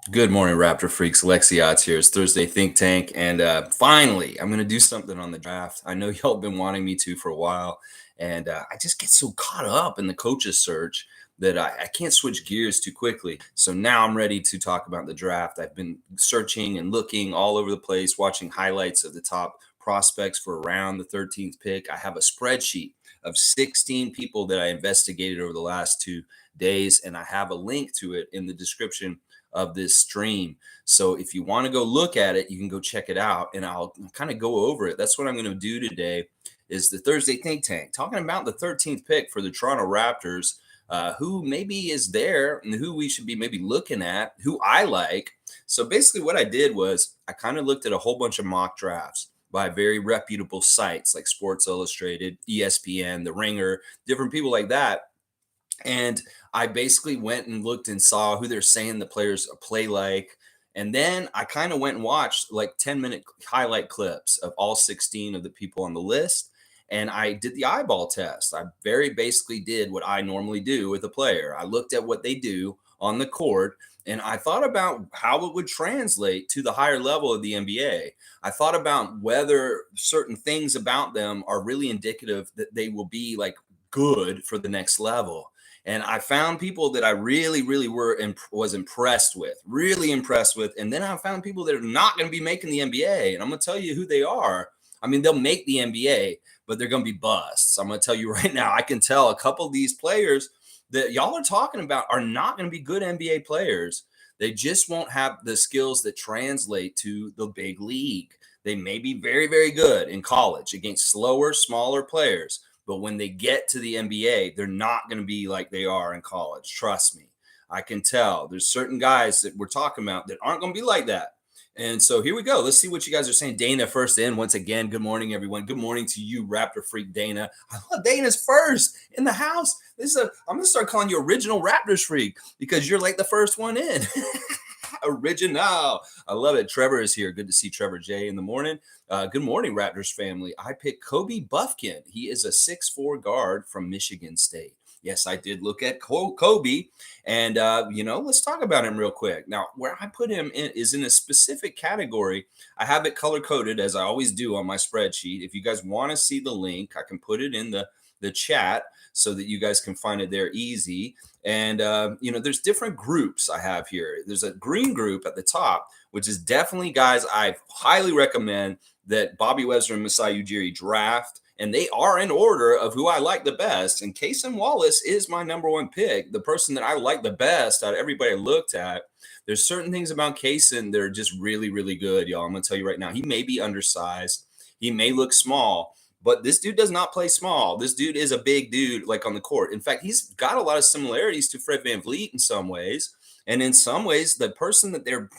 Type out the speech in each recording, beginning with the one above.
Good morning, Raptor freaks. Lexiot's here. It's Thursday Think Tank, and finally, I'm going to do something on the draft. I know y'all been wanting me to for a while, and I just get so caught up in the coaches search that I can't switch gears too quickly. So now I'm ready to talk about the draft. I've been searching and looking all over the place, watching highlights of the top prospects for around the 13th pick. I have a spreadsheet of 16 people that I investigated over the last 2 days, and I have a link to it in the description of this stream. So if you want to go look at it, you can go check it out and I'll kind of go over it. That's what I'm going to do today is the Thursday Think Tank, talking about the 13th pick for the Toronto Raptors, who maybe is there and who we should be maybe looking at, who I like. So basically what I did was I kind of looked at a whole bunch of mock drafts by very reputable sites like Sports Illustrated, ESPN, The Ringer, different people like that. And I basically went and looked and saw who they're saying the players play like. And then I kind of went and watched like 10-minute highlight clips of all 16 of the people on the list. And I did the eyeball test. I very basically did what I normally do with a player. I looked at what they do on the court and I thought about how it would translate to the higher level of the NBA. I thought about whether certain things about them are really indicative that they will be like good for the next level. And I found people that I really, really was impressed with, really impressed with. And then I found people that are not going to be making the NBA. And I'm going to tell you who they are. I mean, they'll make the NBA, but they're going to be busts. I'm going to tell you right now, I can tell a couple of these players that y'all are talking about are not going to be good NBA players. They just won't have the skills that translate to the big league. They may be very, very good in college against slower, smaller players. But when they get to the NBA, they're not going to be like they are in college. Trust me. I can tell there's certain guys that we're talking about that aren't going to be like that. And so here we go. Let's see what you guys are saying. Dana first in. Once again, good morning, everyone. Good morning to you, Raptor Freak Dana. I love Dana's first in the house. I'm going to start calling you Original Raptors Freak because you're like the first one in. Original. I love it. Trevor is here. Good to see Trevor J in the morning. Good morning, Raptors family. I picked Kobe Buffkin. He is a 6'4" guard from Michigan State. Yes, I did look at Kobe, and let's talk about him real quick. Now, where I put him in is in a specific category. I have it color coded as I always do on my spreadsheet. If you guys want to see the link, I can put it in the chat so that you guys can find it there easy. And there's different groups I have here. There's a green group at the top, which is definitely guys I highly recommend that Bobby Webster and Masai Ujiri draft. And they are in order of who I like the best. And Cason Wallace is my number one pick, the person that I like the best out of everybody I looked at. There's certain things about Cason that are just really, really good, y'all. I'm going to tell you right now, he may be undersized. He may look small, but this dude does not play small. This dude is a big dude, like on the court. In fact, he's got a lot of similarities to Fred VanVleet in some ways. And in some ways, the person that they're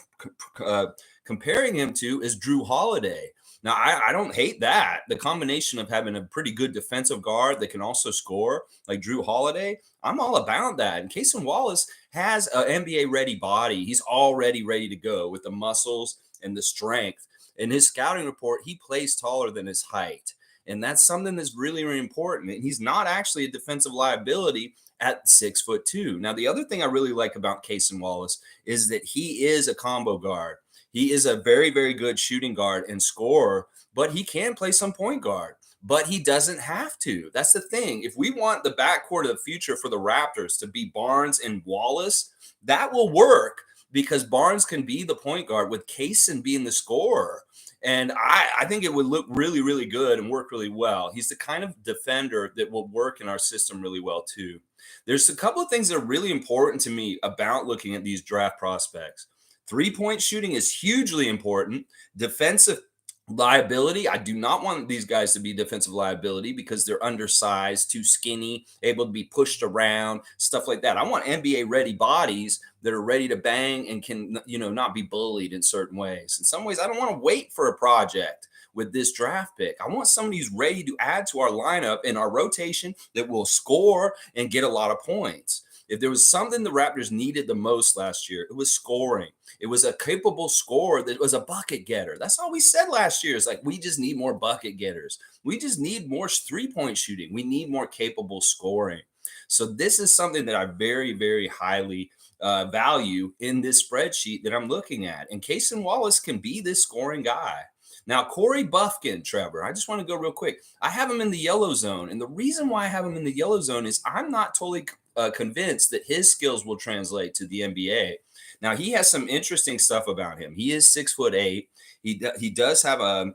comparing him to is Drew Holiday. Now, I don't hate that. The combination of having a pretty good defensive guard that can also score, like Drew Holiday, I'm all about that. And Cason Wallace has an NBA-ready body. He's already ready to go with the muscles and the strength. In his scouting report, he plays taller than his height. And that's something that's really, really important. And he's not actually a defensive liability at 6'2". Now, the other thing I really like about Cason Wallace is that he is a combo guard. He is a very, very good shooting guard and scorer, but he can play some point guard. But he doesn't have to. That's the thing. If we want the backcourt of the future for the Raptors to be Barnes and Wallace, that will work because Barnes can be the point guard with Cason being the scorer. And I think it would look really, really good and work really well. He's the kind of defender that will work in our system really well, too. There's a couple of things that are really important to me about looking at these draft prospects. Three-point shooting is hugely important. Defensive liability. I do not want these guys to be defensive liability because they're undersized, too skinny, able to be pushed around, stuff like that. I want NBA ready bodies that are ready to bang and can, not be bullied in certain ways. In some ways, I don't want to wait for a project with this draft pick. I want somebody who's ready to add to our lineup and our rotation that will score and get a lot of points. If there was something the Raptors needed the most last year, it was scoring. It was a capable scorer that was a bucket getter. That's all we said last year. It's like, we just need more bucket getters. We just need more three-point shooting. We need more capable scoring. So this is something that I very, very highly value in this spreadsheet that I'm looking at. And Cason Wallace can be this scoring guy. Now, Corey Buffkin, Trevor, I just want to go real quick. I have him in the yellow zone. And the reason why I have him in the yellow zone is I'm not totally convinced that his skills will translate to the NBA. Now, he has some interesting stuff about him. He is 6'8". He does have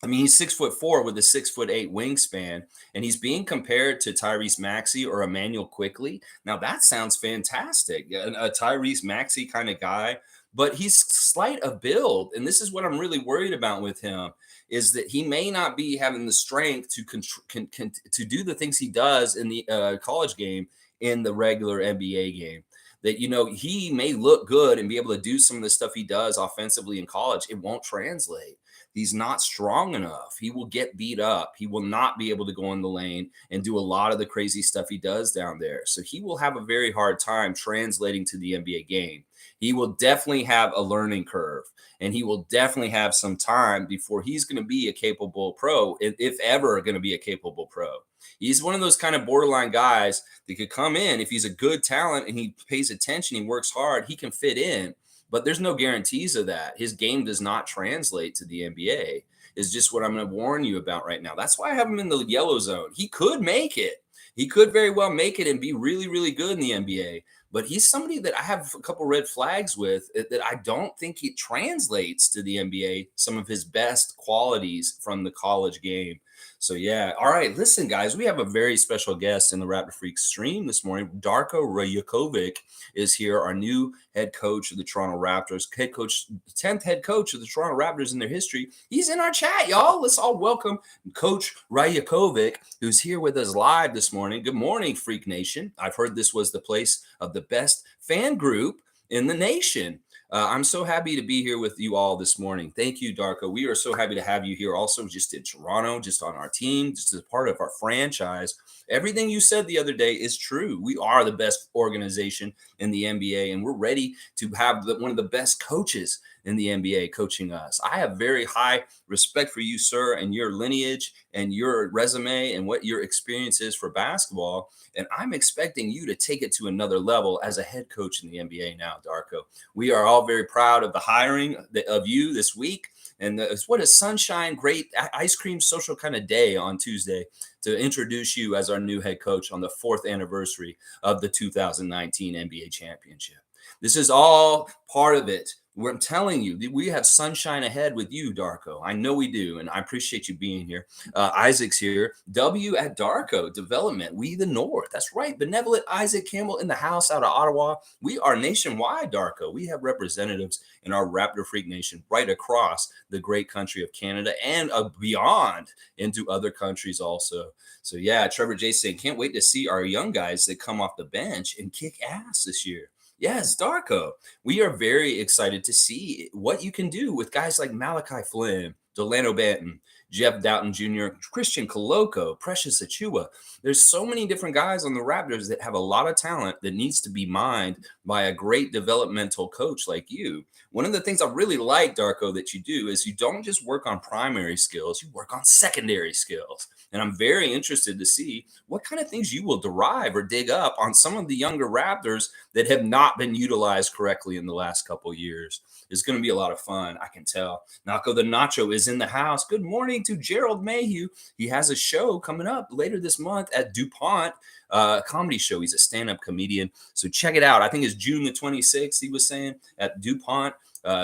he's 6'4" with a 6'8" wingspan, and he's being compared to Tyrese Maxey or Emmanuel Quickly. Now that sounds fantastic, a Tyrese Maxey kind of guy, but he's slight of build, and this is what I'm really worried about with him is that he may not be having the strength to do the things he does in the college game in the regular NBA game. That he may look good and be able to do some of the stuff he does offensively in college. It won't translate. He's not strong enough. He will get beat up. He will not be able to go in the lane and do a lot of the crazy stuff he does down there. So he will have a very hard time translating to the NBA game. He will definitely have a learning curve, and he will definitely have some time before he's going to be a capable pro, if ever going to be a capable pro. He's one of those kind of borderline guys that could come in if he's a good talent and he pays attention, he works hard, he can fit in. But there's no guarantees of that. His game does not translate to the NBA, is just what I'm going to warn you about right now. That's why I have him in the yellow zone. He could make it. He could very well make it and be really, really good in the NBA. But he's somebody that I have a couple red flags with that I don't think he translates to the NBA, some of his best qualities from the college game. So, yeah. All right. Listen, guys, we have a very special guest in the Raptor Freak stream this morning. Darko Rajakovic is here, our new head coach of the Toronto Raptors, 10th head coach of the Toronto Raptors in their history. He's in our chat, y'all. Let's all welcome Coach Rajakovic, who's here with us live this morning. Good morning, Freak Nation. I've heard this was the place of the best fan group in the nation. I'm so happy to be here with you all this morning. Thank you, Darko. We are so happy to have you here also just in Toronto, just on our team, just as part of our franchise. Everything you said the other day is true. We are the best organization in the NBA, and we're ready to have one of the best coaches in the NBA coaching us. I have very high respect for you, sir, and your lineage and your resume and what your experience is for basketball. And I'm expecting you to take it to another level as a head coach in the NBA now, Darko. We are all very proud of the hiring of you this week. And what a sunshine, great ice cream social kind of day on Tuesday to introduce you as our new head coach on the 4th anniversary of the 2019 NBA championship. This is all part of it. I'm telling you, we have sunshine ahead with you, Darko. I know we do, and I appreciate you being here. Isaac's here. W at Darko Development. We the North. That's right. Benevolent Isaac Campbell in the house out of Ottawa. We are nationwide, Darko. We have representatives in our Raptor Freak Nation right across the great country of Canada and beyond into other countries also. So, yeah, Trevor J saying, can't wait to see our young guys that come off the bench and kick ass this year. Yes, Darko. We are very excited to see what you can do with guys like Malachi Flynn, Delano Banton, Jeff Doughton Jr., Christian Coloco, Precious Achua. There's so many different guys on the Raptors that have a lot of talent that needs to be mined by a great developmental coach like you. One of the things I really like, Darko, that you do is you don't just work on primary skills, you work on secondary skills. And I'm very interested to see what kind of things you will derive or dig up on some of the younger Raptors that have not been utilized correctly in the last couple of years. It's going to be a lot of fun, I can tell. Nacho the Nacho is in the house. Good morning to Gerald Mayhew. He has a show coming up later this month at DuPont comedy show. He's a stand-up comedian. So check it out. I think it's June the 26th, he was saying, at DuPont.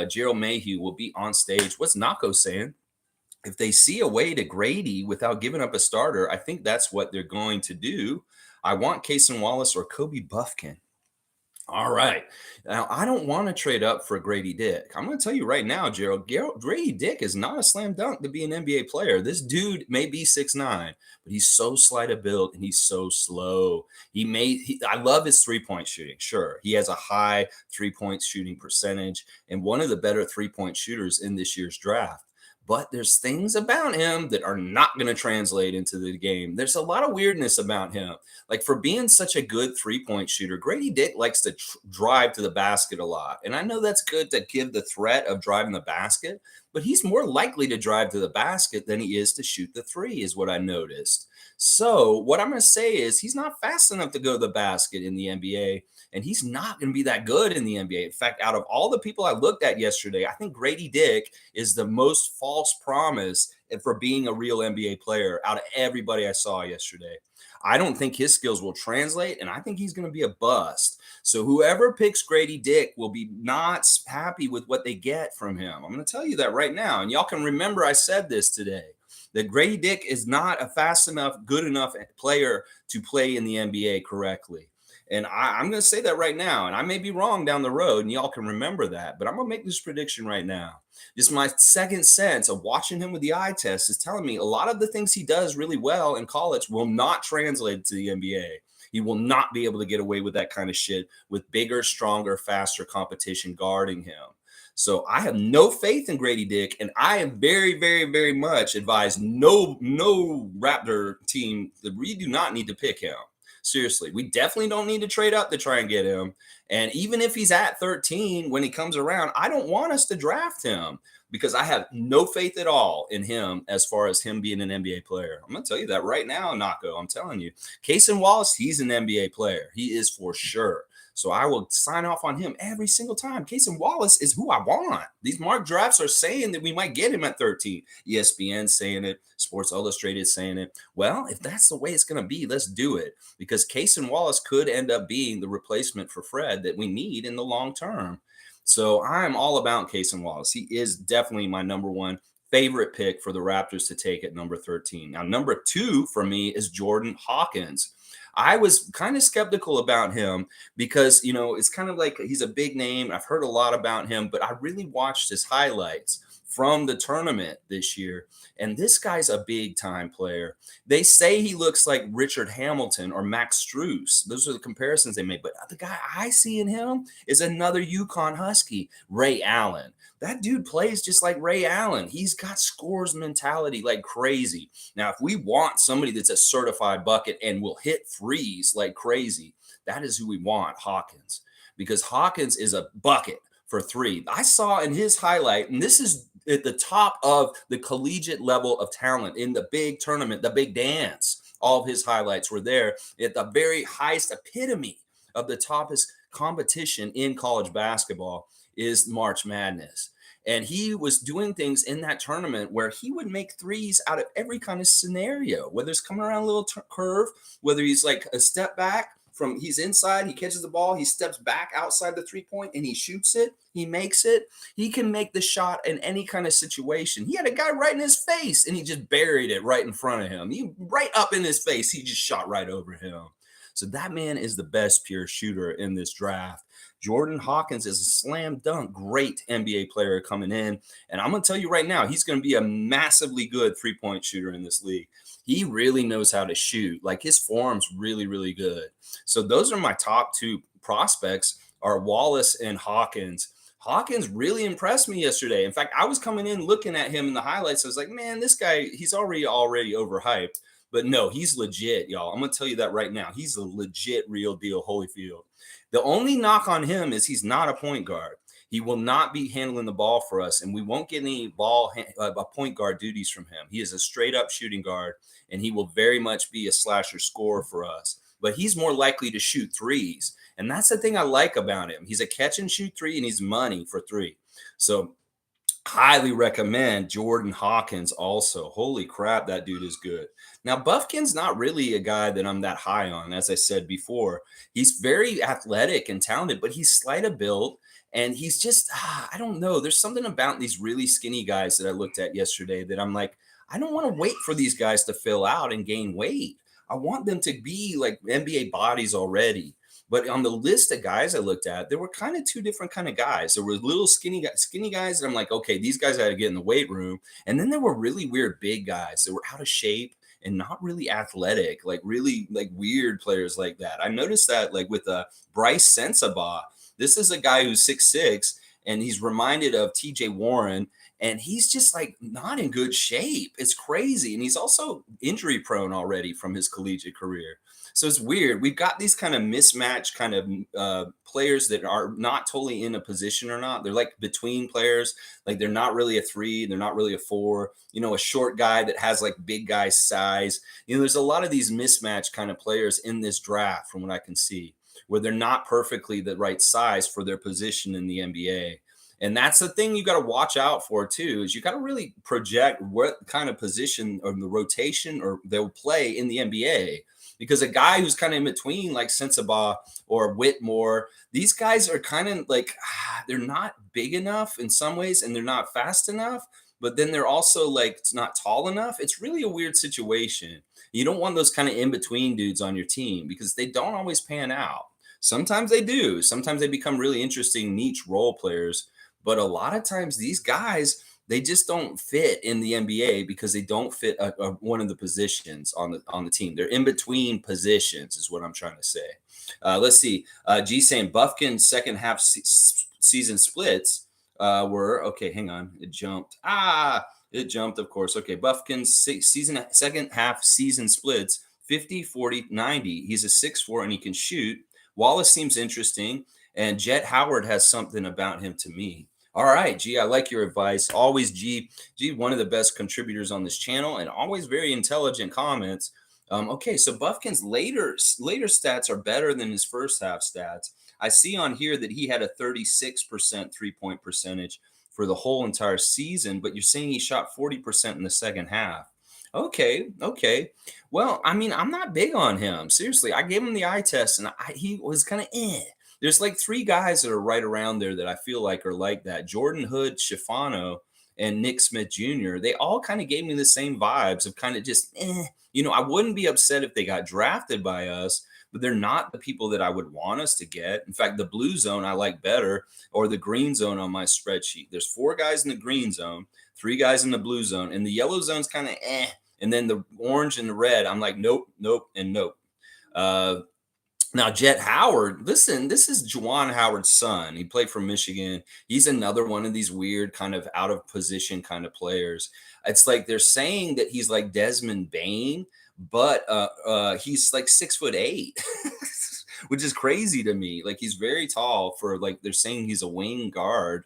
Gerald Mayhew will be on stage. What's Nacho saying? If they see a way to Grady without giving up a starter, I think that's what they're going to do. I want Cason Wallace or Kobe Buffkin. All right. Now, I don't want to trade up for Grady Dick. I'm going to tell you right now, Gerald, Grady Dick is not a slam dunk to be an NBA player. This dude may be 6'9", but he's so slight of build and he's so slow. I love his three-point shooting. Sure. He has a high three-point shooting percentage and one of the better three-point shooters in this year's draft. But there's things about him that are not going to translate into the game. There's a lot of weirdness about him. Like for being such a good three-point shooter, Grady Dick likes to drive to the basket a lot. And I know that's good to give the threat of driving the basket, but he's more likely to drive to the basket than he is to shoot the three, is what I noticed. So what I'm going to say is he's not fast enough to go to the basket in the NBA. and he's not going to be that good in the NBA. In fact, out of all the people I looked at yesterday, I think Grady Dick is the most false promise for being a real NBA player out of everybody I saw yesterday. I don't think his skills will translate, and I think he's going to be a bust. So whoever picks Grady Dick will be not happy with what they get from him. I'm going to tell you that right now. And y'all can remember I said this today, that Grady Dick is not a fast enough, good enough player to play in the NBA correctly. And I'm going to say that right now. And I may be wrong down the road, and y'all can remember that. But I'm going to make this prediction right now. Just my second sense of watching him with the eye test is telling me a lot of the things he does really well in college will not translate to the NBA. He will not be able to get away with that kind of shit with bigger, stronger, faster competition guarding him. So I have no faith in Grady Dick, and I am very, very, very much advised no Raptor team that we do not need to pick him. Seriously, we definitely don't need to trade up to try and get him. And even if he's at 13 when he comes around, I don't want us to draft him because I have no faith at all in him as far as him being an NBA player. I'm going to tell you that right now, Nako. I'm telling you. Cason Wallace, he's an NBA player. He is for sure. So I will sign off on him every single time. Cason Wallace is who I want. These mock drafts are saying that we might get him at 13. ESPN saying it. Sports Illustrated saying it. Well, if that's the way it's going to be, let's do it. Because Cason Wallace could end up being the replacement for Fred that we need in the long term. So I'm all about Cason Wallace. He is definitely my number one favorite pick for the Raptors to take at number 13. Now, number 2 for me is Jordan Hawkins. I was kind of skeptical about him because, it's kind of like he's a big name. I've heard a lot about him, but I really watched his highlights from the tournament this year. And this guy's a big time player. They say he looks like Richard Hamilton or Max Strus. Those are the comparisons they make. But the guy I see in him is another UConn Husky, Ray Allen. That dude plays just like Ray Allen. He's got scores mentality like crazy. Now, if we want somebody that's a certified bucket and will hit threes like crazy, that is who we want, Hawkins. Because Hawkins is a bucket for three. I saw in his highlight, and this is at the top of the collegiate level of talent in the big tournament, the big dance. All of his highlights were there at the very highest epitome of the toppest competition in college basketball is March Madness. And he was doing things in that tournament where he would make threes out of every kind of scenario, whether it's coming around a little curve, whether he's like a step back from he's inside, he catches the ball, he steps back outside the 3-point and he shoots it, he makes it. He can make the shot in any kind of situation. He had a guy right in his face and he just buried it right in front of him. He right up in his face, he just shot right over him. So that man is the best pure shooter in this draft. Jordan Hawkins is a slam dunk, great NBA player coming in. And I'm going to tell you right now, he's going to be a massively good three-point shooter in this league. He really knows how to shoot. Like his form's really, really good. So those are my top 2 prospects are Wallace and Hawkins. Hawkins really impressed me yesterday. In fact, I was coming in looking at him in the highlights. I was like, man, this guy, he's already overhyped. But no, he's legit, y'all. I'm going to tell you that right now. He's a legit, real deal Holyfield. The only knock on him is he's not a point guard. He will not be handling the ball for us, and we won't get any point guard duties from him. He is a straight-up shooting guard, and he will very much be a slasher scorer for us. But he's more likely to shoot threes, and that's the thing I like about him. He's a catch-and-shoot three, and he's money for three. So highly recommend Jordan Hawkins also. Holy crap, that dude is good. Now, Buffkin's not really a guy that I'm that high on, as I said before. He's very athletic and talented, but he's slight of build, and he's just, I don't know. There's something about these really skinny guys that I looked at yesterday that I'm like, I don't want to wait for these guys to fill out and gain weight. I want them to be like NBA bodies already. But on the list of guys I looked at, there were kind of 2 different kind of guys. There were little skinny guys, and I'm like, okay, these guys got to get in the weight room. And then there were really weird big guys that were out of shape and not really athletic, like really like weird players like that. I noticed that like with Bryce Sensabaugh. This is a guy who's 6'6", and he's reminded of TJ Warren, and he's just like not in good shape. It's crazy. And he's also injury prone already from his collegiate career. So it's weird. We've got these kind of mismatched kind of players that are not totally in a position or not. They're like between players. Like they're not really a 3. They're not really a 4. A short guy that has like big guy size. There's a lot of these mismatched kind of players in this draft from what I can see. where they're not perfectly the right size for their position in the NBA. And that's the thing you got to watch out for too, is you got to really project what kind of position or the rotation or they'll play in the NBA. Because a guy who's kind of in between, like Sensabaugh or Whitmore, these guys are kind of like they're not big enough in some ways, and they're not fast enough. But then they're also like it's not tall enough. It's really a weird situation. You don't want those kind of in between dudes on your team because they don't always pan out. Sometimes they do. Sometimes they become really interesting niche role players. But a lot of times these guys, they just don't fit in the NBA because they don't fit one of the positions on the team. They're in between positions, is what I'm trying to say. Let's see. G saying Buffkin's second half season splits were okay. Hang on, it jumped. It jumped. Of course. Okay, Buffkin's second half season splits 50, 40, 90. He's a 6'4" and he can shoot. Wallace seems interesting, and Jet Howard has something about him to me. All right, G, I like your advice. Always G, one of the best contributors on this channel, and always very intelligent comments. Okay, so Buffkin's later stats are better than his first half stats. I see on here that he had a 36% three-point percentage for the whole entire season, but you're saying he shot 40% in the second half. Okay. Well, I mean, I'm not big on him. Seriously, I gave him the eye test, and he was kind of There's like three guys that are right around there that I feel like are like that. Jordan Hood, Schifano, and Nick Smith Jr. They all kind of gave me the same vibes of kind of just, I wouldn't be upset if they got drafted by us, but they're not the people that I would want us to get. In fact, the blue zone I like better, or the green zone on my spreadsheet. There's 4 guys in the green zone, 3 guys in the blue zone, and the yellow zone's kind of and then the orange and the red, I'm like, nope, and nope. Now, Jet Howard, listen, this is Juwan Howard's son. He played for Michigan. He's another one of these weird kind of out of position kind of players. It's like they're saying that he's like Desmond Bain, but he's like 6'8", which is crazy to me. Like he's very tall for like they're saying he's a wing guard,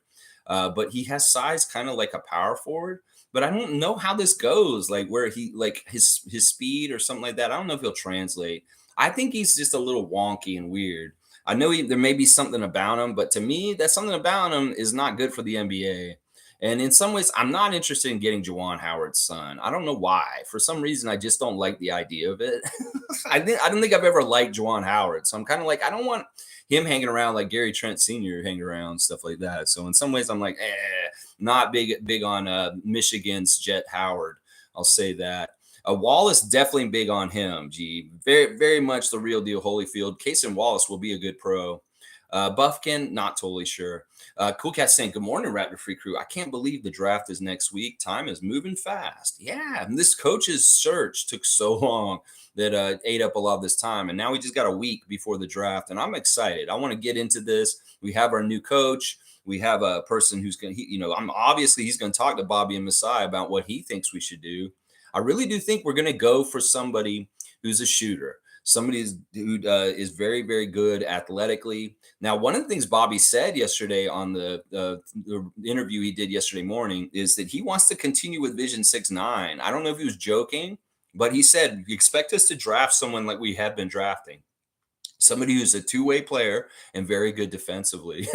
but he has size kind of like a power forward. But I don't know how this goes, like where he like his speed or something like that. I don't know if he'll translate. I think he's just a little wonky and weird. I know there may be something about him, but to me, that something about him is not good for the NBA. And in some ways, I'm not interested in getting Juwan Howard's son. I don't know why. For some reason, I just don't like the idea of it. I don't think I've ever liked Juwan Howard. So I'm kind of like, I don't want him hanging around like Gary Trent Sr. hanging around, stuff like that. So in some ways, I'm like, not big on Michigan's Jet Howard. I'll say that. Wallace, definitely big on him, G. Very, very much the real deal, Holyfield. Cason Wallace will be a good pro. Buffkin, not totally sure. Cool Cat saying, good morning, Raptor Free Crew. I can't believe the draft is next week. Time is moving fast. Yeah, and this coach's search took so long that ate up a lot of this time. And now we just got a week before the draft, and I'm excited. I want to get into this. We have our new coach. We have a person who's going to, obviously he's going to talk to Bobby and Masai about what he thinks we should do. I really do think we're going to go for somebody who's a shooter, somebody who is very, very good athletically. Now, one of the things Bobby said yesterday on the interview he did yesterday morning is that he wants to continue with Vision 6'9". I don't know if he was joking, but he said, expect us to draft someone like we have been drafting. Somebody who's a two-way player and very good defensively.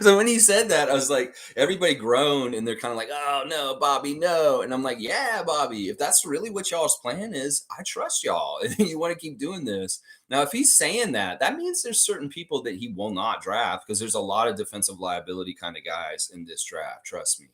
So when he said that, I was like, everybody groaned and they're kind of like, oh, no, Bobby, no. And I'm like, yeah, Bobby, if that's really what y'all's plan is, I trust y'all. And you want to keep doing this. Now, if he's saying that, that means there's certain people that he will not draft because there's a lot of defensive liability kind of guys in this draft. Trust me.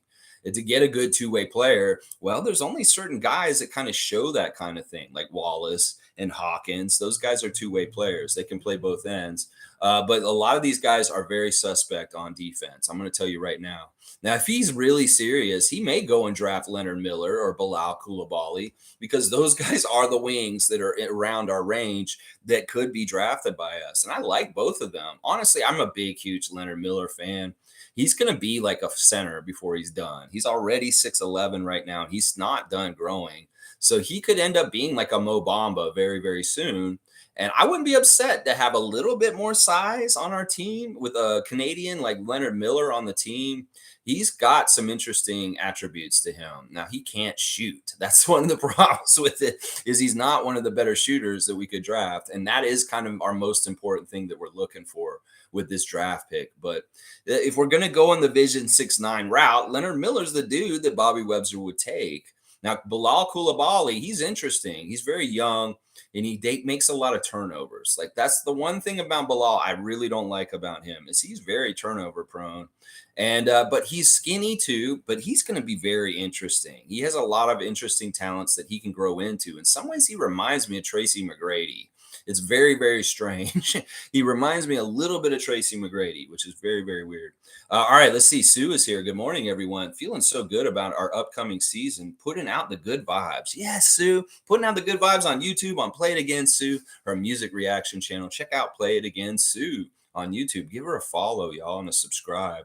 And to get a good two-way player, well, there's only certain guys that kind of show that kind of thing, like Wallace and Hawkins. Those guys are two-way players. They can play both ends. But a lot of these guys are very suspect on defense. I'm going to tell you right now. Now, if he's really serious, he may go and draft Leonard Miller or Bilal Coulibaly because those guys are the wings that are around our range that could be drafted by us. And I like both of them. Honestly, I'm a big, huge Leonard Miller fan. He's going to be like a center before he's done. He's already 6'11" right now. He's not done growing. So he could end up being like a Mo Bamba very, very soon. And I wouldn't be upset to have a little bit more size on our team with a Canadian like Leonard Miller on the team. He's got some interesting attributes to him. Now he can't shoot. That's one of the problems with it, is he's not one of the better shooters that we could draft. And that is kind of our most important thing that we're looking for with this draft pick. But if we're going to go on the Vision 6'9" route, Leonard Miller's the dude that Bobby Webster would take. Now, Bilal Coulibaly, he's interesting. He's very young and he makes a lot of turnovers. Like, that's the one thing about Bilal I really don't like about him, is he's very turnover prone. And but he's skinny too, but he's going to be very interesting. He has a lot of interesting talents that he can grow into. In some ways, he reminds me of Tracy McGrady. It's very, very strange. He reminds me a little bit of Tracy McGrady, which is very, very weird. All right, let's see. Sue is here. Good morning, everyone. Feeling so good about our upcoming season, putting out the good vibes. Yes, Sue, putting out the good vibes on YouTube on Play It Again, Sue, her music reaction channel. Check out Play It Again, Sue on YouTube. Give her a follow, y'all, and a subscribe.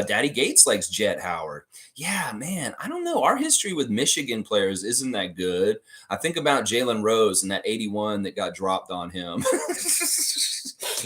Daddy Gates likes Jet Howard. Yeah, man, I don't know. Our history with Michigan players isn't that good. I think about Jalen Rose and that 81 that got dropped on him.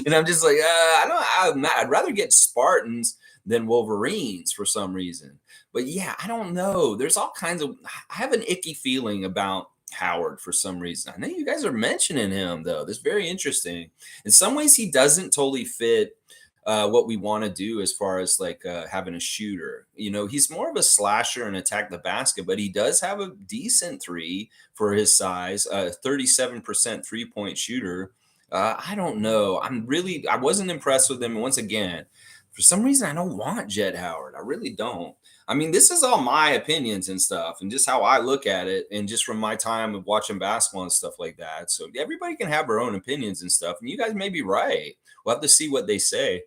And I'm just like, I'd rather get Spartans than Wolverines for some reason. But yeah, I don't know. There's all kinds of, I have an icky feeling about Howard for some reason. I know you guys are mentioning him, though. That's very interesting. In some ways, he doesn't totally fit what we want to do as far as like having a shooter. You know, he's more of a slasher and attack the basket, but he does have a decent three for his size, 37% 3-point shooter. I don't know. I wasn't impressed with him. And once again, for some reason, I don't want Jet Howard. I really don't. I mean, this is all my opinions and stuff and just how I look at it and just from my time of watching basketball and stuff like that. So everybody can have their own opinions and stuff. And you guys may be right. We'll have to see what they say.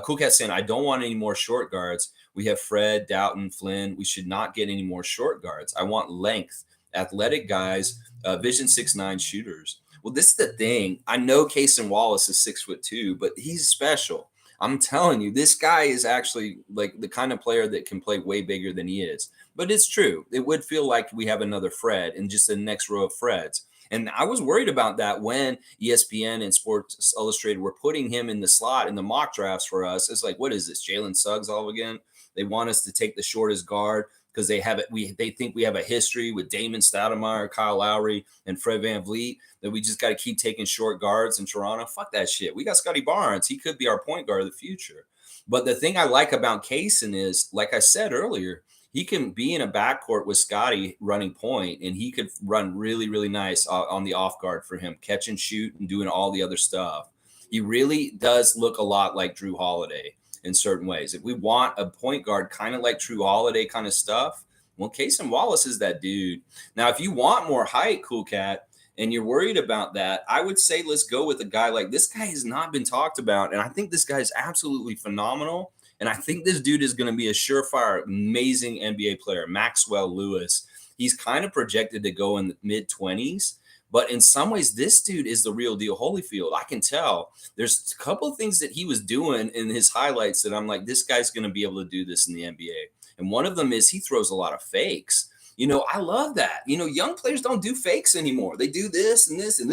Cool Cat saying, I don't want any more short guards. We have Fred, Doughton, Flynn. We should not get any more short guards. I want length, athletic guys, Vision 6'9" shooters. Well, this is the thing. I know Cason Wallace is 6'2", but he's special. I'm telling you, this guy is actually like the kind of player that can play way bigger than he is. But it's true. It would feel like we have another Fred and just the next row of Freds. And I was worried about that when ESPN and Sports Illustrated were putting him in the slot in the mock drafts for us. It's like, what is this, Jalen Suggs all again? They want us to take the shortest guard because they have it. They think we have a history with Damon Stoudemire, Kyle Lowry, and Fred VanVleet that we just got to keep taking short guards in Toronto. Fuck that shit. We got Scotty Barnes. He could be our point guard of the future. But the thing I like about Cason is, like I said earlier, he can be in a backcourt with Scotty running point, and he could run really, really nice on the off guard for him, catch and shoot and doing all the other stuff. He really does look a lot like Drew Holiday in certain ways. If we want a point guard kind of like Drew Holiday kind of stuff, well, Cason Wallace is that dude. Now, if you want more height, Cool Cat, and you're worried about that, I would say let's go with a guy like this. Guy has not been talked about, and I think this guy is absolutely phenomenal. And I think this dude is going to be a surefire, amazing NBA player, Maxwell Lewis. He's kind of projected to go in the mid-20s. But in some ways, this dude is the real deal Holyfield. I can tell. There's a couple of things that he was doing in his highlights that I'm like, this guy's going to be able to do this in the NBA. And one of them is he throws a lot of fakes. You know, I love that. You know, young players don't do fakes anymore. They do this and this and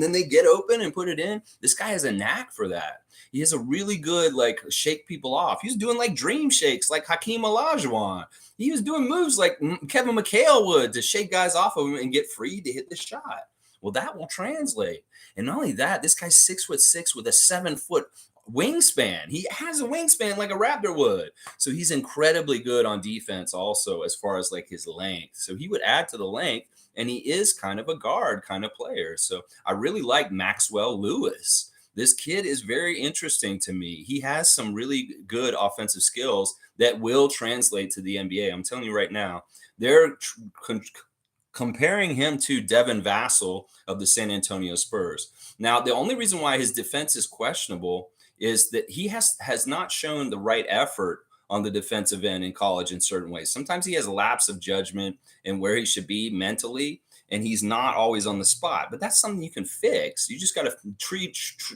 then they get open and put it in. This guy has a knack for that. He has a really good, like, shake people off. He was doing, like, dream shakes like Hakeem Olajuwon. He was doing moves like Kevin McHale would to shake guys off of him and get free to hit the shot. Well, that will translate. And not only that, this guy's 6'6" with a 7-foot wingspan. He has a wingspan like a Raptor would. So he's incredibly good on defense also as far as, like, his length. So he would add to the length, and he is kind of a guard kind of player. So I really like Maxwell Lewis. This kid is very interesting to me. He has some really good offensive skills that will translate to the NBA. I'm telling you right now, they're comparing him to Devin Vassell of the San Antonio Spurs. Now, the only reason why his defense is questionable is that he has not shown the right effort on the defensive end in college in certain ways. Sometimes he has a lapse of judgment in where he should be mentally, and he's not always on the spot. But that's something you can fix. You just got to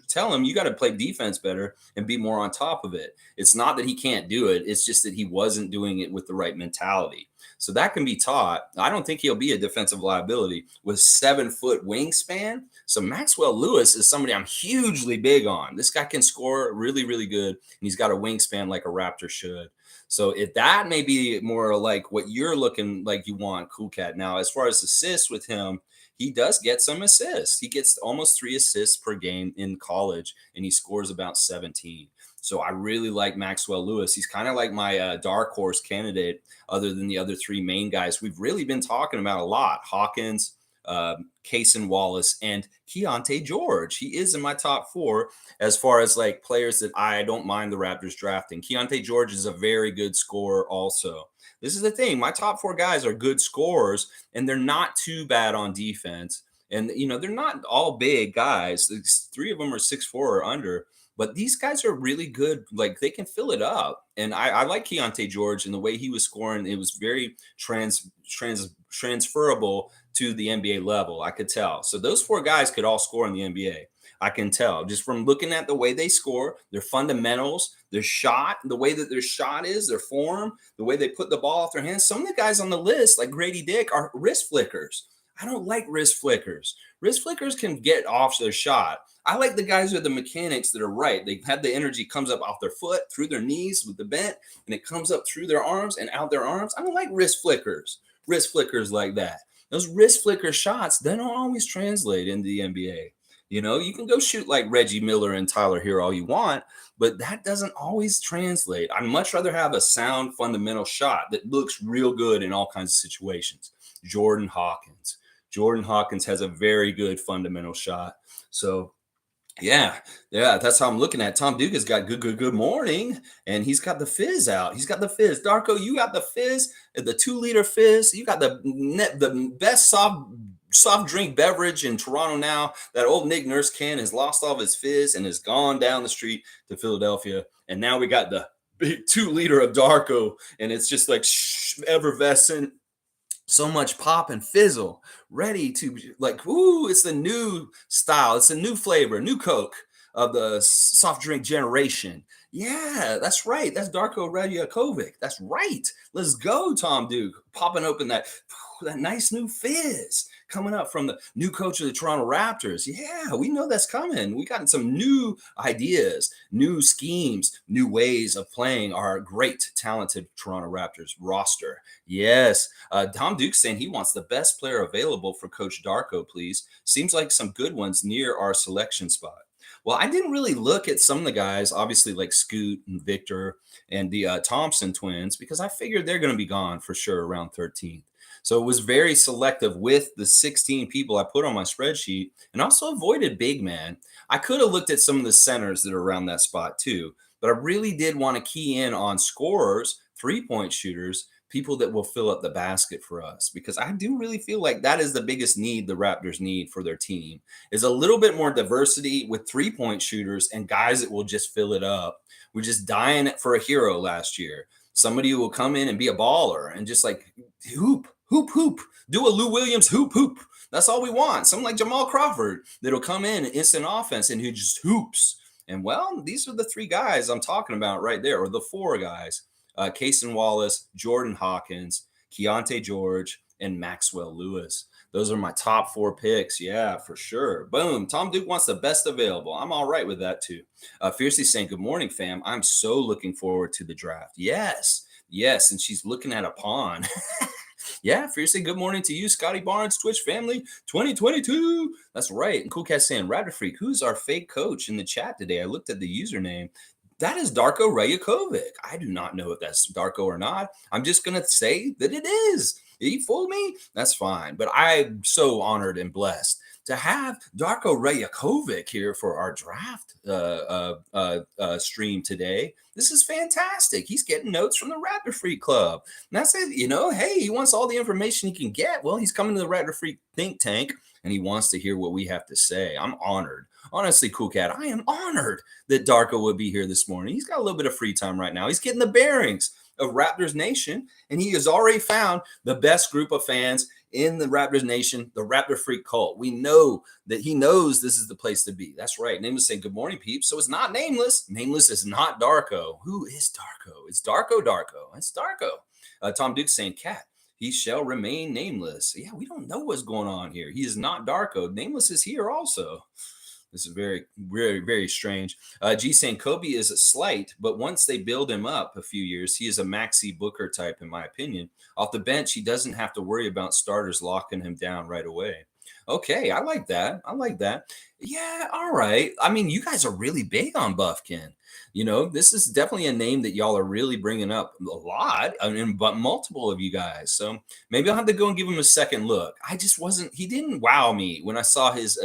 tell him you got to play defense better and be more on top of it. It's not that he can't do it. It's just that he wasn't doing it with the right mentality. So that can be taught. I don't think he'll be a defensive liability with 7-foot wingspan. So Maxwell Lewis is somebody I'm hugely big on. This guy can score really, really good, and he's got a wingspan like a Raptor should. So if that may be more like what you're looking like you want, Cool Cat. Now, as far as assists with him, he does get some assists. He gets almost 3 assists per game in college, and he scores about 17. So I really like Maxwell Lewis. He's kind of like my dark horse candidate, other than the other 3 main guys we've really been talking about a lot: Hawkins, Cason Wallace, and Keontae George. He is in my top 4 as far as like players that I don't mind the Raptors drafting. Keontae George is a very good scorer also. This is the thing. My top 4 guys are good scorers, and they're not too bad on defense. And, they're not all big guys. 3 of them are 6'4" or under. But these guys are really good. Like, they can fill it up. And I like Keontae George, and the way he was scoring, it was very transferable to the NBA level. I could tell. So those 4 guys could all score in the NBA. I can tell just from looking at the way they score, their fundamentals, their shot, the way that their shot is, their form, the way they put the ball off their hands. Some of the guys on the list, like Grady Dick, are wrist flickers. I don't like wrist flickers. Wrist flickers can get off their shot. I like the guys with the mechanics that are right. They have the energy comes up off their foot, through their knees with the bent, and it comes up through their arms and out their arms. I don't like wrist flickers like that. Those wrist flicker shots, they don't always translate into the NBA. You can go shoot like Reggie Miller and Tyler Hero all you want, but that doesn't always translate. I'd much rather have a sound fundamental shot that looks real good in all kinds of situations. Jordan Hawkins has a very good fundamental shot. So yeah, that's how I'm looking at. Tom Duke has got good morning, and he's got the fizz out. He's got the fizz. Darko, you got the fizz, the 2-liter fizz. You got the best soft drink beverage in Toronto now. That old Nick Nurse can has lost all of his fizz and has gone down the street to Philadelphia. And now we got the big 2-liter of Darko, and it's just like effervescent. So much pop and fizzle, ready to it's the new style. It's a new flavor, new Coke of the soft drink generation. Yeah, that's right. That's Darko Rajakovic. That's right. Let's go, Tom Duke. Popping open that nice new fizz coming up from the new coach of the Toronto Raptors. Yeah, we know that's coming. We got some new ideas, new schemes, new ways of playing our great, talented Toronto Raptors roster. Yes, Tom Duke's saying he wants the best player available for Coach Darko, please. Seems like some good ones near our selection spot. Well, I didn't really look at some of the guys, obviously like Scoot and Victor and the Thompson twins, because I figured they're going to be gone for sure around 13th. So it was very selective with the 16 people I put on my spreadsheet, and also avoided big man. I could have looked at some of the centers that are around that spot too, but I really did want to key in on scorers, 3-point shooters, people that will fill up the basket for us, because I do really feel like that is the biggest need the Raptors need for their team, is a little bit more diversity with 3-point shooters and guys that will just fill it up. We're just dying for a hero last year. Somebody who will come in and be a baller and just like hoop, do a Lou Williams hoop. That's all we want. Someone like Jamal Crawford that'll come in and instant offense and who just hoops. And well, these are the 3 guys I'm talking about right there, or the 4 guys. Cason Wallace, Jordan Hawkins, Keontae George, and Maxwell Lewis. Those are my top 4 picks. Yeah, for sure. Boom. Tom Duke wants the best available. I'm all right with that too. Fiercely saying, good morning, fam. I'm so looking forward to the draft. Yes. And she's looking at a pawn. Yeah, Fiercely, good morning to you, Scotty Barnes, Twitch family, 2022. That's right. And Cool Cat saying, Raptor Freak, who's our fake coach in the chat today? I looked at the username. That is Darko Rajakovic. I do not know if that's Darko or not. I'm just going to say that it is. He fooled me? That's fine. But I'm so honored and blessed to have Darko Rajakovic here for our draft stream today. This is fantastic. He's getting notes from the Raptor Freak Club. And that's it. Hey, he wants all the information he can get. Well, he's coming to the Raptor Freak think tank, and he wants to hear what we have to say. I'm honored. Honestly, Cool Cat, I am honored that Darko would be here this morning. He's got a little bit of free time right now. He's getting the bearings of Raptors Nation, and he has already found the best group of fans in the Raptors Nation, the Raptor Freak cult. We know that he knows this is the place to be. That's right. Nameless saying, good morning, peeps. So it's not Nameless. Nameless is not Darko. Who is Darko? It's Darko. It's Darko. Tom Duke saying, Cat, he shall remain nameless. Yeah, we don't know what's going on here. He is not Darko. Nameless is here also. This is very strange. G saying Kobe is a slight, but once they build him up a few years, he is a Maxi Booker type, in my opinion. Off the bench, he doesn't have to worry about starters locking him down right away. Okay, I like that. Yeah, all right. I mean, you guys are really big on Buffkin. This is definitely a name that y'all are really bringing up a lot. I mean, but multiple of you guys. So maybe I'll have to go and give him a second look. I just wasn't. He didn't wow me when I saw his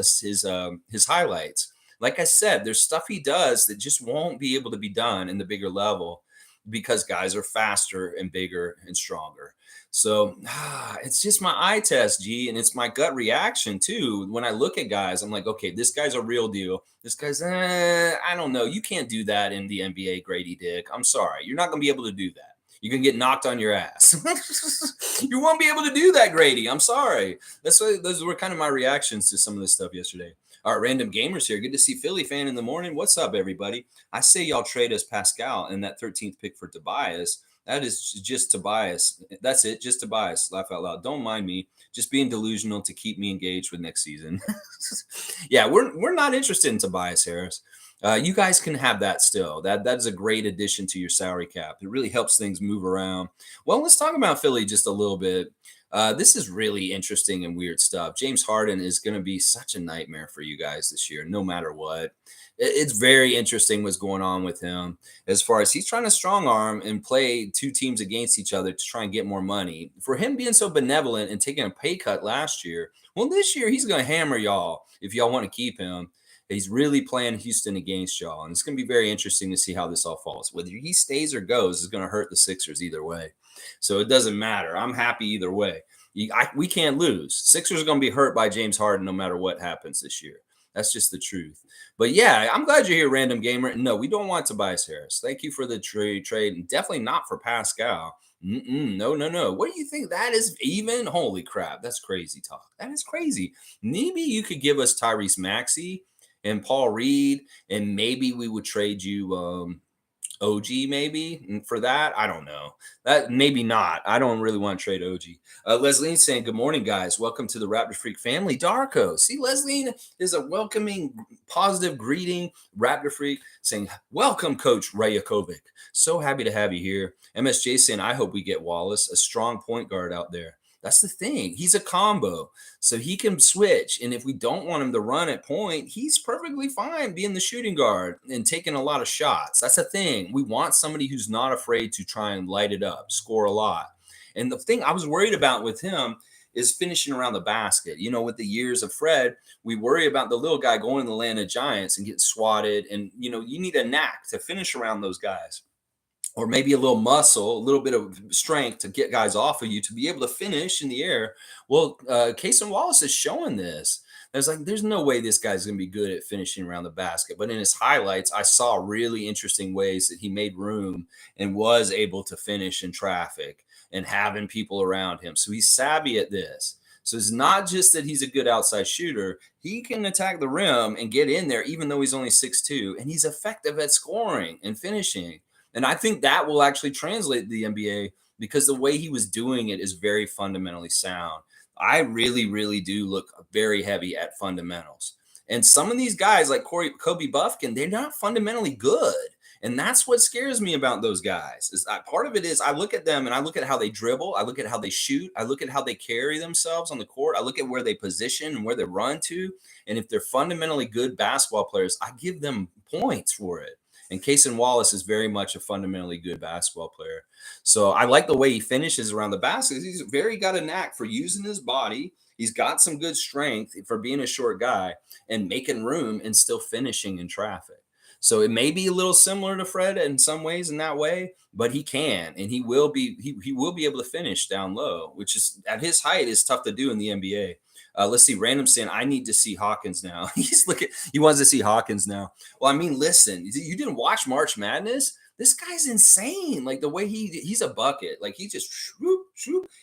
highlights. Like I said, there's stuff he does that just won't be able to be done in the bigger level because guys are faster and bigger and stronger. So it's just my eye test, G, and it's my gut reaction too. When I look at guys, I'm like, okay, this guy's a real deal. This guy's, I don't know. You can't do that in the NBA, Grady Dick. I'm sorry. You're not going to be able to do that. You're going to get knocked on your ass. You won't be able to do that, Grady. I'm sorry. Those were kind of my reactions to some of this stuff yesterday. All right, Random Gamers here. Good to see Philly fan in the morning. What's up, everybody? I say y'all trade us Pascal and that 13th pick for Tobias. That is just Tobias. That's it. Just Tobias. Laugh out loud. Don't mind me. Just being delusional to keep me engaged with next season. Yeah, we're not interested in Tobias Harris. You guys can have that still. That is a great addition to your salary cap. It really helps things move around. Well, let's talk about Philly just a little bit. This is really interesting and weird stuff. James Harden is going to be such a nightmare for you guys this year, no matter what. It's very interesting what's going on with him as far as he's trying to strong arm and play two teams against each other to try and get more money. For him being so benevolent and taking a pay cut last year, well, this year he's going to hammer y'all if y'all want to keep him. He's really playing Houston against y'all, and it's going to be very interesting to see how this all falls. Whether he stays or goes is going to hurt the Sixers either way. So it doesn't matter. I'm happy either way. We can't lose. Sixers are going to be hurt by James Harden no matter what happens this year. That's just the truth. But yeah, I'm glad you're here, Random Gamer. No, we don't want Tobias Harris. Thank you for the trade, and definitely not for Pascal. No. What do you think that is even? Holy crap. That's crazy talk. That is crazy. Maybe you could give us Tyrese Maxey and Paul Reed, and maybe we would trade you OG maybe for that. I don't know. That maybe not. I don't really want to trade OG. Leslie saying, good morning, guys. Welcome to the Raptor Freak family. Darko. See, Leslie is a welcoming, positive greeting. Raptor Freak saying, welcome, Coach Rajakovic. So happy to have you here. MSJ saying, I hope we get Wallace, a strong point guard out there. That's the thing. He's a combo, so he can switch. And if we don't want him to run at point, he's perfectly fine being the shooting guard and taking a lot of shots. That's the thing. We want somebody who's not afraid to try and light it up, score a lot. And the thing I was worried about with him is finishing around the basket. With the years of Fred, we worry about the little guy going to the Atlanta Giants and getting swatted. And, you need a knack to finish around those guys. Or maybe a little muscle, a little bit of strength to get guys off of you to be able to finish in the air. Well, Cason Wallace is showing this. There's no way this guy's going to be good at finishing around the basket. But in his highlights, I saw really interesting ways that he made room and was able to finish in traffic and having people around him. So he's savvy at this. So it's not just that he's a good outside shooter. He can attack the rim and get in there, even though he's only 6'2", and he's effective at scoring and finishing. And I think that will actually translate to the NBA because the way he was doing it is very fundamentally sound. I really, really do look very heavy at fundamentals. And some of these guys like Kobe Buffkin, they're not fundamentally good. And that's what scares me about those guys. Part of it is I look at them and I look at how they dribble. I look at how they shoot. I look at how they carry themselves on the court. I look at where they position and where they run to. And if they're fundamentally good basketball players, I give them points for it. And Cason Wallace is very much a fundamentally good basketball player. So I like the way he finishes around the basket. He's got a knack for using his body. He's got some good strength for being a short guy and making room and still finishing in traffic. So it may be a little similar to Fred in some ways in that way, but he can, and he will be able to finish down low, which is at his height is tough to do in the NBA. Let's see. Random saying, I need to see Hawkins now. He wants to see Hawkins now. Well, I mean, listen, you didn't watch March Madness? This guy's insane. Like the way he's a bucket. Like he just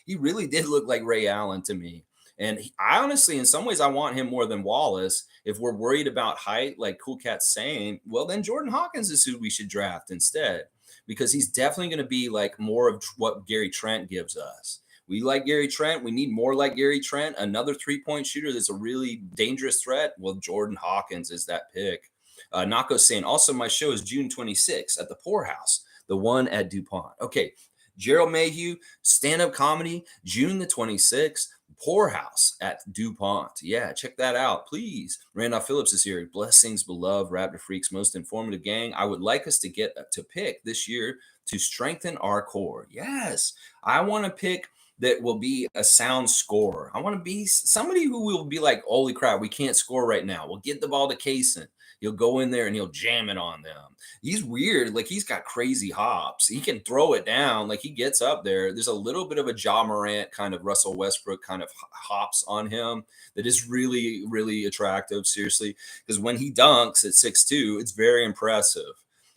he really did look like Ray Allen to me. And I honestly, in some ways, I want him more than Wallace. If we're worried about height, like Cool Cat's saying, well, then Jordan Hawkins is who we should draft instead, because he's definitely going to be like more of what Gary Trent gives us. We like Gary Trent. We need more like Gary Trent. Another 3-point shooter that's a really dangerous threat. Well, Jordan Hawkins is that pick. Nako saying, also, my show is June 26th at the Poorhouse, the one at DuPont. Okay. Gerald Mayhew, stand-up comedy, June the 26th, Poorhouse at DuPont. Yeah, check that out, please. Randolph Phillips is here. Blessings, beloved Raptor Freaks, most informative gang. I would like us to get to pick this year to strengthen our core. Yes, I want to pick that will be a sound scorer. I want to be somebody who will be like, holy crap, we can't score right now. We'll get the ball to Cason. He'll go in there and he'll jam it on them. He's weird. Like, he's got crazy hops. He can throw it down. Like, he gets up there. There's a little bit of a Ja Morant kind of Russell Westbrook kind of hops on him that is really, really attractive, seriously. Because when he dunks at 6'2", it's very impressive.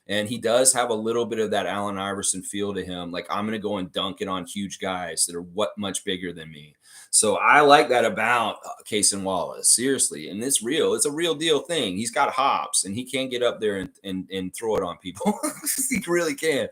And he does have a little bit of that Allen Iverson feel to him. Like, I'm going to go and dunk it on huge guys that are much bigger than me. So I like that about Cason Wallace, seriously. And it's real. It's a real deal thing. He's got hops, and he can get up there and throw it on people. He really can.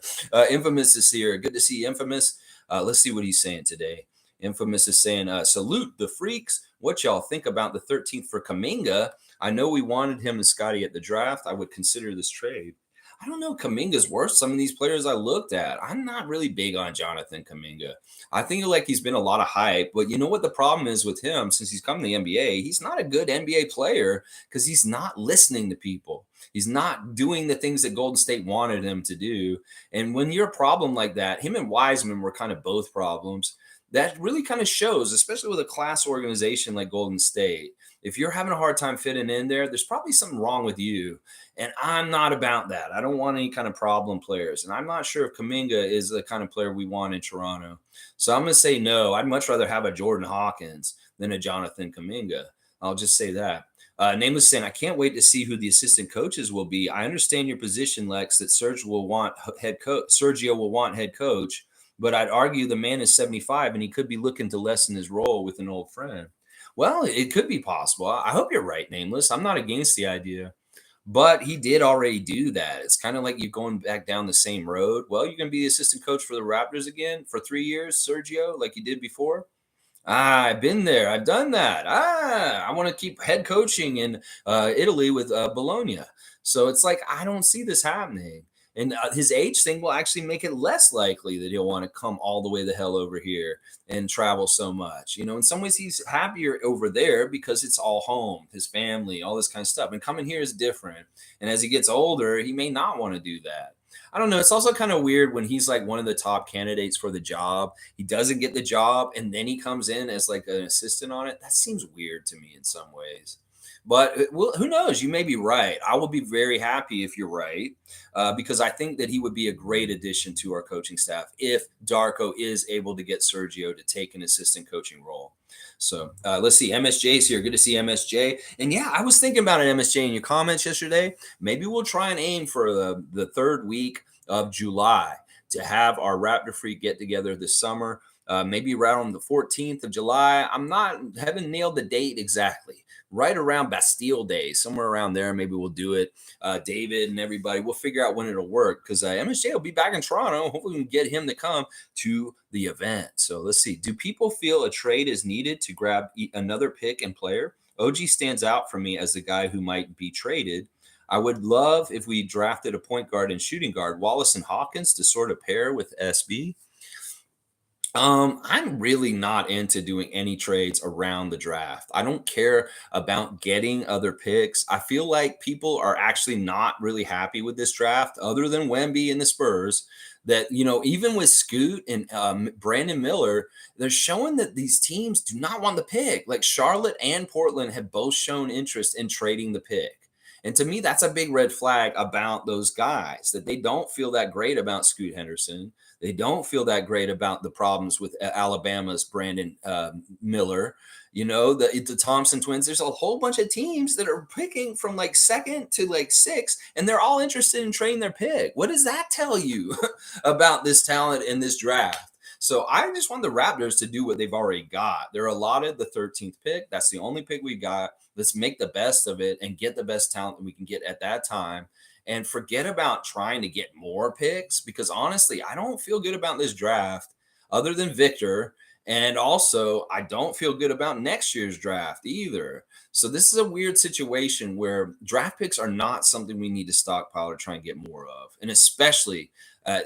Infamous is here. Good to see Infamous. Let's see what he's saying today. Infamous is saying, salute the freaks. What y'all think about the 13th for Kuminga? I know we wanted him and Scotty at the draft. I would consider this trade. I don't know. Kuminga's worth some of these players I looked at. I'm not really big on Jonathan Kuminga. I think like he's been a lot of hype, but you know what the problem is with him since he's come to the NBA? He's not a good NBA player because he's not listening to people. He's not doing the things that Golden State wanted him to do. And when you're a problem like that, him and Wiseman were kind of both problems. That really kind of shows, especially with a class organization like Golden State. If you're having a hard time fitting in there, there's probably something wrong with you. And I'm not about that. I don't want any kind of problem players. And I'm not sure if Kuminga is the kind of player we want in Toronto. So I'm going to say no. I'd much rather have a Jordan Hawkins than a Jonathan Kuminga. I'll just say that. Nameless saying, I can't wait to see who the assistant coaches will be. I understand your position, Lex, that Sergio will want head coach, but I'd argue the man is 75 and he could be looking to lessen his role with an old friend. Well, it could be possible. I hope you're right, Nameless. I'm not against the idea. But he did already do that. It's kind of like you going back down the same road. Well, you're going to be the assistant coach for the Raptors again for 3 years, Sergio, like you did before. I've been there. I've done that. I want to keep head coaching in Italy with Bologna. So it's like, I don't see this happening. And his age thing will actually make it less likely that he'll want to come all the way the hell over here and travel so much. You know, in some ways, he's happier over there because it's all home, his family, all this kind of stuff. And coming here is different. And as he gets older, he may not want to do that. I don't know. It's also kind of weird when he's like one of the top candidates for the job. He doesn't get the job, and then he comes in as like an assistant on it. That seems weird to me in some ways. But well, who knows? You may be right. I will be very happy if you're right, because I think that he would be a great addition to our coaching staff if Darko is able to get Sergio to take an assistant coaching role. So let's see. MSJ's here. Good to see MSJ. And yeah, I was thinking about it, MSJ, in your comments yesterday. Maybe we'll try and aim for the third week of July to have our Raptor Freak get together this summer. Maybe around the 14th of July. Haven't nailed the date exactly. Right around Bastille Day, somewhere around there. Maybe we'll do it. David and everybody, we'll figure out when it'll work because MSJ will be back in Toronto. Hopefully we can get him to come to the event. So let's see. Do people feel a trade is needed to grab another pick and player? OG stands out for me as the guy who might be traded. I would love if we drafted a point guard and shooting guard, Wallace and Hawkins, to sort of pair with SB. I'm really not into doing any trades around the draft. I don't care about getting other picks. I feel like people are actually not really happy with this draft, other than Wemby and the Spurs. That, you know, even with Scoot and Brandon Miller, they're showing that these teams do not want the pick. Like Charlotte and Portland have both shown interest in trading the pick. And to me, that's a big red flag about those guys, that they don't feel that great about Scoot Henderson. They don't feel that great about the problems with Alabama's Brandon Miller. You know, the Thompson twins. There's a whole bunch of teams that are picking from like second to like sixth, and they're all interested in trading their pick. What does that tell you about this talent in this draft? So I just want the Raptors to do what they've already got. They're allotted the 13th pick. That's the only pick we got. Let's make the best of it and get the best talent that we can get at that time. And forget about trying to get more picks because honestly, I don't feel good about this draft other than Victor. And also, I don't feel good about next year's draft either. So this is a weird situation where draft picks are not something we need to stockpile or try and get more of, and especially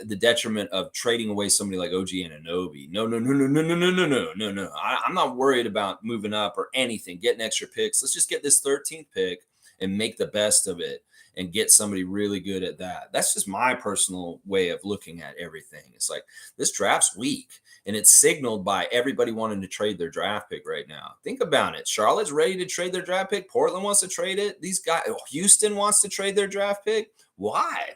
the detriment of trading away somebody like OG Anunoby. No, no, no, no, no, no, no, no, no, no, no. I'm not worried about moving up or anything, getting extra picks. Let's just get this 13th pick and make the best of it and get somebody really good at that. That's just my personal way of looking at everything. It's like this draft's weak and it's signaled by everybody wanting to trade their draft pick right now. Think about it. Charlotte's ready to trade their draft pick. Portland wants to trade it. These guys, Houston wants to trade their draft pick. Why?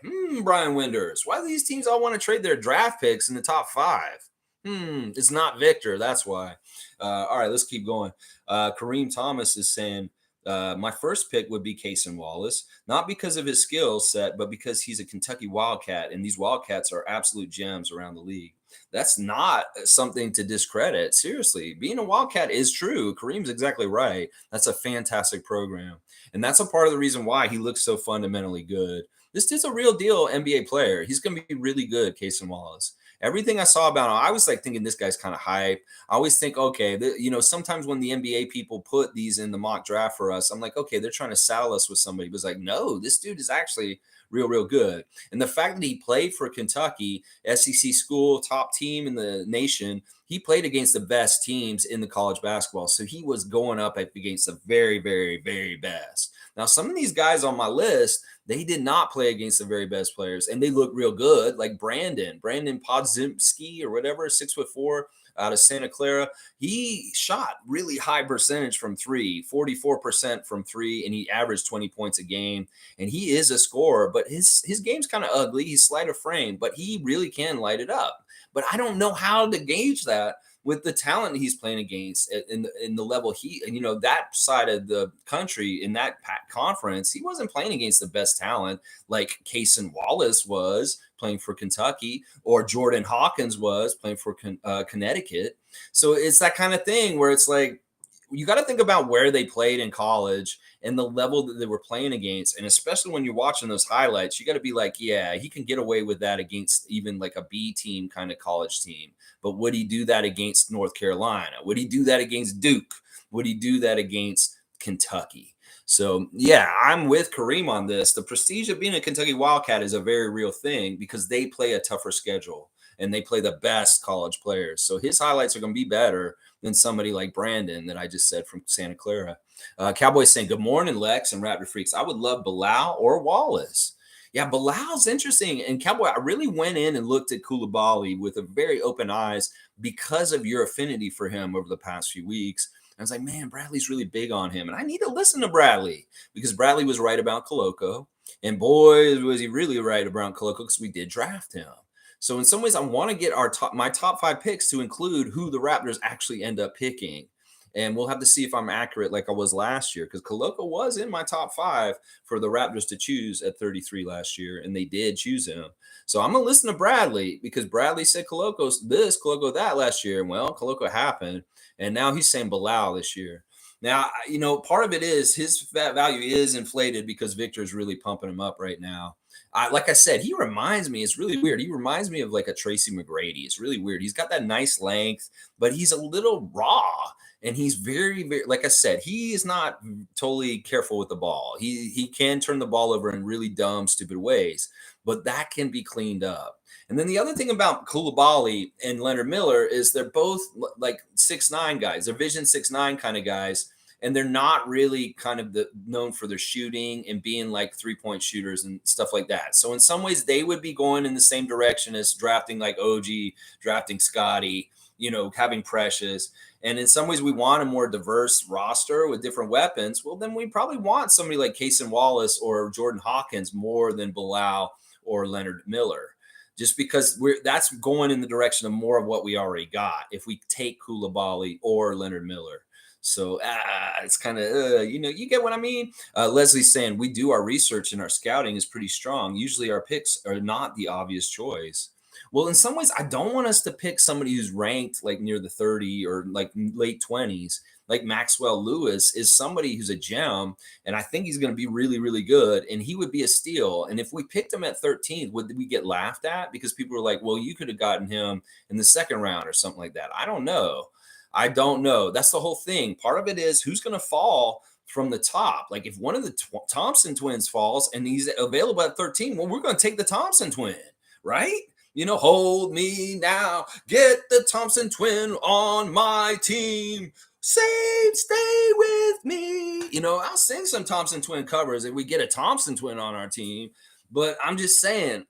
Brian Winders. Why do these teams all want to trade their draft picks in the top five? It's not Victor. That's why. All right, let's keep going. Kareem Thomas is saying, my first pick would be Cason Wallace, not because of his skill set, but because he's a Kentucky Wildcat, and these Wildcats are absolute gems around the league. That's not something to discredit. Seriously, being a Wildcat is true. Kareem's exactly right. That's a fantastic program. And that's a part of the reason why he looks so fundamentally good. This is a real deal NBA player. He's going to be really good, Cason Wallace. Everything I saw about him, I was like thinking this guy's kind of hype. I always think, okay, sometimes when the NBA people put these in the mock draft for us, I'm like, okay, they're trying to saddle us with somebody. But it's like, no, this dude is actually real, real good. And the fact that he played for Kentucky, SEC school, top team in the nation, he played against the best teams in the college basketball. So he was going up against the very, very, very best. Now, some of these guys on my list, they did not play against the very best players, and they look real good. Like Brandon Podziemski or whatever, 6'4" out of Santa Clara. He shot really high percentage from three, 44% from three, and he averaged 20 points a game. And he is a scorer, but his game's kind of ugly. He's slight of frame, but he really can light it up. But I don't know how to gauge that with the talent he's playing against in the level that side of the country in that conference, he wasn't playing against the best talent like Cason Wallace was playing for Kentucky or Jordan Hawkins was playing for Connecticut. So it's that kind of thing where it's like, you got to think about where they played in college and the level that they were playing against. And especially when you're watching those highlights, you got to be like, yeah, he can get away with that against even like a B team kind of college team. But would he do that against North Carolina? Would he do that against Duke? Would he do that against Kentucky? So, yeah, I'm with Kareem on this. The prestige of being a Kentucky Wildcat is a very real thing because they play a tougher schedule and they play the best college players. So his highlights are going to be better than somebody like Brandon that I just said from Santa Clara. Cowboys saying, good morning, Lex and Raptor Freaks. I would love Bilal or Wallace. Yeah, Bilal's interesting. And Cowboy, I really went in and looked at Koulibaly with a very open eyes because of your affinity for him over the past few weeks. I was like, man, Bradley's really big on him. And I need to listen to Bradley because Bradley was right about Koloko. And boy, was he really right about Koloko because we did draft him. So in some ways, I want to get my top five picks to include who the Raptors actually end up picking. And we'll have to see if I'm accurate like I was last year because Koloko was in my top five for the Raptors to choose at 33 last year, and they did choose him. So I'm going to listen to Bradley because Bradley said Koloko this, Koloko that last year. Well, Koloko happened, and now he's saying Bilal this year. Now, part of it is his value is inflated because Victor is really pumping him up right now. Like I said, he reminds me, it's really weird. He reminds me of like a Tracy McGrady. It's really weird. He's got that nice length, but he's a little raw. And he's very, very, like I said, he is not totally careful with the ball. He can turn the ball over in really dumb, stupid ways, but that can be cleaned up. And then the other thing about Koulibaly and Leonard Miller is they're both like 6'9" guys. They're Vision 6'9" kind of guys. And they're not really kind of known for their shooting and being like 3-point shooters and stuff like that. So in some ways, they would be going in the same direction as drafting like OG, drafting Scotty, having Precious. And in some ways, we want a more diverse roster with different weapons. Well, then we probably want somebody like Cason Wallace or Jordan Hawkins more than Bilal or Leonard Miller, just because that's going in the direction of more of what we already got if we take Koulibaly or Leonard Miller. So it's kind of, you get what I mean? Leslie's saying we do our research and our scouting is pretty strong. Usually our picks are not the obvious choice. Well, in some ways, I don't want us to pick somebody who's ranked like near the 30 or like late 20s. Like Maxwell Lewis is somebody who's a gem, and I think he's going to be really, really good, and he would be a steal. And if we picked him at 13th, would we get laughed at because people are like, "Well, you could have gotten him in the second round or something like that." I don't know. I don't know. That's the whole thing. Part of it is who's going to fall from the top. Like if one of the Thompson twins falls and he's available at 13, well, we're going to take the Thompson twin, right? Hold me now, get the Thompson twin on my team. Stay with me. I'll sing some Thompson twin covers if we get a Thompson twin on our team. But I'm just saying,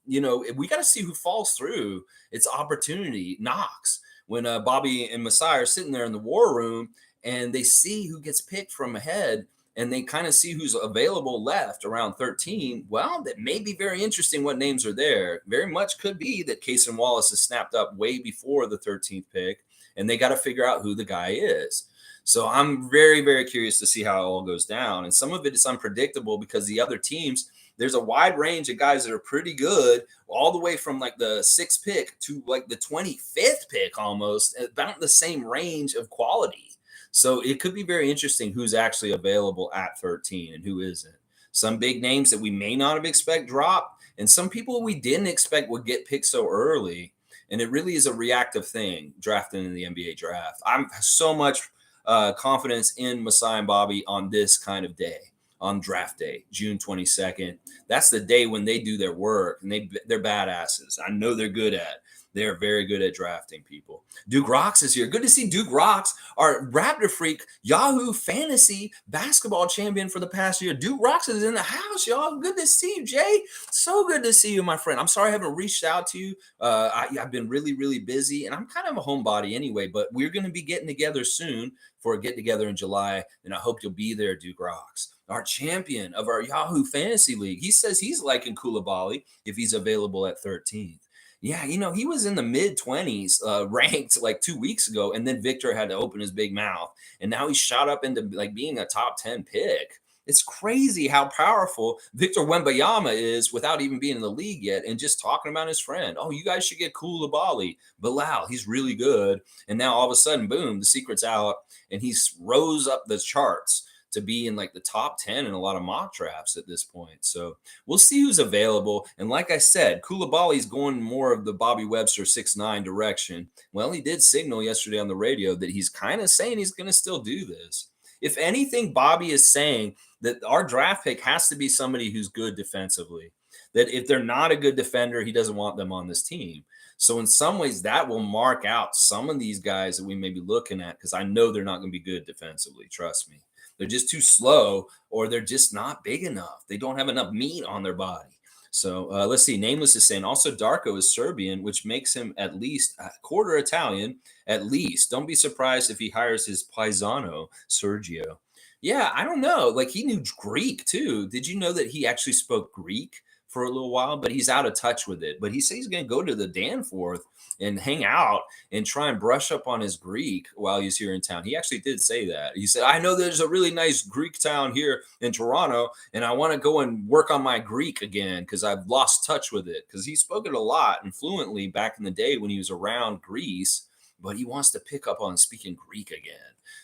we got to see who falls through. It's opportunity knocks when Bobby and Masai are sitting there in the war room and they see who gets picked from ahead and they kind of see who's available left around 13. Well, that may be very interesting what names are there. Very much could be that Cason Wallace is snapped up way before the 13th pick, and they got to figure out who the guy is. So I'm very, very curious to see how it all goes down. And some of it is unpredictable because the other teams, there's a wide range of guys that are pretty good, all the way from like the 6th pick to like the 25th pick, almost about the same range of quality. So it could be very interesting who's actually available at 13 and who isn't. Some big names that we may not have expect drop, and some people we didn't expect would get picked so early. And it really is a reactive thing drafting in the NBA draft. I'm so much confidence in Masai and Bobby on this kind of day, on draft day, June 22nd. That's the day when they do their work, and they're badasses. I know they're good at. They're very good at drafting people. Duke Rocks is here. Good to see Duke Rocks, our Raptor freak, Yahoo Fantasy basketball champion for the past year. Duke Rocks is in the house, y'all. Good to see you, Jay. So good to see you, my friend. I'm sorry I haven't reached out to you. I've been really, really busy, and I'm kind of a homebody anyway, but we're going to be getting together soon for a get-together in July, and I hope you'll be there, Duke Rocks. Our champion of our Yahoo Fantasy League. He says he's liking Koulibaly if he's available at 13th. Yeah, he was in the mid 20s, ranked like 2 weeks ago, and then Victor had to open his big mouth, and now he's shot up into like being a top 10 pick. It's crazy how powerful Victor Wembanyama is without even being in the league yet, and just talking about his friend. Oh, you guys should get Koulibaly. Bilal, he's really good, and now all of a sudden, boom, the secret's out, and he's rose up the charts to be in like the top 10 in a lot of mock drafts at this point. So we'll see who's available. And like I said, Koulibaly's going more of the Bobby Webster 6'9" direction. Well, he did signal yesterday on the radio that he's kind of saying he's going to still do this. If anything, Bobby is saying that our draft pick has to be somebody who's good defensively. That if they're not a good defender, he doesn't want them on this team. So in some ways, that will mark out some of these guys that we may be looking at, because I know they're not going to be good defensively. Trust me. They're just too slow, or they're just not big enough. They don't have enough meat on their body. So let's see. Nameless is saying also Darko is Serbian, which makes him at least a quarter Italian, at least. Don't be surprised if he hires his paisano, Sergio. Yeah, I don't know. Like, he knew Greek too. Did you know that he actually spoke Greek for a little while, but he's out of touch with it? But he says he's going to go to the Danforth and hang out and try and brush up on his Greek while he's here in town. He actually did say that. He said, I know there's a really nice Greek town here in Toronto, and I want to go and work on my Greek again because I've lost touch with it. Because he spoke it a lot and fluently back in the day when he was around Greece, but he wants to pick up on speaking Greek again.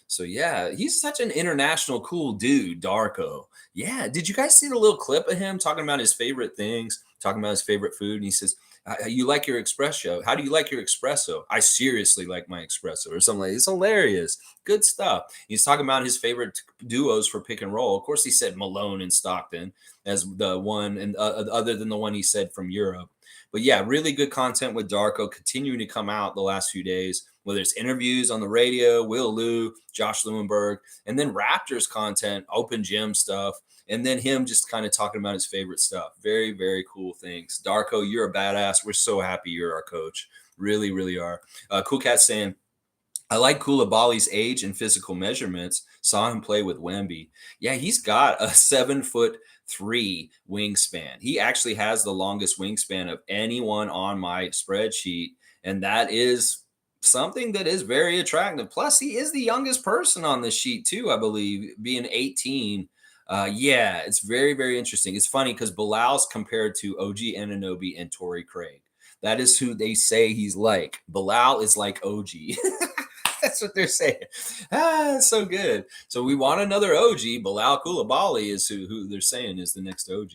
So yeah, he's such an international cool dude, Darko. Yeah, did you guys see the little clip of him talking about his favorite things, talking about his favorite food? And he says, you like your espresso? How do you like your espresso? I seriously like my espresso, or something like that. It's hilarious. Good stuff. He's talking about his favorite duos for pick and roll. Of course, he said Malone and Stockton as the one, and other than the one he said from Europe. But yeah, really good content with Darko continuing to come out the last few days, whether it's interviews on the radio, Will Liu, Josh Lewenberg, and then Raptors content, open gym stuff, and then him just kind of talking about his favorite stuff. Very, very cool things. Darko, you're a badass. We're so happy you're our coach. Really, really are. Cool Cat saying, I like Koulibaly's age and physical measurements. Saw him play with Wemby. Yeah, he's got a 7'3" wingspan. He actually has the longest wingspan of anyone on my spreadsheet, and that is something that is very attractive. Plus, he is the youngest person on the sheet too, I believe, being 18. Yeah, it's very, very interesting. It's funny because Bilal's compared to OG Anunoby and Torrey Craig. That is who they say he's like. Bilal is like OG. That's what they're saying. So good. So we want another OG. Bilal Koulibaly is who they're saying is the next OG.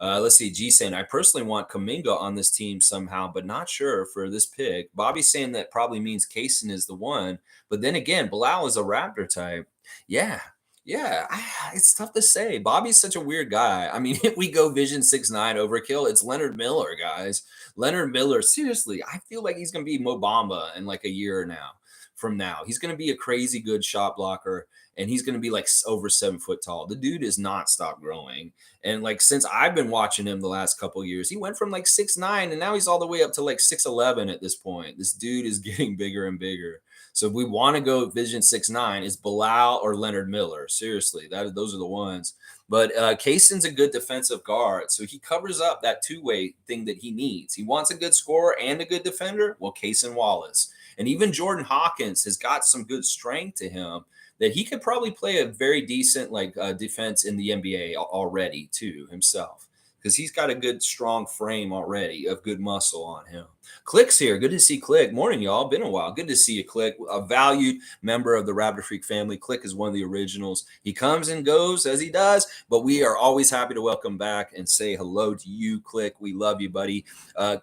Let's see. G saying, I personally want Kuminga on this team somehow, but not sure for this pick. Bobby's saying that probably means Cason is the one. But then again, Bilal is a Raptor type. Yeah. Yeah. It's tough to say. Bobby's such a weird guy. I mean, if we go Vision 6'9" overkill, it's Leonard Miller, guys. Leonard Miller, seriously, I feel like he's going to be Mo Bamba in like a year now. From now, he's going to be a crazy good shot blocker, and he's going to be like over 7 foot tall. The dude is not stopped growing, and like since I've been watching him the last couple of years, he went from like 6'9", and now he's all the way up to like 6'11" at this point. This dude is getting bigger and bigger. So if we want to go Vision 6'9", it's Bilal or Leonard Miller. Seriously, those are the ones. But Cason's a good defensive guard, so he covers up that two-way thing that he needs. He wants a good scorer and a good defender. Well, Cason Wallace. And even Jordan Hawkins has got some good strength to him that he could probably play a very decent defense in the NBA already too himself, because he's got a good strong frame already of good muscle on him. Click's here. Good to see Click. Morning, y'all. Been a while. Good to see you, Click. A valued member of the Raptor Freak family. Click is one of the originals. He comes and goes as he does, but we are always happy to welcome back and say hello to you, Click. We love you, buddy.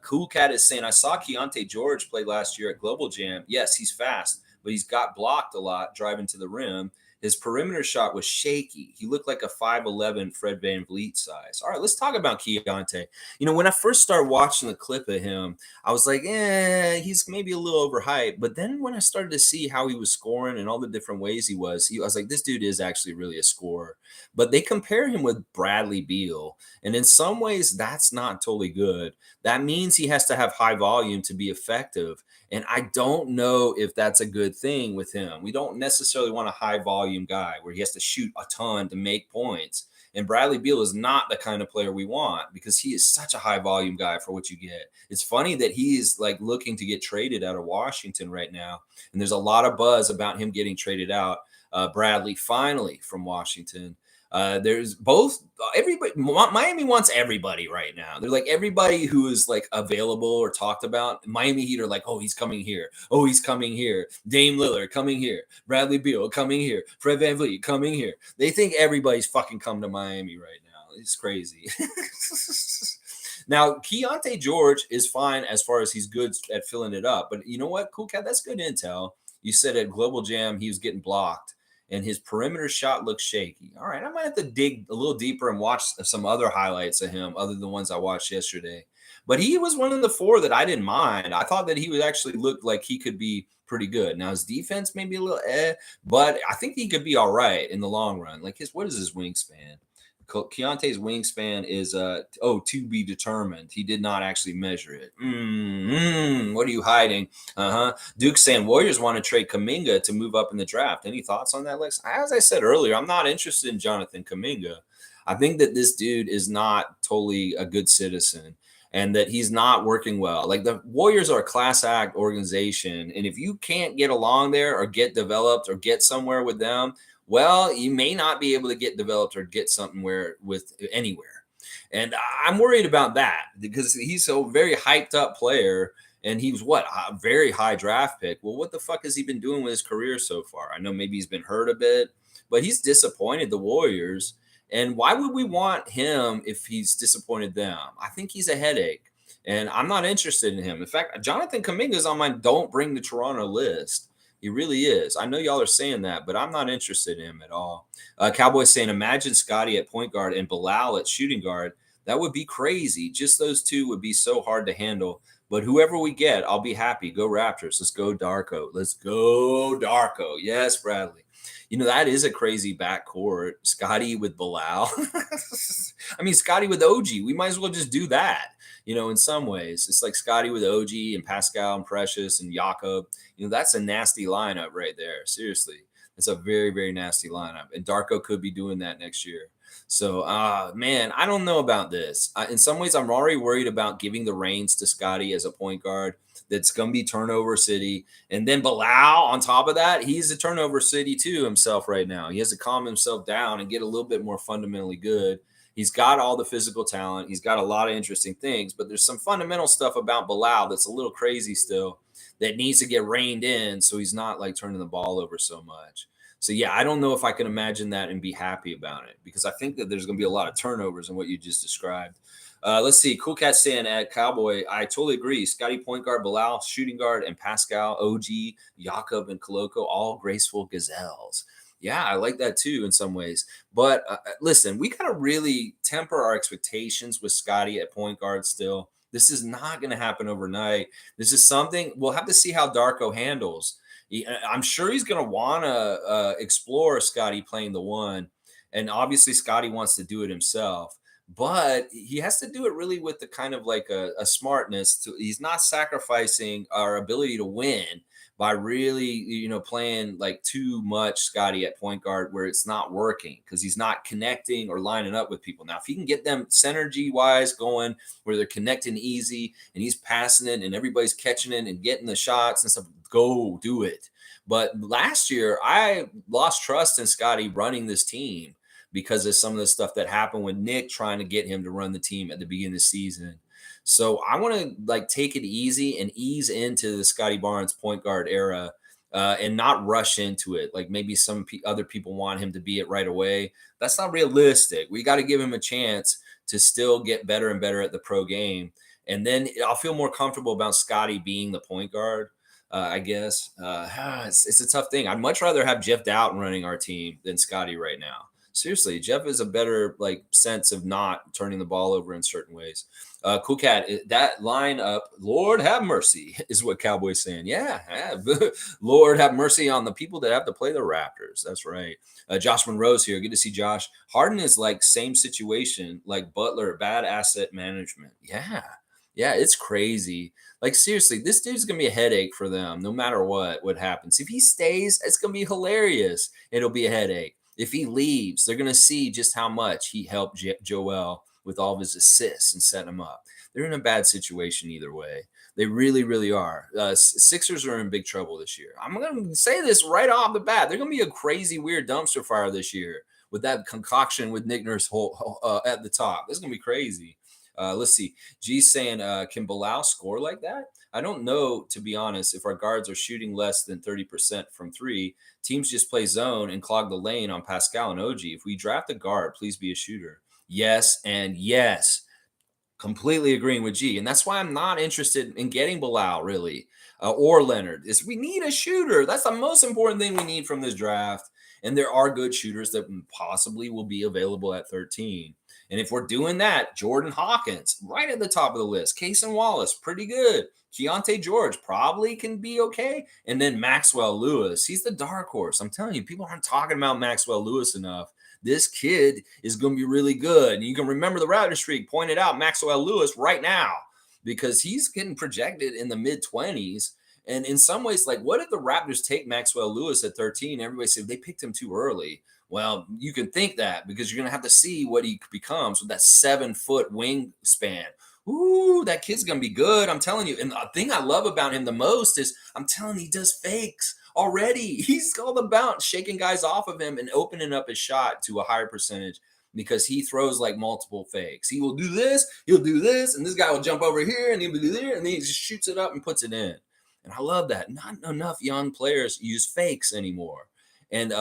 Cool Cat is saying, I saw Keontae George play last year at Global Jam. Yes, he's fast, but he's got blocked a lot driving to the rim. His perimeter shot was shaky. He looked like a 5'11" Fred VanVleet size. All right, let's talk about Keontae. You know, when I first started watching the clip of him, I was like, he's maybe a little overhyped. But then when I started to see how he was scoring and all the different ways I was like, this dude is actually really a scorer. But they compare him with Bradley Beal. And in some ways, that's not totally good. That means he has to have high volume to be effective. And I don't know if that's a good thing with him. We don't necessarily want a high volume guy where he has to shoot a ton to make points. And Bradley Beal is not the kind of player we want because he is such a high volume guy for what you get. It's funny that he is like looking to get traded out of Washington right now. And there's a lot of buzz about him getting traded out. Bradley finally from Washington. There's both everybody. Miami wants everybody right now. They're like everybody who is like available or talked about. Miami Heat are like, oh, he's coming here. Oh, he's coming here. Dame Lillard coming here. Bradley Beal coming here. Fred VanVleet coming here. They think everybody's fucking come to Miami right now. It's crazy. Now, Keontae George is fine as far as he's good at filling it up. But you know what, Cool Cat? That's good intel. You said at Global Jam he was getting blocked and his perimeter shot looks shaky. All right, I might have to dig a little deeper and watch some other highlights of him other than the ones I watched yesterday. But he was one of the four that I didn't mind. I thought that he would actually look like he could be pretty good. Now, his defense may be a little but I think he could be all right in the long run. Like what is his wingspan? Keontae's wingspan is to be determined. He did not actually measure it. What are you hiding? Duke saying Warriors want to trade Kuminga to move up in the draft. Any thoughts on that, Lex? As I said earlier, I'm not interested in Jonathan Kuminga. I think that this dude is not totally a good citizen and that he's not working well. Like the Warriors are a class act organization. And if you can't get along there or get developed or get somewhere with them, well, you may not be able to get developed or get something with anywhere. And I'm worried about that because he's a very hyped up player and he was a very high draft pick. Well, what the fuck has he been doing with his career so far? I know maybe he's been hurt a bit, but he's disappointed the Warriors. And why would we want him if he's disappointed them? I think he's a headache and I'm not interested in him. In fact, Jonathan Kuminga is on my don't bring the Toronto list. He really is. I know y'all are saying that, but I'm not interested in him at all. Cowboys saying, imagine Scotty at point guard and Bilal at shooting guard. That would be crazy. Just those two would be so hard to handle. But whoever we get, I'll be happy. Go Raptors. Let's go Darko. Let's go Darko. Yes, Bradley. You know, that is a crazy backcourt. Scotty with Bilal. I mean, Scotty with OG. We might as well just do that. You know, in some ways, it's like Scotty with OG and Pascal and Precious and Jakob. You know, that's a nasty lineup right there. Seriously. It's a very, very nasty lineup. And Darko could be doing that next year. So, man, I don't know about this. In some ways, I'm already worried about giving the reins to Scotty as a point guard. That's going to be turnover city. And then Bilal, on top of that, he's a turnover city too himself right now. He has to calm himself down and get a little bit more fundamentally good. He's got all the physical talent. He's got a lot of interesting things, but there's some fundamental stuff about Bilal that's a little crazy still that needs to get reined in so he's not like turning the ball over so much. So yeah, I don't know if I can imagine that and be happy about it because I think that there's going to be a lot of turnovers in what you just described. Let's see. Cool Cat saying at Cowboy, I totally agree. Scotty point guard, Bilal shooting guard, and Pascal, OG, Jakob, and Koloko, all graceful gazelles. Yeah, I like that too in some ways. But listen, we got to really temper our expectations with Scotty at point guard still. This is not going to happen overnight. This is something we'll have to see how Darko handles. I'm sure he's going to want to explore Scotty playing the one. And obviously, Scotty wants to do it himself. But he has to do it really with the kind of like a smartness. He's not sacrificing our ability to win by really, playing like too much Scotty at point guard where it's not working because he's not connecting or lining up with people. Now, if he can get them synergy wise going where they're connecting easy and he's passing it and everybody's catching it and getting the shots and stuff, go do it. But last year, I lost trust in Scotty running this team because of some of the stuff that happened with Nick trying to get him to run the team at the beginning of the season. So I want to like take it easy and ease into the Scotty Barnes point guard era and not rush into it. Like maybe some other people want him to be it right away. That's not realistic. We got to give him a chance to still get better and better at the pro game. And then I'll feel more comfortable about Scotty being the point guard. I guess it's a tough thing. I'd much rather have Jeff Doughton running our team than Scotty right now. Seriously, Jeff is a better like sense of not turning the ball over in certain ways. Cool Cat, that lineup, Lord have mercy, is what Cowboy's saying. Yeah, Lord have mercy on the people that have to play the Raptors. That's right. Josh Monroe's here. Good to see Josh. Harden is like same situation, like Butler, bad asset management. Yeah, it's crazy. Like seriously, this dude's gonna be a headache for them, no matter what happens. If he stays, it's gonna be hilarious. It'll be a headache. If he leaves, they're going to see just how much he helped Joel with all of his assists and set him up. They're in a bad situation either way. They really, really are. Sixers are in big trouble this year. I'm going to say this right off the bat. They're going to be a crazy, weird dumpster fire this year with that concoction with Nick Nurse at the top. This is going to be crazy. Let's see. G's saying, can Bilal score like that? I don't know, to be honest, if our guards are shooting less than 30% from three. Teams just play zone and clog the lane on Pascal and OG. If we draft a guard, please be a shooter. Yes, and yes. Completely agreeing with G. And that's why I'm not interested in getting Bilal, really, or Leonard. Is we need a shooter. That's the most important thing we need from this draft. And there are good shooters that possibly will be available at 13. And if we're doing that, Jordan Hawkins, right at the top of the list. Cason Wallace, pretty good. Keontae George probably can be okay. And then Maxwell Lewis. He's the dark horse. I'm telling you, people aren't talking about Maxwell Lewis enough. This kid is going to be really good. And you can remember the Raptor streak pointed out Maxwell Lewis right now because he's getting projected in the mid-20s. And in some ways, like, what if the Raptors take Maxwell Lewis at 13? Everybody said they picked him too early. Well, you can think that because you're going to have to see what he becomes with that 7-foot wingspan. Ooh, that kid's going to be good. I'm telling you. And the thing I love about him the most is I'm telling you, he does fakes already. He's all about shaking guys off of him and opening up his shot to a higher percentage because he throws like multiple fakes. He will do this, he'll do this, and this guy will jump over here and he'll do there, and then he just shoots it up and puts it in. And I love that. Not enough young players use fakes anymore. And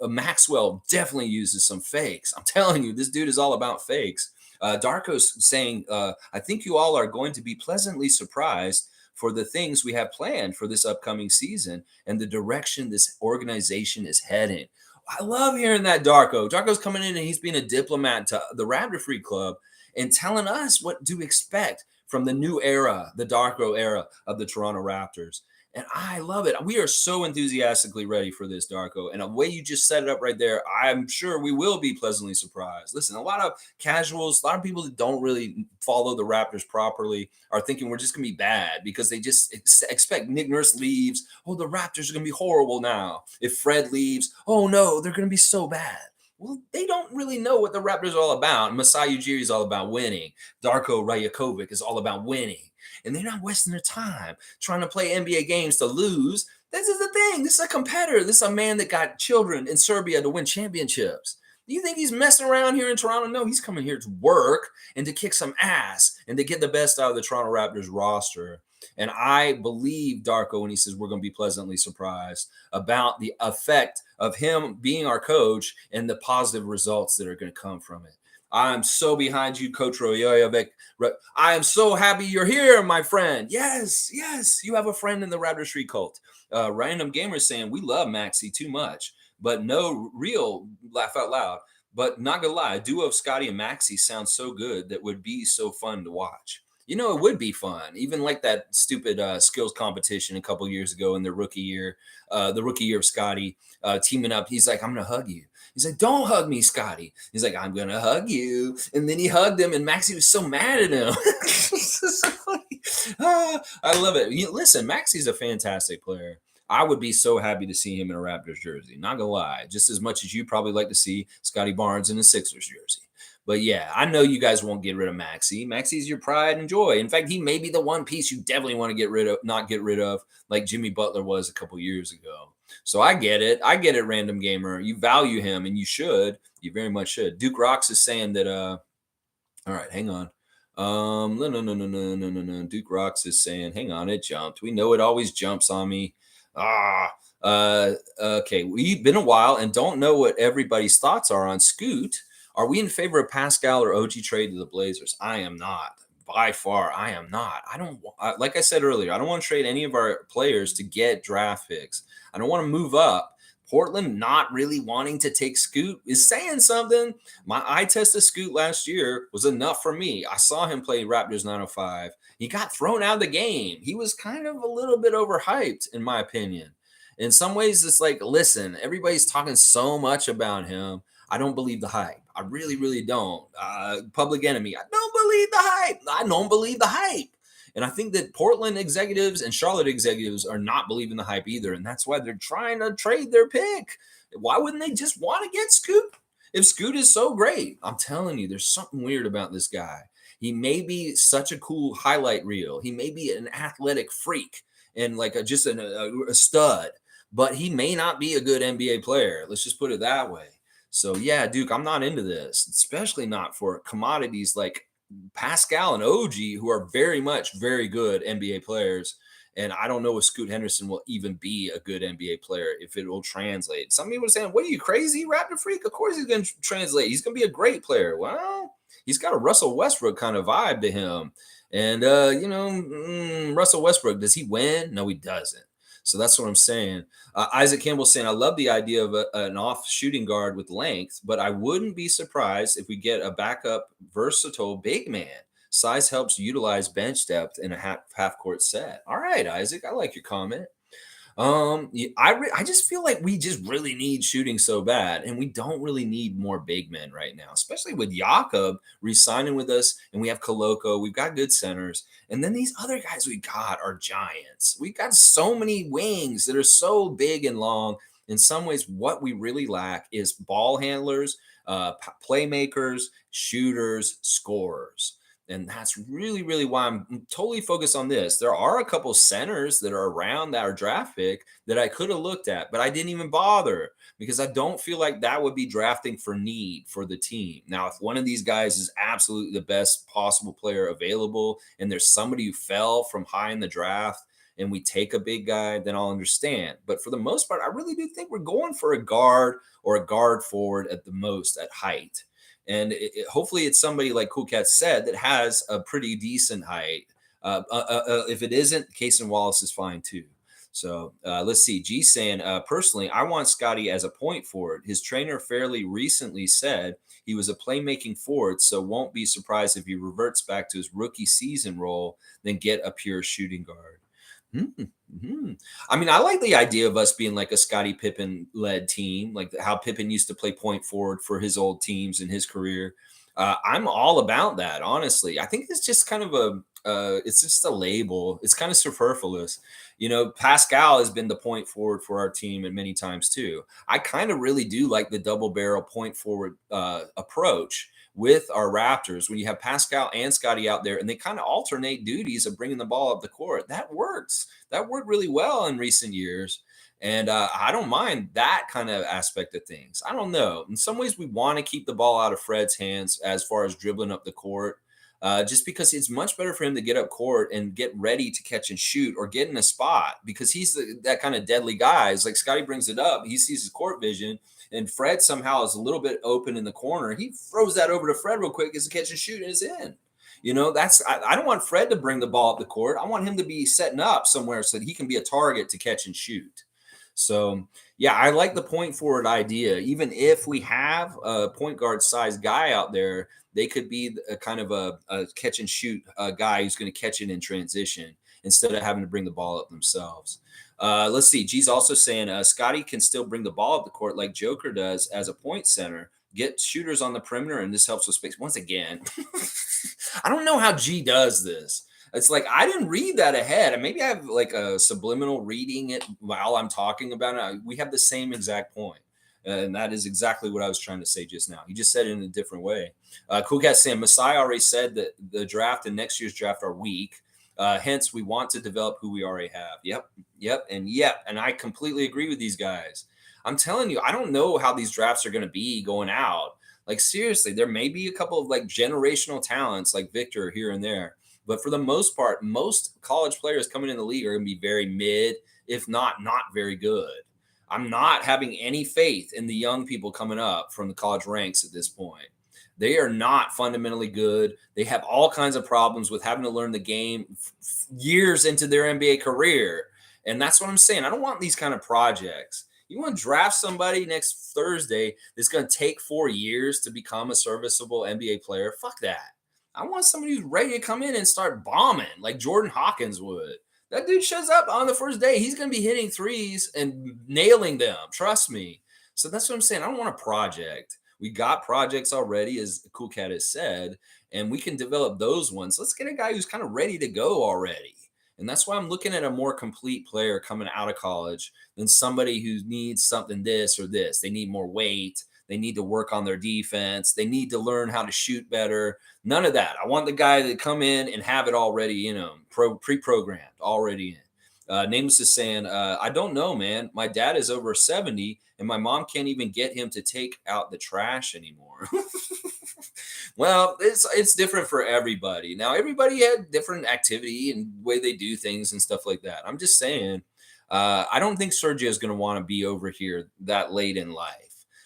Maxwell definitely uses some fakes. I'm telling you, this dude is all about fakes. Darko's saying, I think you all are going to be pleasantly surprised for the things we have planned for this upcoming season and the direction this organization is heading. I love hearing that, Darko. Darko's coming in and he's being a diplomat to the Raptor Free Club and telling us what to expect from the new era, the Darko era of the Toronto Raptors. And I love it. We are so enthusiastically ready for this, Darko. And the way you just set it up right there, I'm sure we will be pleasantly surprised. Listen, a lot of casuals, a lot of people that don't really follow the Raptors properly are thinking we're just going to be bad because they just expect Nick Nurse leaves. Oh, the Raptors are going to be horrible now. If Fred leaves, oh no, they're going to be so bad. Well, they don't really know what the Raptors are all about. Masai Ujiri is all about winning. Darko Rajakovic is all about winning. And they're not wasting their time trying to play NBA games to lose. This is the thing. This is a competitor. This is a man that got children in Serbia to win championships. Do you think he's messing around here in Toronto? No, he's coming here to work and to kick some ass and to get the best out of the Toronto Raptors roster. And I believe Darko when he says we're going to be pleasantly surprised about the effect of him being our coach and the positive results that are going to come from it. I'm so behind you, Coach Royovic. I am so happy you're here, my friend. Yes, yes, you have a friend in the Raptor Street cult. Random Gamer saying we love Maxi too much, but no real laugh out loud. But not gonna lie, a duo of Scotty and Maxi sounds so good that would be so fun to watch. You know, it would be fun, even like that stupid skills competition a couple years ago in the rookie year of Scotty teaming up. He's like, I'm gonna hug you. He's like, don't hug me, Scotty. He's like, I'm gonna hug you, and then he hugged him, and Maxie was so mad at him. So funny. I love it. Listen, Maxie's a fantastic player. I would be so happy to see him in a Raptors jersey. Not gonna lie, just as much as you probably like to see Scotty Barnes in a Sixers jersey. But yeah, I know you guys won't get rid of Maxi. Maxi's your pride and joy. In fact, he may be the one piece you definitely want to get rid of, not get rid of, like Jimmy Butler was a couple years ago. So I get it. I get it, Random Gamer. You value him, and you should. You very much should. Duke Rocks is saying that. All right, hang on. No. Duke Rocks is saying, hang on, it jumped. We know it always jumps on me. Okay. We've been a while and don't know what everybody's thoughts are on Scoot. Are we in favor of Pascal or OG trade to the Blazers? I am not. By far, I am not. I don't like I said earlier, I don't want to trade any of our players to get draft picks. I don't want to move up. Portland not really wanting to take Scoot is saying something. My eye test of Scoot last year was enough for me. I saw him play Raptors 905. He got thrown out of the game. He was kind of a little bit overhyped, in my opinion. In some ways, it's like, listen, everybody's talking so much about him. I don't believe the hype. I really, really don't. Public Enemy. I don't believe the hype. I don't believe the hype. And I think that Portland executives and Charlotte executives are not believing the hype either. And that's why they're trying to trade their pick. Why wouldn't they just want to get Scoot? If Scoot is so great, I'm telling you, there's something weird about this guy. He may be such a cool highlight reel. He may be an athletic freak and like just a stud, but he may not be a good NBA player. Let's just put it that way. So yeah, Duke, I'm not into this, especially not for commodities like Pascal and OG, who are very much very good NBA players. And I don't know if Scoot Henderson will even be a good NBA player if it will translate. Some people are saying, what are you, crazy, Raptor freak? Of course he's going to translate. He's going to be a great player. Well, he's got a Russell Westbrook kind of vibe to him. And, Russell Westbrook, does he win? No, he doesn't. So that's what I'm saying. Isaac Campbell saying, I love the idea of an off shooting guard with length, but I wouldn't be surprised if we get a backup versatile big man. Size helps utilize bench depth in a half court set. All right, Isaac, I like your comment. I just feel like we just really need shooting so bad, and we don't really need more big men right now, especially with Jakob re-signing with us, and we have Koloko. We've got good centers, and then these other guys we got are giants. We got so many wings that are so big and long. In some ways, what we really lack is ball handlers, playmakers, shooters, scorers. And that's really, really why I'm totally focused on this. There are a couple centers that are around our draft pick that I could have looked at, but I didn't even bother because I don't feel like that would be drafting for need for the team. Now, if one of these guys is absolutely the best possible player available and there's somebody who fell from high in the draft and we take a big guy, then I'll understand. But for the most part, I really do think we're going for a guard or a guard forward at the most at height. And hopefully it's somebody like Cool Cat said that has a pretty decent height. If it isn't, Cason Wallace is fine too. So let's see. G saying, personally, I want Scotty as a point forward. His trainer fairly recently said he was a playmaking forward, so won't be surprised if he reverts back to his rookie season role, then get a pure shooting guard. Mm-hmm. I mean, I like the idea of us being like a Scottie Pippen led team, like how Pippen used to play point forward for his old teams in his career. I'm all about that, honestly. I think it's just kind of it's just a label. It's kind of superfluous. Pascal has been the point forward for our team and many times too. I kind of really do like the double barrel point forward approach with our Raptors when you have Pascal and Scotty out there and they kind of alternate duties of bringing the ball up the court. That works. That worked really well in recent years. And I don't mind that kind of aspect of things. I don't know. In some ways, we want to keep the ball out of Fred's hands as far as dribbling up the court, just because it's much better for him to get up court and get ready to catch and shoot or get in a spot because he's that kind of deadly guy. It's like Scotty brings it up. He sees his court vision, and Fred somehow is a little bit open in the corner. He throws that over to Fred real quick as a catch and shoot, and it's in. I don't want Fred to bring the ball up the court. I want him to be setting up somewhere so that he can be a target to catch and shoot. So, yeah, I like the point forward idea. Even if we have a point guard size guy out there, they could be a kind of a catch and shoot guy who's going to catch it in transition instead of having to bring the ball up themselves. Let's see. G's also saying Scotty can still bring the ball up the court like Joker does as a point center, get shooters on the perimeter, and this helps with space. Once again, I don't know how G does this. It's like I didn't read that ahead, and maybe I have like a subliminal reading it while I'm talking about it. We have the same exact point, and that is exactly what I was trying to say just now. He just said it in a different way. Cool Cat Sam Masai already said that the draft and next year's draft are weak. Hence, we want to develop who we already have. Yep. And I completely agree with these guys. I'm telling you, I don't know how these drafts are going to be going out. Like, seriously, there may be a couple of like generational talents like Victor here and there. But for the most part, most college players coming in the league are going to be very mid, if not very good. I'm not having any faith in the young people coming up from the college ranks at this point. They are not fundamentally good. They have all kinds of problems with having to learn the game years into their NBA career. And that's what I'm saying. I don't want these kind of projects. You want to draft somebody next Thursday that's going to take 4 years to become a serviceable NBA player? Fuck that. I want somebody who's ready to come in and start bombing like Jordan Hawkins would. That dude shows up on the first day. He's going to be hitting threes and nailing them. Trust me. So that's what I'm saying. I don't want a project. We got projects already, as Cool Cat has said, and we can develop those ones. Let's get a guy who's kind of ready to go already. And that's why I'm looking at a more complete player coming out of college than somebody who needs something this or this. They need more weight. They need to work on their defense. They need to learn how to shoot better. None of that. I want the guy to come in and have it already, pre-programmed, already in. Nameless is saying, I don't know, man. My dad is over 70, and my mom can't even get him to take out the trash anymore. Well, it's different for everybody. Now, everybody had different activity and way they do things and stuff like that. I'm just saying, I don't think Sergio is going to want to be over here that late in life.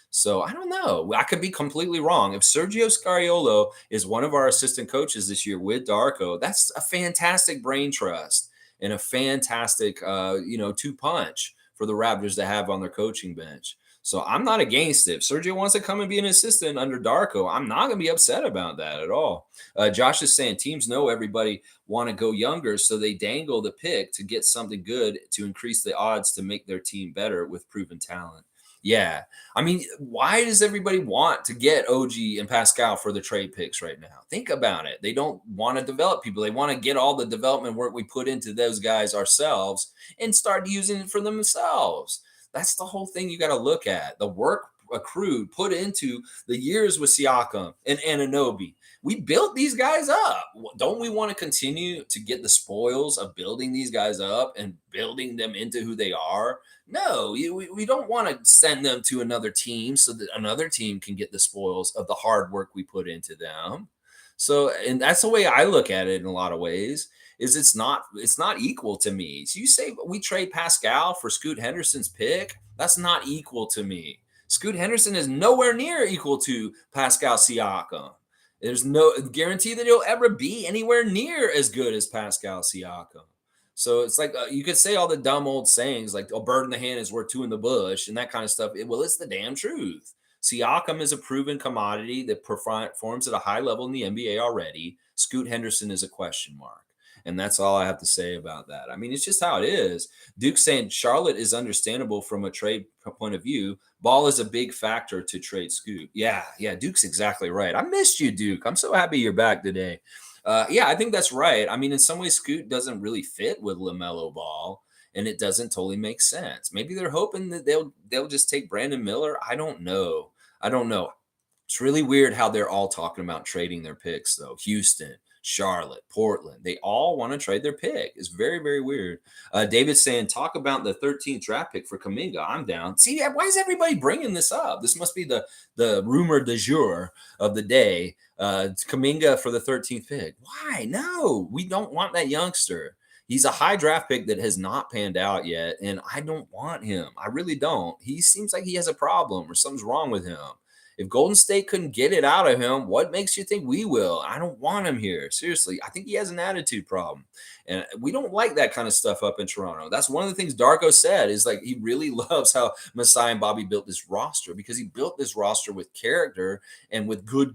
So I don't know. I could be completely wrong. If Sergio Scariolo is one of our assistant coaches this year with Darko, that's a fantastic brain trust and a fantastic, two-punch for the Raptors to have on their coaching bench. So I'm not against it. If Sergio wants to come and be an assistant under Darko, I'm not going to be upset about that at all. Josh is saying teams know everybody want to go younger, so they dangle the pick to get something good to increase the odds to make their team better with proven talent. Yeah. I mean, why does everybody want to get OG and Pascal for the trade picks right now? Think about it. They don't want to develop people. They want to get all the development work we put into those guys ourselves and start using it for themselves. That's the whole thing you got to look at. The work accrued, put into the years with Siakam and Anunoby. We built these guys up. Don't we want to continue to get the spoils of building these guys up and building them into who they are? No, we don't want to send them to another team so that another team can get the spoils of the hard work we put into them. So, and that's the way I look at it in a lot of ways, is it's not equal to me. So you say we trade Pascal for Scoot Henderson's pick. That's not equal to me. Scoot Henderson is nowhere near equal to Pascal Siakam. There's no guarantee that he'll ever be anywhere near as good as Pascal Siakam. So it's like you could say all the dumb old sayings like a bird in the hand is worth two in the bush and that kind of stuff. Well, it's the damn truth. Siakam is a proven commodity that performs at a high level in the NBA already. Scoot Henderson is a question mark. And that's all I have to say about that. I mean, it's just how it is. Duke saying Charlotte is understandable from a trade point of view. Ball is a big factor to trade Scoot. Yeah, Duke's exactly right. I missed you, Duke. I'm so happy you're back today. I think that's right. I mean, in some ways, Scoot doesn't really fit with LaMelo Ball, and it doesn't totally make sense. Maybe they're hoping that they'll just take Brandon Miller. I don't know. It's really weird how they're all talking about trading their picks, though. Houston, Charlotte, Portland. They all want to trade their pick. It's very, very weird. David's saying, talk about the 13th draft pick for Kuminga. I'm down. See, why is everybody bringing this up? This must be the rumor du jour of the day. Kuminga for the 13th pick. Why? No, we don't want that youngster. He's a high draft pick that has not panned out yet, and I don't want him. I really don't. He seems like he has a problem or something's wrong with him. If Golden State couldn't get it out of him, what makes you think we will? I don't want him here. Seriously, I think he has an attitude problem. And we don't like that kind of stuff up in Toronto. That's one of the things Darko said is like he really loves how Masai and Bobby built this roster because he built this roster with character and with good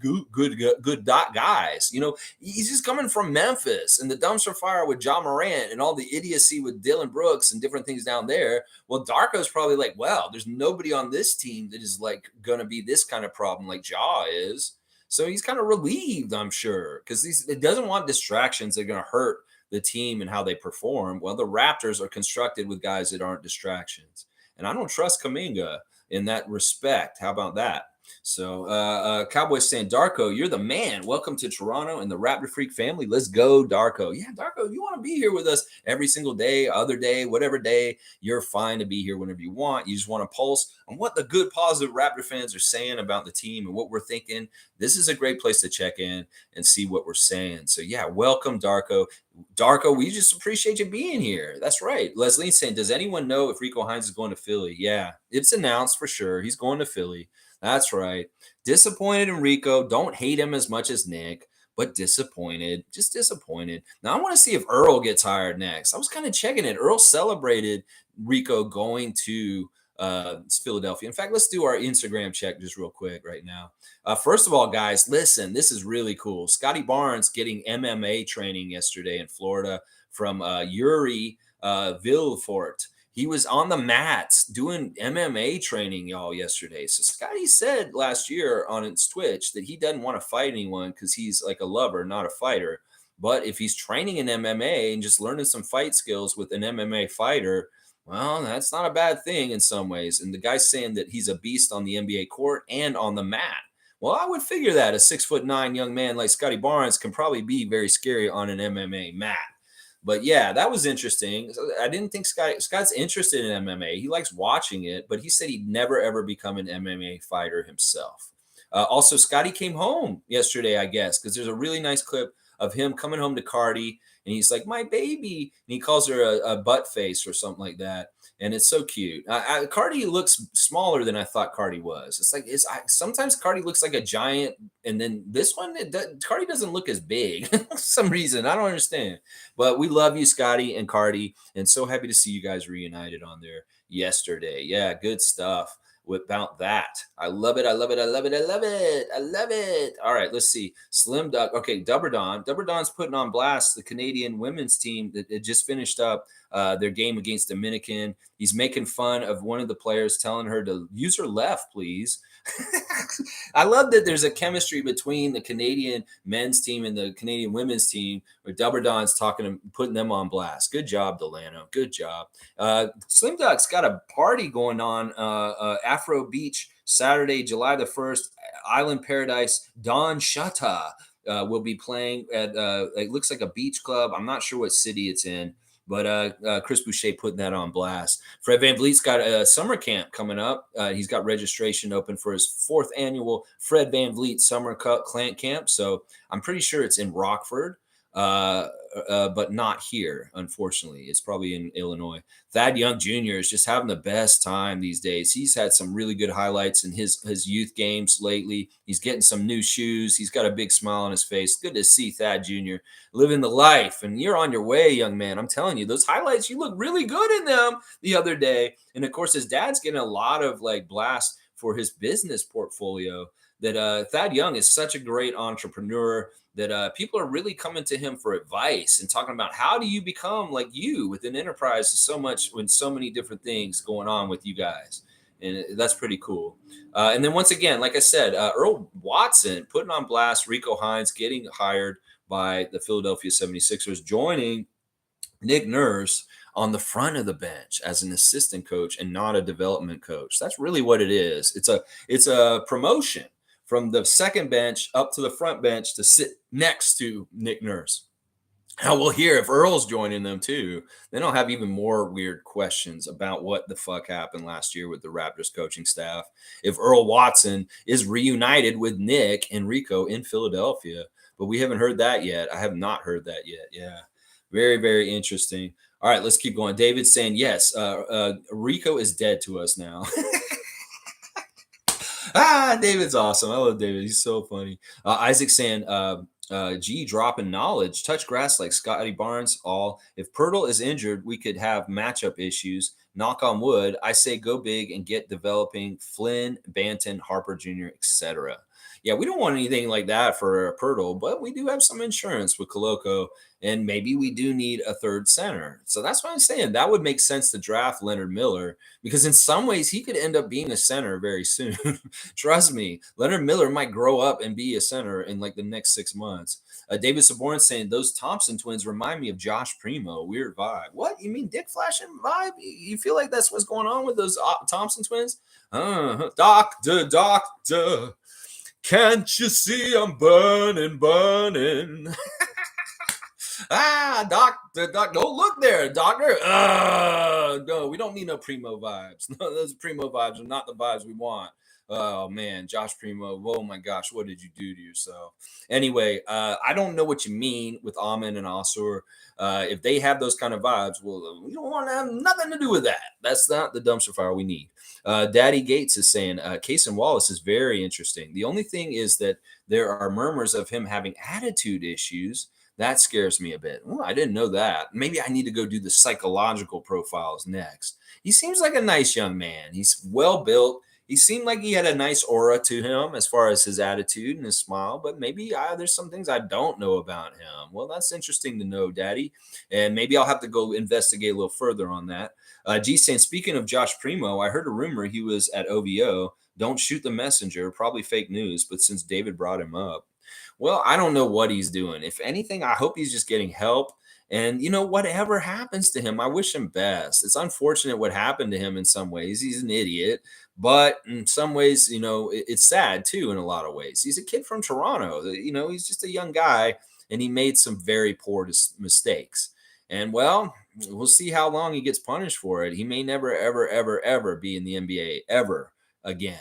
guys. You know, he's just coming from Memphis and the dumpster fire with John Morant and all the idiocy with Dylan Brooks and different things down there. Well, Darko's probably like, well, there's nobody on this team that is like going to be this kind of problem like Ja is. So he's kind of relieved, I'm sure, because it doesn't want distractions that are going to hurt the team and how they perform. Well, the Raptors are constructed with guys that aren't distractions. And I don't trust Kuminga in that respect. How about that? So Cowboys saying, Darko, you're the man. Welcome to Toronto and the Raptor Freak family. Let's go, Darko. Yeah, Darko, you want to be here with us every single day, other day, whatever day. You're fine to be here whenever you want. You just want to pulse on what the good, positive Raptor fans are saying about the team and what we're thinking. This is a great place to check in and see what we're saying. So, yeah, welcome, Darko. Darko, we just appreciate you being here. That's right. Leslie's saying, does anyone know if Rico Hines is going to Philly? Yeah, it's announced for sure. He's going to Philly. That's right. Disappointed in Rico. Don't hate him as much as Nick, but disappointed. Just disappointed. Now, I want to see if Earl gets hired next. I was kind of checking it. Earl celebrated Rico going to Philadelphia. In fact, let's do our Instagram check just real quick right now. First of all, guys, listen, this is really cool. Scotty Barnes getting MMA training yesterday in Florida from Yuri Villefort. He was on the mats doing MMA training, y'all, yesterday. So Scotty said last year on his Twitch that he doesn't want to fight anyone because he's like a lover, not a fighter. But if he's training in MMA and just learning some fight skills with an MMA fighter, well, that's not a bad thing in some ways. And the guy's saying that he's a beast on the NBA court and on the mat. Well, I would figure that a 6'9" young man like Scotty Barnes can probably be very scary on an MMA mat. But yeah, that was interesting. I didn't think Scott's interested in MMA. He likes watching it, but he said he'd never, ever become an MMA fighter himself. Also, Scotty came home yesterday, I guess, because there's a really nice clip of him coming home to Cardi, and he's like, my baby. And he calls her a butt face or something like that. And it's so cute. Cardi looks smaller than I thought Cardi was. It's like sometimes Cardi looks like a giant, and then this one, Cardi doesn't look as big for some reason. I don't understand. But we love you, Scotty and Cardi, and so happy to see you guys reunited on there yesterday. Yeah, good stuff about that. I love it. I love it. I love it. I love it. I love it. All right, let's see. Slim Duck. Okay, Dubber Don's putting on blast the Canadian women's team that just finished up their game against Dominican. He's making fun of one of the players, telling her to use her left, please. I love that there's a chemistry between the Canadian men's team and the Canadian women's team where Dubber Don's putting them on blast. Good job, Delano. Good job. Slim Duck's got a party going on Afro Beach Saturday, July the 1st. Island Paradise. Don Shutta will be playing at it looks like a beach club. I'm not sure what city it's in. But Chris Boucher putting that on blast. Fred VanVleet's got a summer camp coming up. He's got registration open for his 4th annual Fred VanVleet Summer Camp. So I'm pretty sure it's in Rockford, but not here, unfortunately. It's probably in Illinois. Thad Young Jr. is just having the best time these days. He's had some really good highlights in his youth games lately. He's getting some new shoes. He's got a big smile on his face. Good to see Thad Jr. living the life. And you're on your way, young man. I'm telling you, those highlights, you look really good in them the other day. And, of course, his dad's getting a lot of, blast for his business portfolio. That Thad Young is such a great entrepreneur that people are really coming to him for advice and talking about how do you become like you within enterprise so much when so many different things going on with you guys. And that's pretty cool. And then once again, like I said, Earl Watson putting on blast Rico Hines getting hired by the Philadelphia 76ers, joining Nick Nurse on the front of the bench as an assistant coach and not a development coach. That's really what it is. It's a promotion from the second bench up to the front bench to sit next to Nick Nurse. Now we'll hear if Earl's joining them too. Then I'll have even more weird questions about what the fuck happened last year with the Raptors coaching staff. If Earl Watson is reunited with Nick and Rico in Philadelphia, but we haven't heard that yet. I have not heard that yet. Yeah, very, very interesting. All right, let's keep going. David's saying yes. Rico is dead to us now. David's awesome. I love David. He's so funny. Isaac saying, G dropping knowledge, touch grass like Scotty Barnes. All if Pirtle is injured, we could have matchup issues. Knock on wood. I say go big and get developing Flynn, Banton, Harper Jr., etc. Yeah, we don't want anything like that for Pirtle, but we do have some insurance with Koloko, and maybe we do need a third center. So that's what I'm saying. That would make sense to draft Leonard Miller because in some ways he could end up being a center very soon. Trust me, Leonard Miller might grow up and be a center in like the next 6 months. David Saborn saying those Thompson twins remind me of Josh Primo. Weird vibe. What you mean, dick flashing vibe? You feel like that's what's going on with those Thompson twins? Doctor, can't you see I'm burning? Doctor, don't look there, doctor. No, we don't need no Primo vibes. No, those Primo vibes are not the vibes we want. Oh man, Josh Primo. Oh my gosh, what did you do to yourself? Anyway, I don't know what you mean with Amin and Asur. If they have those kind of vibes, well, we don't want to have nothing to do with that. That's not the dumpster fire we need. Daddy Gates is saying Cason Wallace is very interesting. The only thing is that there are murmurs of him having attitude issues. That scares me a bit. Oh, I didn't know that. Maybe I need to go do the psychological profiles next. He seems like a nice young man. He's well built. He seemed like he had a nice aura to him as far as his attitude and his smile, but maybe there's some things I don't know about him. Well, that's interesting to know, Daddy. And maybe I'll have to go investigate a little further on that. G saying, speaking of Josh Primo, I heard a rumor he was at OVO. Don't shoot the messenger, probably fake news, but since David brought him up, well, I don't know what he's doing. If anything, I hope he's just getting help. And, whatever happens to him, I wish him best. It's unfortunate what happened to him in some ways. He's an idiot. But in some ways, it's sad, too, in a lot of ways. He's a kid from Toronto. He's just a young guy, and he made some very poor mistakes. And, well, we'll see how long he gets punished for it. He may never, ever, ever, ever be in the NBA ever again.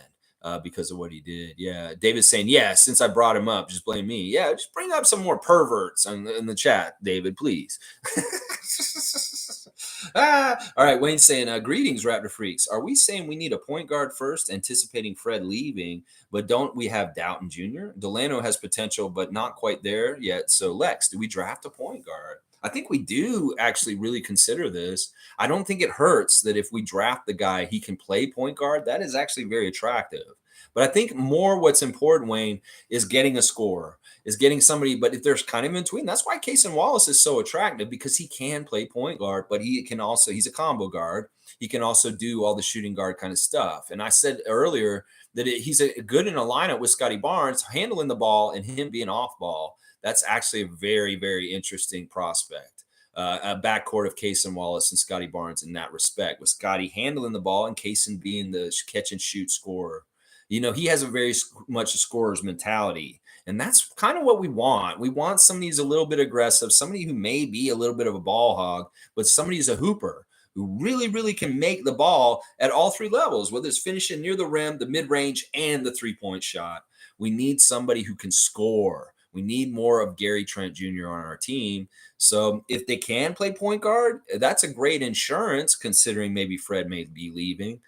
Because of what he did. Yeah. David's saying, yeah, since I brought him up, just blame me. Yeah, just bring up some more perverts in the chat, David, please. All right. Wayne's saying, greetings, Raptor Freaks. Are we saying we need a point guard first, anticipating Fred leaving, but don't we have Doughton Jr.? Delano has potential, but not quite there yet. So, Lex, do we draft a point guard? I think we do actually really consider this. I don't think it hurts that if we draft the guy, he can play point guard. That is actually very attractive. But I think more what's important, Wayne, is getting a scorer, is getting somebody. But if there's kind of in between, that's why Cason Wallace is so attractive because he can play point guard, but he's a combo guard. He can also do all the shooting guard kind of stuff. And I said earlier that he's good in a lineup with Scotty Barnes handling the ball and him being off ball. That's actually a very, very interesting prospect. A backcourt of Cason Wallace and Scotty Barnes in that respect, with Scotty handling the ball and Cason being the catch and shoot scorer. He has a very much a scorer's mentality, and that's kind of what we want. We want somebody who's a little bit aggressive, somebody who may be a little bit of a ball hog, but somebody who's a hooper who really, really can make the ball at all three levels, whether it's finishing near the rim, the mid-range, and the three-point shot. We need somebody who can score. We need more of Gary Trent Jr. on our team. So if they can play point guard, that's a great insurance considering maybe Fred may be leaving.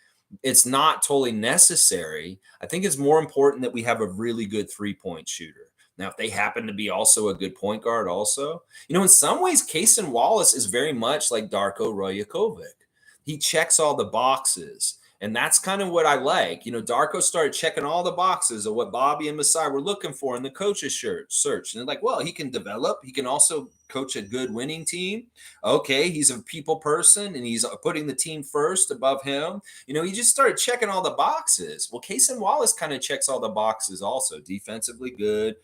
It's not totally necessary. I think it's more important that we have a really good three-point shooter. Now, if they happen to be also a good point guard also, in some ways, Cason Wallace is very much like Darko Rajakovic. He checks all the boxes. And that's kind of what I like. Darko started checking all the boxes of what Bobby and Masai were looking for in the coach's search. And they're like, well, he can develop. He can also coach a good winning team. Okay, he's a people person, and he's putting the team first above him. He just started checking all the boxes. Well, Cason Wallace kind of checks all the boxes also. Defensively good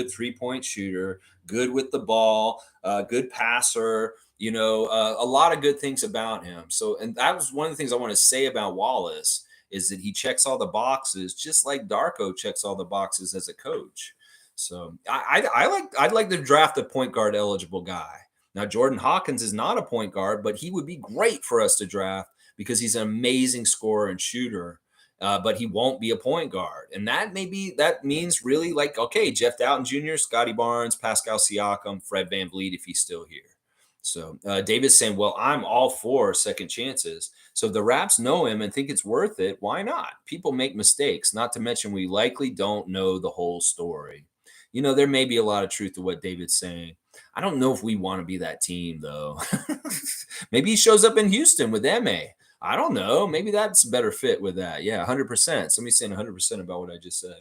three-point shooter, good with the ball, good passer. A lot of good things about him. So, and that was one of the things I want to say about Wallace is that he checks all the boxes, just like Darko checks all the boxes as a coach. So I'd like to draft a point guard eligible guy. Now Jordan Hawkins is not a point guard, but he would be great for us to draft because he's an amazing scorer and shooter. But he won't be a point guard, and that means really like, okay, Jeff Dowtin Jr., Scotty Barnes, Pascal Siakam, Fred VanVleet if he's still here. So David's saying, well, I'm all for second chances. So if the Raps know him and think it's worth it, why not? People make mistakes, not to mention we likely don't know the whole story. There may be a lot of truth to what David's saying. I don't know if we want to be that team, though. Maybe he shows up in Houston with MA. I don't know. Maybe that's a better fit with that. Yeah, 100%. Somebody's saying 100% about what I just said.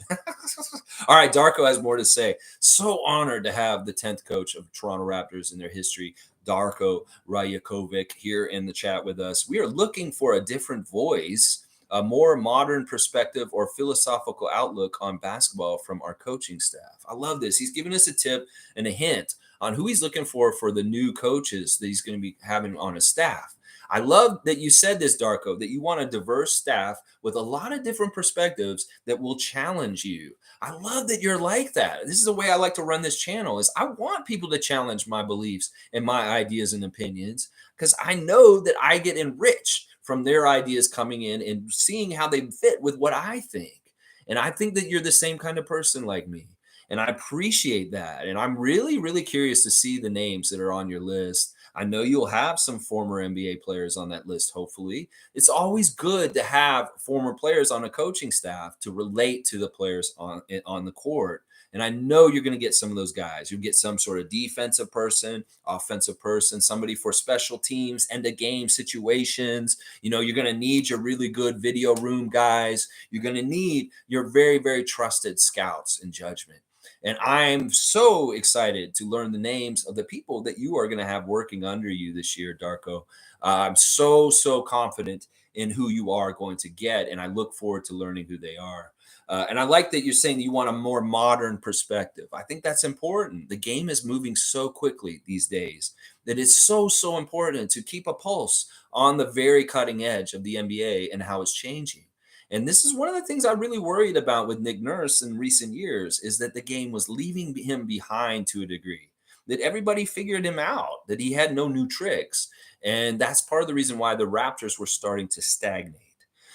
All right, Darko has more to say. So honored to have the 10th coach of Toronto Raptors in their history, Darko Rajakovic, here in the chat with us. We are looking for a different voice, a more modern perspective or philosophical outlook on basketball from our coaching staff. I love this. He's giving us a tip and a hint on who he's looking for the new coaches that he's going to be having on his staff. I love that you said this, Darko, that you want a diverse staff with a lot of different perspectives that will challenge you. I love that you're like that. This is the way I like to run this channel, is I want people to challenge my beliefs and my ideas and opinions, because I know that I get enriched from their ideas coming in and seeing how they fit with what I think. And I think that you're the same kind of person like me. And I appreciate that. And I'm really, really curious to see the names that are on your list. I know you'll have some former NBA players on that list, hopefully. It's always good to have former players on a coaching staff to relate to the players on the court. And I know you're going to get some of those guys. You'll get some sort of defensive person, offensive person, somebody for special teams, end of game situations. You're going to need your really good video room guys. You're going to need your very, very trusted scouts and judgment. And I'm so excited to learn the names of the people that you are going to have working under you this year, Darko. I'm so confident in who you are going to get, and I look forward to learning who they are. And I like that you're saying that you want a more modern perspective. I think that's important. The game is moving so quickly these days that it's so important to keep a pulse on the very cutting edge of the NBA and how it's changing. And this is one of the things I really worried about with Nick Nurse in recent years, is that the game was leaving him behind to a degree, that everybody figured him out, that he had no new tricks. And that's part of the reason why the Raptors were starting to stagnate.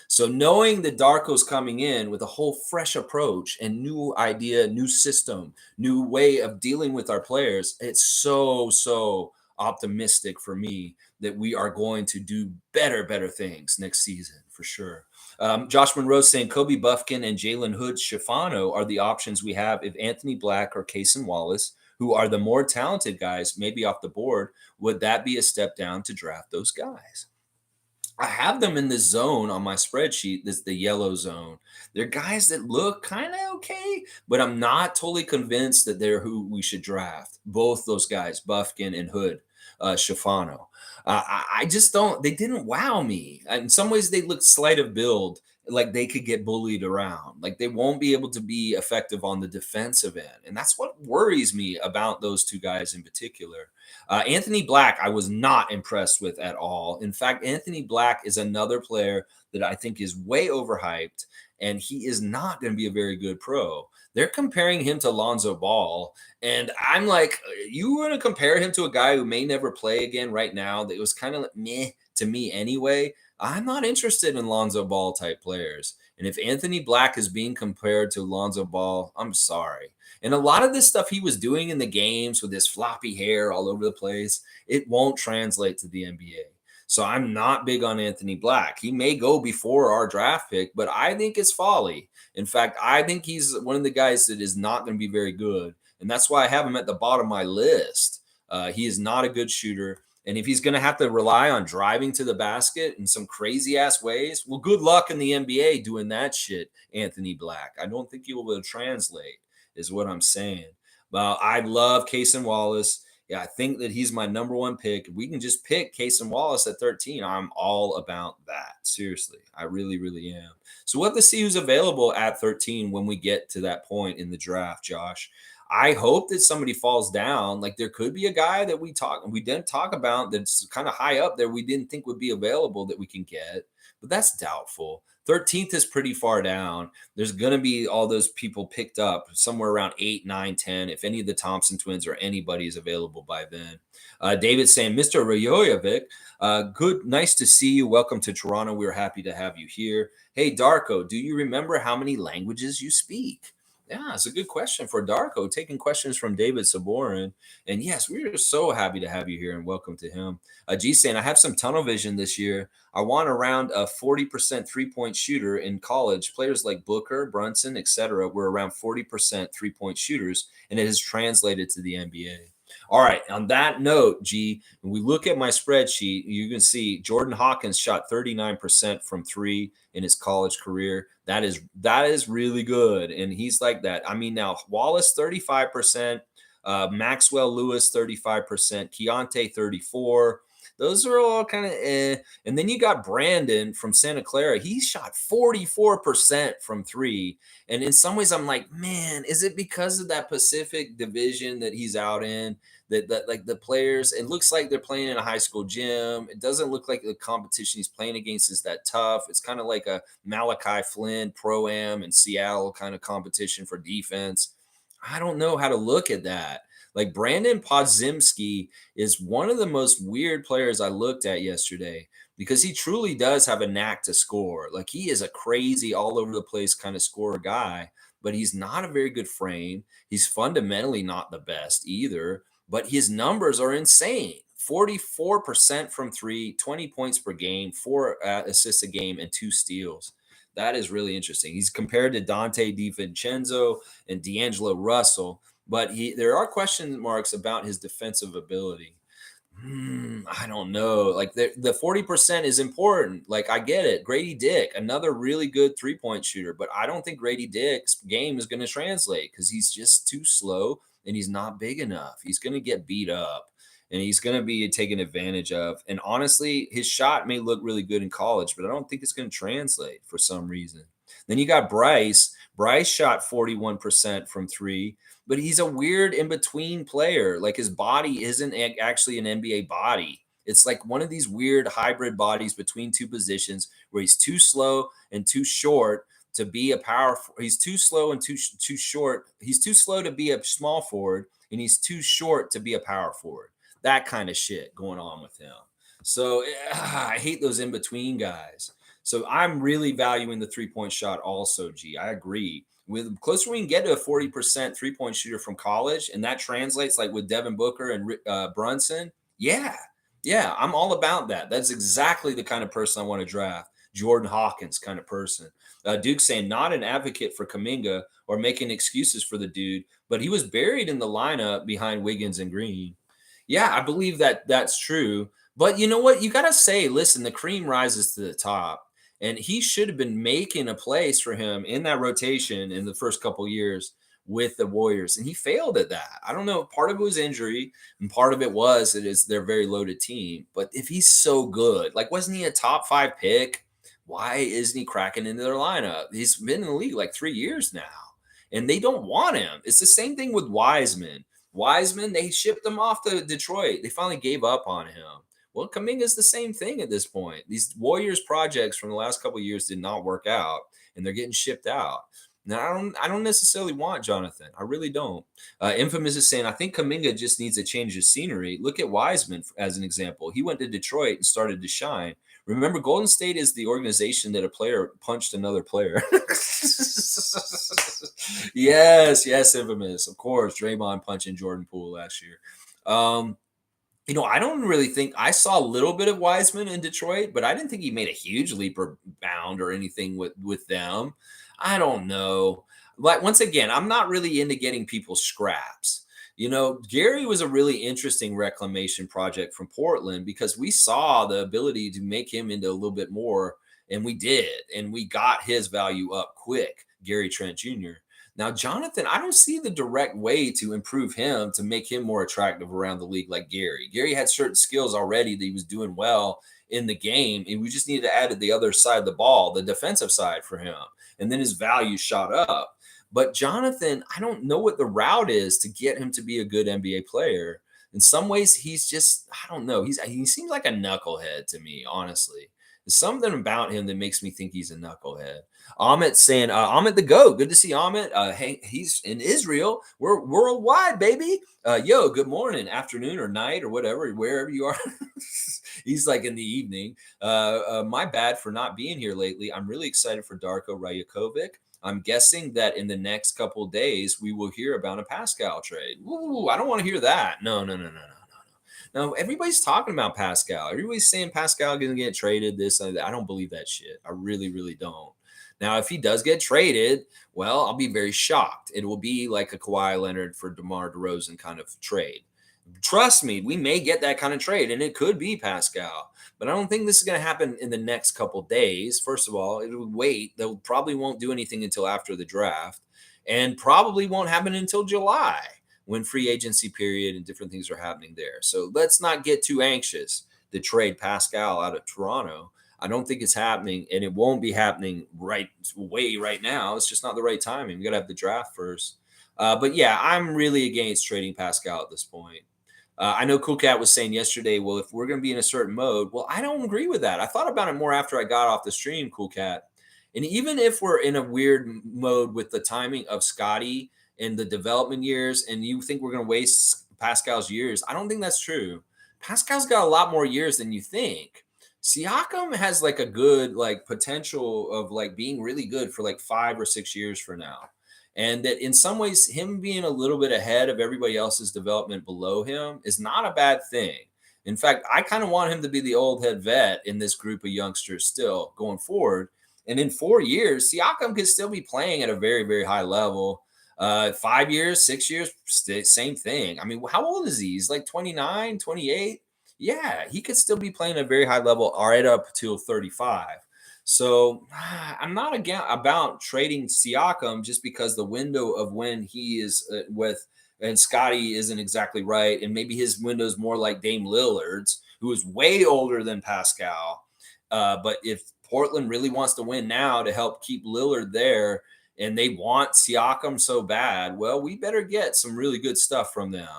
So knowing that Darko's coming in with a whole fresh approach and new idea, new system, new way of dealing with our players, it's so optimistic for me that we are going to do better things next season for sure. Josh Monroe saying Kobe Buffkin and Jalen Hood Schifano are the options we have if Anthony Black or Cason Wallace, who are the more talented guys, maybe off the board. Would that be a step down to draft those guys? I have them in this zone on my spreadsheet. That's the yellow zone. They're guys that look kind of okay, but I'm not totally convinced that they're who we should draft. Both those guys, Buffkin and Hood Schifano. I just don't, they didn't wow me. In some ways, they look slight of build, like they could get bullied around. Like they won't be able to be effective on the defensive end. And that's what worries me about those two guys in particular. Anthony Black, I was not impressed with at all. In fact, Anthony Black is another player that I think is way overhyped, and he is not going to be a very good pro. They're comparing him to Lonzo Ball, and I'm like, you want to compare him to a guy who may never play again right now? That was kind of like meh to me anyway. I'm not interested in Lonzo Ball type players. And if Anthony Black is being compared to Lonzo Ball, I'm sorry. And a lot of this stuff he was doing in the games with his floppy hair all over the place, it won't translate to the NBA. So I'm not big on Anthony Black. He may go before our draft pick, but I think it's folly. In fact, I think he's one of the guys that is not going to be very good. And that's why I have him at the bottom of my list. He is not a good shooter. And if he's going to have to rely on driving to the basket in some crazy ass ways, well, good luck in the NBA doing that shit, Anthony Black. I don't think he will be able to translate, is what I'm saying. Well, I love Cason Wallace. Yeah, I think that he's my number one pick. If we can just pick Cason Wallace at 13, I'm all about that. Seriously, I really am. So we'll have to see who's available at 13 when we get to that point in the draft, Josh. I hope that somebody falls down. Like there could be a guy that we didn't talk about that's kind of high up there we didn't think would be available that we can get. but that's doubtful. 13th is pretty far down. There's going to be all those people picked up somewhere around 8, 9, 10. If any of the Thompson twins or anybody is available by then. David saying, Mr. Rayojevic, good, nice to see you. Welcome to Toronto. We're happy to have you here. Hey, Darko, do you remember how many languages you speak? Yeah, it's a good question for Darko, taking questions from David Saborin. And yes, we are so happy to have you here and welcome to him. G saying, I have some tunnel vision this year. I want around a 40% three-point shooter in college. Players like Booker, Brunson, etc. were around 40% three-point shooters, and it has translated to the NBA. All right, on that note, G, when we look at my spreadsheet, you can see Jordan Hawkins shot 39% from three in his college career. That is really good, and he's like that. I mean, now Wallace 35%, Maxwell Lewis 35%, Keontae 34%. Those are all kind of eh. And then you got Brandon from Santa Clara. He shot 44% from three. And in some ways, I'm like, man, is it because of that Pacific division that he's out in? That like the players, it looks like they're playing in a high school gym. It doesn't look like the competition he's playing against is that tough. It's kind of like a Malachi Flynn Pro-Am in Seattle kind of competition for defense. I don't know how to look at that. Like Brandon Podziemski is one of the most weird players I looked at yesterday because he truly does have a knack to score. Like he is a crazy all over the place kind of scorer guy, but he's not a very good frame. He's fundamentally not the best either, but his numbers are insane. 44% from three, 20 points per game, 4 assists a game, and 2 steals. That is really interesting. He's compared to Dante DiVincenzo and D'Angelo Russell, but there are question marks about his defensive ability. I don't know. Like the 40% is important. Like I get it. Grady Dick, another really good 3-point shooter, but I don't think Grady Dick's game is going to translate because he's just too slow and he's not big enough. He's going to get beat up and he's going to be taken advantage of. And honestly, his shot may look really good in college, but I don't think it's going to translate for some reason. Then you got Bryce. Bryce shot 41% from three, but he's a weird in-between player. Like his body isn't actually an NBA body. It's like one of these weird hybrid bodies between two positions where he's too slow and too short to be a power. He's too slow and too short. He's too slow to be a small forward, and he's too short to be a power forward. That kind of shit going on with him. So I hate those in-between guys. So I'm really valuing the three-point shot also, G. I agree. With the closer we can get to a 40% three-point shooter from college, and that translates like with Devin Booker and Brunson, yeah, I'm all about that. That's exactly the kind of person I want to draft. Jordan Hawkins kind of person. Duke saying, not an advocate for Kuminga or making excuses for the dude, but he was buried in the lineup behind Wiggins and Green. Yeah, I believe that that's true. But you know what? You got to say, listen, the cream rises to the top. And he should have been making a place for him in that rotation in the first couple years with the Warriors. And he failed at that. I don't know. Part of it was injury, and part of it was it is their very loaded team. But if he's so good, like wasn't he a top 5 pick? Why isn't he cracking into their lineup? He's been in the league like 3 years now, and they don't want him. It's the same thing with Wiseman. Wiseman, they shipped him off to Detroit. They finally gave up on him. Well, Kuminga is the same thing at this point. These Warriors projects from the last couple of years did not work out, and they're getting shipped out. Now, I don't necessarily want Jonathan. I really don't. Infamous is saying, I think Kuminga just needs a change of scenery. Look at Wiseman as an example. He went to Detroit and started to shine. Remember, Golden State is the organization that a player punched another player. Yes, Infamous. Of course, Draymond punching Jordan Poole last year. I don't really think I saw a little bit of Wiseman in Detroit, but I didn't think he made a huge leap or bound or anything with them. I don't know. But once again, I'm not really into getting people scraps. Gary was a really interesting reclamation project from Portland because we saw the ability to make him into a little bit more, and we did, and we got his value up quick, Gary Trent Jr. Now, Jonathan, I don't see the direct way to improve him to make him more attractive around the league like Gary. Gary had certain skills already that he was doing well in the game, and we just needed to add the other side of the ball, the defensive side for him, and then his value shot up. But Jonathan, I don't know what the route is to get him to be a good NBA player. In some ways, he's just, I don't know. He seems like a knucklehead to me, honestly. There's something about him that makes me think he's a knucklehead. Amit saying, Amit the GOAT. Good to see Amit. Hey, he's in Israel. We're worldwide, baby. Yo, good morning, afternoon, or night, or whatever, wherever you are. He's like in the evening. My bad for not being here lately. I'm really excited for Darko Rajakovic. I'm guessing that in the next couple of days we will hear about a Pascal trade. Ooh, I don't want to hear that. No, no, no, no, no, no, no. No, everybody's talking about Pascal. Everybody's saying Pascal going to get traded. This, and that. I don't believe that shit. I really, really don't. Now, if he does get traded, well, I'll be very shocked. It will be like a Kawhi Leonard for DeMar DeRozan kind of trade. Trust me, we may get that kind of trade, and it could be Pascal. But I don't think this is going to happen in the next couple days. First of all, it will wait. They probably won't do anything until after the draft, and probably won't happen until July when free agency period and different things are happening there. So let's not get too anxious to trade Pascal out of Toronto. I don't think it's happening, and it won't be happening right now. It's just not the right timing. We got to have the draft first. But yeah, I'm really against trading Pascal at this point. I know Cool Cat was saying yesterday, well, if we're going to be in a certain mode, well, I don't agree with that. I thought about it more after I got off the stream, Cool Cat. And even if we're in a weird mode with the timing of Scotty in the development years, and you think we're going to waste Pascal's years, I don't think that's true. Pascal's got a lot more years than you think. Siakam has like a good like potential of like being really good for like 5 or 6 years for now. And that in some ways, him being a little bit ahead of everybody else's development below him is not a bad thing. In fact, I kind of want him to be the old head vet in this group of youngsters still going forward. And in 4 years, Siakam could still be playing at a very, very high level. 5 years, 6 years, same thing. I mean, how old is he? He's like 29, 28. Yeah, he could still be playing at a very high level right up till 35. So I'm not again about trading Siakam just because the window of when he is with and Scotty isn't exactly right, and maybe his window is more like Dame Lillard's, who is way older than Pascal. But if Portland really wants to win now to help keep Lillard there, and they want Siakam so bad, well, we better get some really good stuff from them.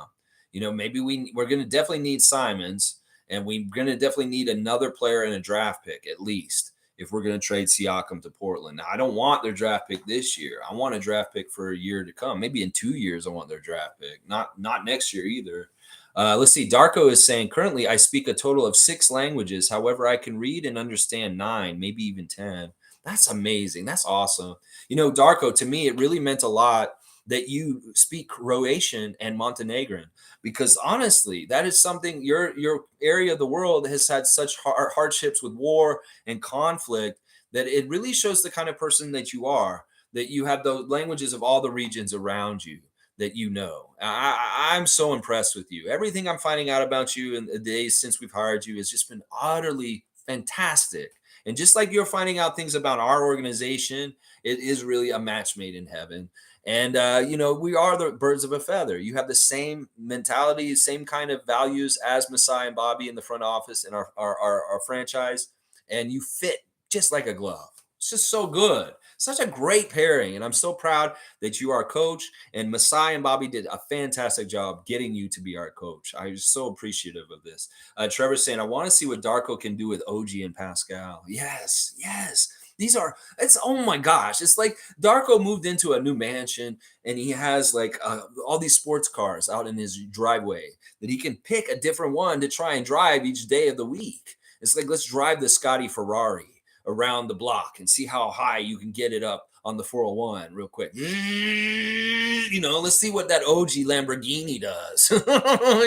You know, maybe we're going to definitely need Simons, and we're going to definitely need another player and a draft pick at least if we're going to trade Siakam to Portland. Now, I don't want their draft pick this year. I want a draft pick for a year to come. Maybe in 2 years, I want their draft pick. Not next year either. Let's see. Darko is saying, currently, I speak a total of 6 languages. However, I can read and understand 9, maybe even 10. That's amazing. That's awesome. You know, Darko, to me, it really meant a lot that you speak Croatian and Montenegrin, because honestly, that is something your area of the world has had such hardships with war and conflict that it really shows the kind of person that you are, that you have the languages of all the regions around you that you know. I'm so impressed with you. Everything I'm finding out about you in the days since we've hired you has just been utterly fantastic. And just like you're finding out things about our organization, it is really a match made in heaven. And, you know, we are the birds of a feather. You have the same mentality, same kind of values as Masai and Bobby in the front office in our franchise. And you fit just like a glove. It's just so good. Such a great pairing. And I'm so proud that you are a coach. And Masai and Bobby did a fantastic job getting you to be our coach. I was so appreciative of this. Trevor's saying, I want to see what Darko can do with OG and Pascal. Yes, yes. It's oh my gosh. It's like Darko moved into a new mansion and he has like all these sports cars out in his driveway that he can pick a different one to try and drive each day of the week. It's like, let's drive the Scotty Ferrari around the block and see how high you can get it up on the 401 real quick. You know, let's see what that OG Lamborghini does.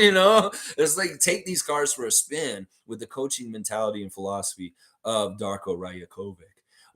You know, it's like take these cars for a spin with the coaching mentality and philosophy of Darko Rajakovic.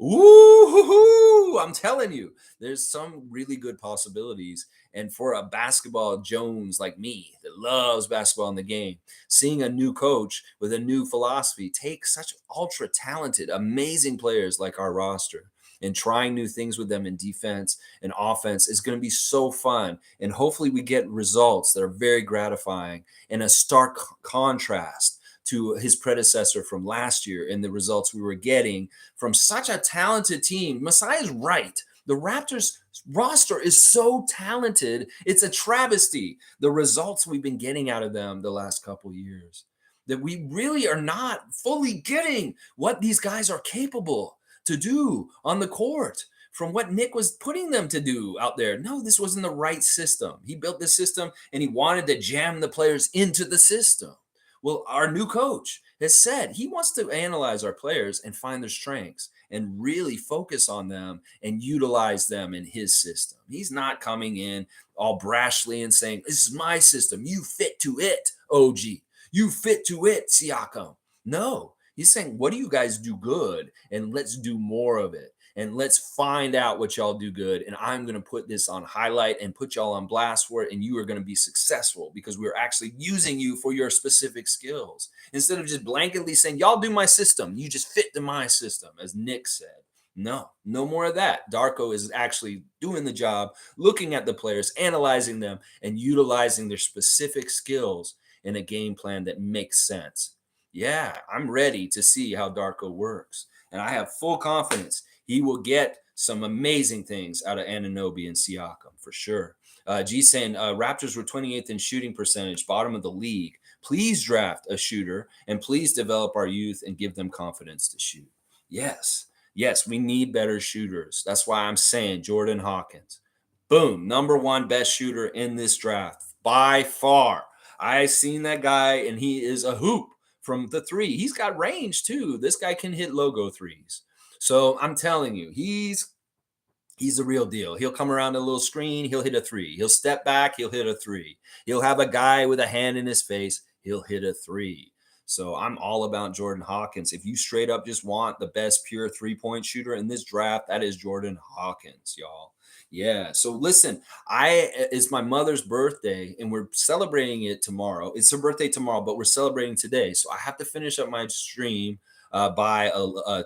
Ooh, I'm telling you, there's some really good possibilities. And for a basketball Jones like me that loves basketball in the game, seeing a new coach with a new philosophy take such ultra talented, amazing players like our roster and trying new things with them in defense and offense is going to be so fun. And hopefully we get results that are very gratifying in a stark contrast to his predecessor from last year and the results we were getting from such a talented team. Masai is right. The Raptors roster is so talented. It's a travesty, the results we've been getting out of them the last couple years. that we really are not fully getting what these guys are capable to do on the court from what Nick was putting them to do out there. No, this wasn't the right system. He built the system and he wanted to jam the players into the system. Well, our new coach has said he wants to analyze our players and find their strengths and really focus on them and utilize them in his system. He's not coming in all brashly and saying, "This is my system. You fit to it, OG. You fit to it, Siakam." No, he's saying, "What do you guys do good? And let's do more of it. And let's find out what y'all do good. And I'm going to put this on highlight and put y'all on blast for it. And you are going to be successful because we're actually using you for your specific skills. Instead of just blanketly saying, y'all do my system. You just fit to my system," as Nick said. No, no more of that. Darko is actually doing the job, looking at the players, analyzing them, and utilizing their specific skills in a game plan that makes sense. Yeah, I'm ready to see how Darko works. And I have full confidence he will get some amazing things out of Anunoby and Siakam for sure. G saying Raptors were 28th in shooting percentage, bottom of the league. Please draft a shooter and please develop our youth and give them confidence to shoot. Yes, yes, we need better shooters. That's why I'm saying Jordan Hawkins. Boom, number one best shooter in this draft by far. I seen that guy and he is a hoop from the three. He's got range too. This guy can hit logo threes. So I'm telling you, he's the real deal. He'll come around a little screen, he'll hit a three. He'll step back, he'll hit a three. He'll have a guy with a hand in his face, he'll hit a three. So I'm all about Jordan Hawkins. If you straight up just want the best pure three-point shooter in this draft, that is Jordan Hawkins, y'all. Yeah. So listen, it's my mother's birthday and we're celebrating it tomorrow. It's her birthday tomorrow, but we're celebrating today. So I have to finish up my stream by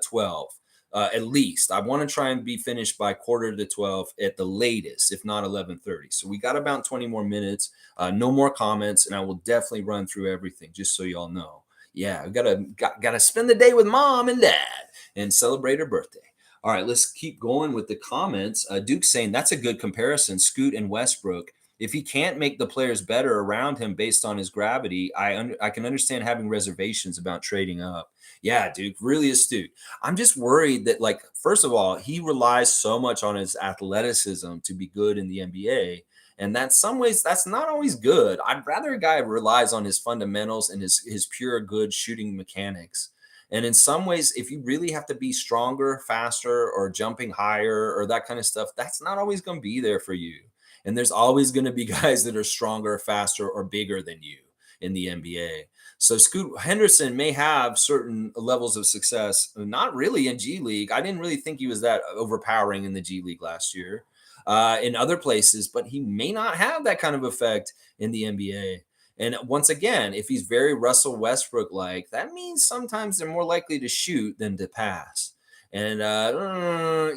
12. At least I want to try and be finished by quarter to 12 at the latest, if not 11:30. So we got about 20 more minutes, no more comments, and I will definitely run through everything just so y'all know. Yeah, we gotta spend the day with mom and dad and celebrate her birthday. All right, let's keep going with the comments. Duke saying that's a good comparison, Scoot and Westbrook. If he can't make the players better around him based on his gravity, I can understand having reservations about trading up. Yeah, Duke, really astute. I'm just worried that, like, first of all, he relies so much on his athleticism to be good in the NBA. And that some ways that's not always good. I'd rather a guy relies on his fundamentals and his pure good shooting mechanics. And in some ways, if you really have to be stronger, faster, or jumping higher or that kind of stuff, that's not always going to be there for you. And there's always going to be guys that are stronger, faster, or bigger than you in the NBA. So Scoot Henderson may have certain levels of success, not really in G League. I didn't really think he was that overpowering in the G League last year, in other places, but he may not have that kind of effect in the NBA. And once again, if he's very Russell Westbrook like, that means sometimes they're more likely to shoot than to pass. And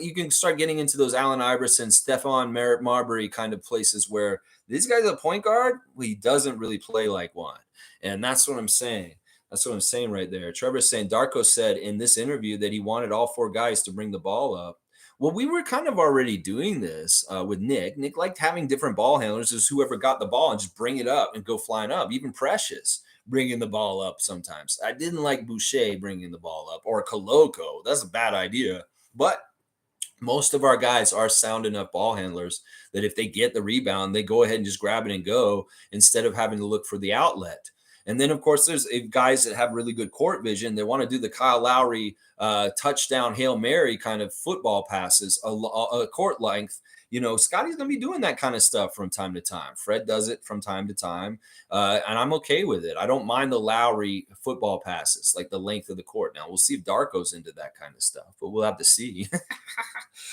you can start getting into those Allen Iverson, Stephon Marbury kind of places where this guy's a point guard. Well, he doesn't really play like one. And that's what I'm saying. That's what I'm saying right there. Trevor's saying Darko said in this interview that he wanted all four guys to bring the ball up. Well, we were kind of already doing this with Nick. Nick liked having different ball handlers, as whoever got the ball and just bring it up and go flying up. Even Precious bringing the ball up sometimes. I didn't like Boucher bringing the ball up or Koloko. That's a bad idea. But most of our guys are sound enough ball handlers that if they get the rebound, they go ahead and just grab it and go instead of having to look for the outlet. And then, of course, there's guys that have really good court vision. They want to do the Kyle Lowry touchdown Hail Mary kind of football passes, a court length. You know, Scotty's going to be doing that kind of stuff from time to time. Fred does it from time to time, and I'm okay with it. I don't mind the Lowry football passes, like the length of the court. Now, we'll see if Darko's into that kind of stuff, but we'll have to see.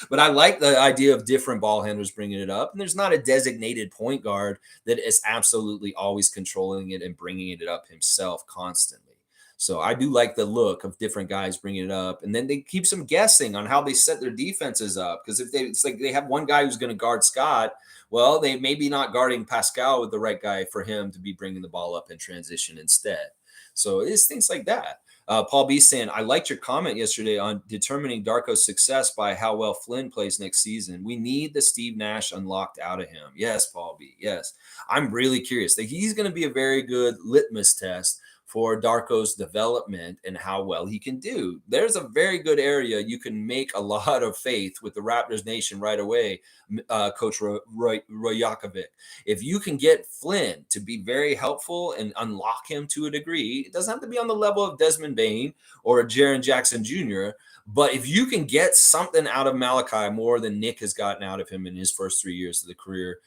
But I like the idea of different ball handlers bringing it up, and there's not a designated point guard that is absolutely always controlling it and bringing it up himself constantly. So I do like the look of different guys bringing it up, and then they keeps them guessing on how they set their defenses up. Because it's like they have one guy who's going to guard Scott, well, they may be not guarding Pascal with the right guy for him to be bringing the ball up in transition instead. So it's things like that. Paul B saying, I liked your comment yesterday on determining Darko's success by how well Flynn plays next season. We need the Steve Nash unlocked out of him. Yes, Paul B. Yes. I'm really curious. He's going to be a very good litmus test for Darko's development and how well he can do. There's a very good area you can make a lot of faith with the Raptors Nation right away, Coach Roy Yakovic. If you can get Flynn to be very helpful and unlock him to a degree, it doesn't have to be on the level of Desmond Bane or Jaren Jackson Jr., but if you can get something out of Malachi more than Nick has gotten out of him in his first 3 years of the career,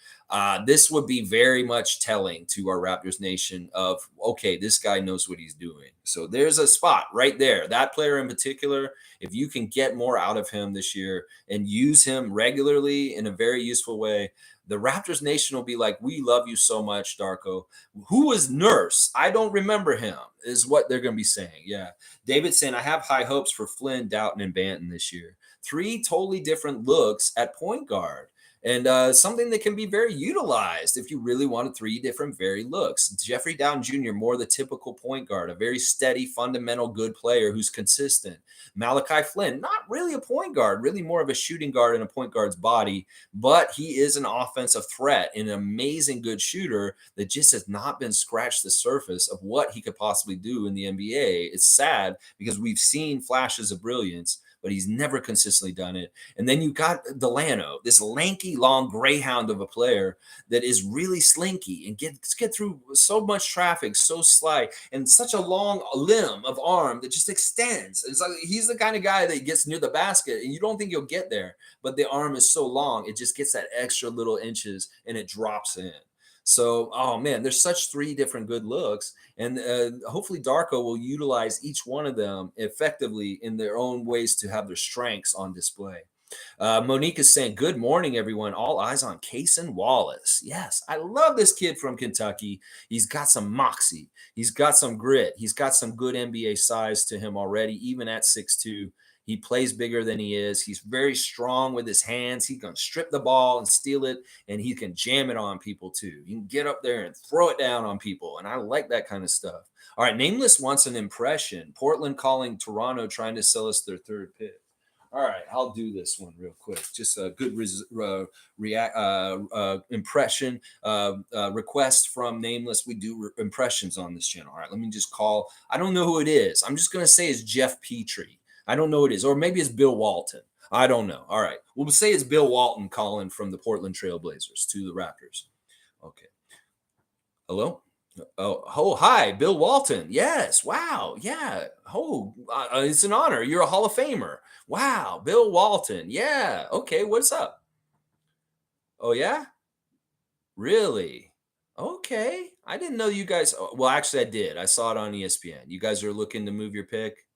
this would be very much telling to our Raptors Nation of, okay, this guy knows what he's doing. So there's a spot right there. That player in particular, if you can get more out of him this year and use him regularly in a very useful way, the Raptors Nation will be like, we love you so much, Darko. Who was Nurse? I don't remember him, is what they're going to be saying. Yeah. David saying, I have high hopes for Flynn, Doughton, and Banton this year. 3 totally different looks at point guard. And something that can be very utilized if you really wanted 3 different varied looks. Jeffrey Dowden Jr., more the typical point guard, a very steady, fundamental, good player who's consistent. Malachi Flynn, not really a point guard, really more of a shooting guard in a point guard's body, but he is an offensive threat and an amazing good shooter that just has not been scratched the surface of what he could possibly do in the NBA. It's sad because we've seen flashes of brilliance, but he's never consistently done it. And then you got Delano, this lanky, long greyhound of a player that is really slinky and get through so much traffic, so sly, and such a long limb of arm that just extends. It's like he's the kind of guy that gets near the basket and you don't think he'll get there, but the arm is so long, it just gets that extra little inches and it drops in. So, oh man, there's such 3 different good looks. And hopefully Darko will utilize each one of them effectively in their own ways to have their strengths on display. Monique is saying, good morning, everyone. All eyes on Cason Wallace. Yes, I love this kid from Kentucky. He's got some moxie. He's got some grit. He's got some good NBA size to him already, even at 6'2". He plays bigger than he is. He's very strong with his hands. He can strip the ball and steal it, and he can jam it on people too. He can get up there and throw it down on people, and I like that kind of stuff. All right, Nameless wants an impression. Portland calling Toronto, trying to sell us their 3rd pick. All right, I'll do this one real quick. Just a good impression request from Nameless. We do impressions on this channel. All right, let me just call. I don't know who it is. I'm just going to say it's Jeff Petrie. I don't know who it is. Or maybe it's Bill Walton. I don't know. All right. We'll say it's Bill Walton calling from the Portland Trailblazers to the Raptors. Okay. Hello? Oh, hi, Bill Walton. Yes. Wow. Yeah. Oh, it's an honor. You're a Hall of Famer. Wow. Bill Walton. Yeah. Okay. What's up? Oh, yeah? Really? Okay. I didn't know you guys. Well, actually, I did. I saw it on ESPN. You guys are looking to move your pick?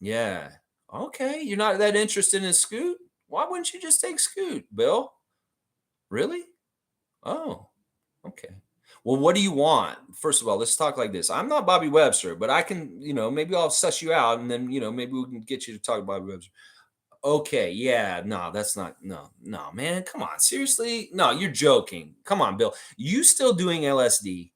Yeah. Okay. You're not that interested in Scoot? Why wouldn't you just take Scoot, Bill? Really? Oh, okay. Well, what do you want? First of all, let's talk like this. I'm not Bobby Webster, but I can, maybe I'll suss you out and then, maybe we can get you to talk to Bobby Webster. Okay. Yeah. No, that's not. No, man. Come on. Seriously? No, you're joking. Come on, Bill. You still doing LSD?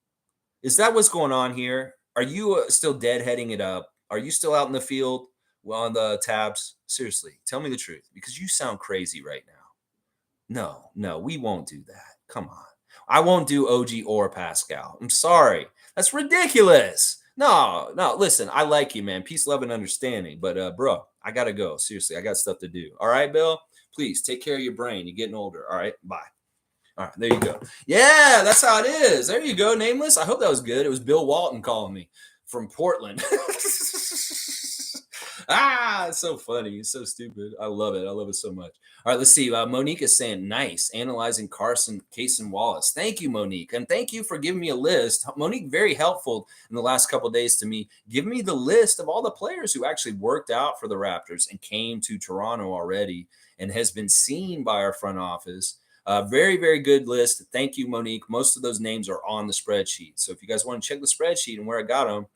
Is that what's going on here? Are you still deadheading it up? Are you still out in the field? Well, on the tabs? Seriously, tell me the truth because you sound crazy right now. No, we won't do that. Come on. I won't do OG or Pascal. I'm sorry. That's ridiculous. No, listen, I like you, man. Peace, love, and understanding. But, bro, I got to go. Seriously, I got stuff to do. All right, Bill? Please take care of your brain. You're getting older. All right, bye. All right, there you go. Yeah, that's how it is. There you go, Nameless. I hope that was good. It was Bill Walton calling me from Portland. It's so funny. It's so stupid. I love it. I love it so much. All right, let's see. Monique is saying, nice, analyzing Cason Wallace. Thank you, Monique. And thank you for giving me a list. Monique, very helpful in the last couple of days to me. Give me the list of all the players who actually worked out for the Raptors and came to Toronto already and has been seen by our front office. Very, very good list. Thank you, Monique. Most of those names are on the spreadsheet. So if you guys want to check the spreadsheet and where I got them,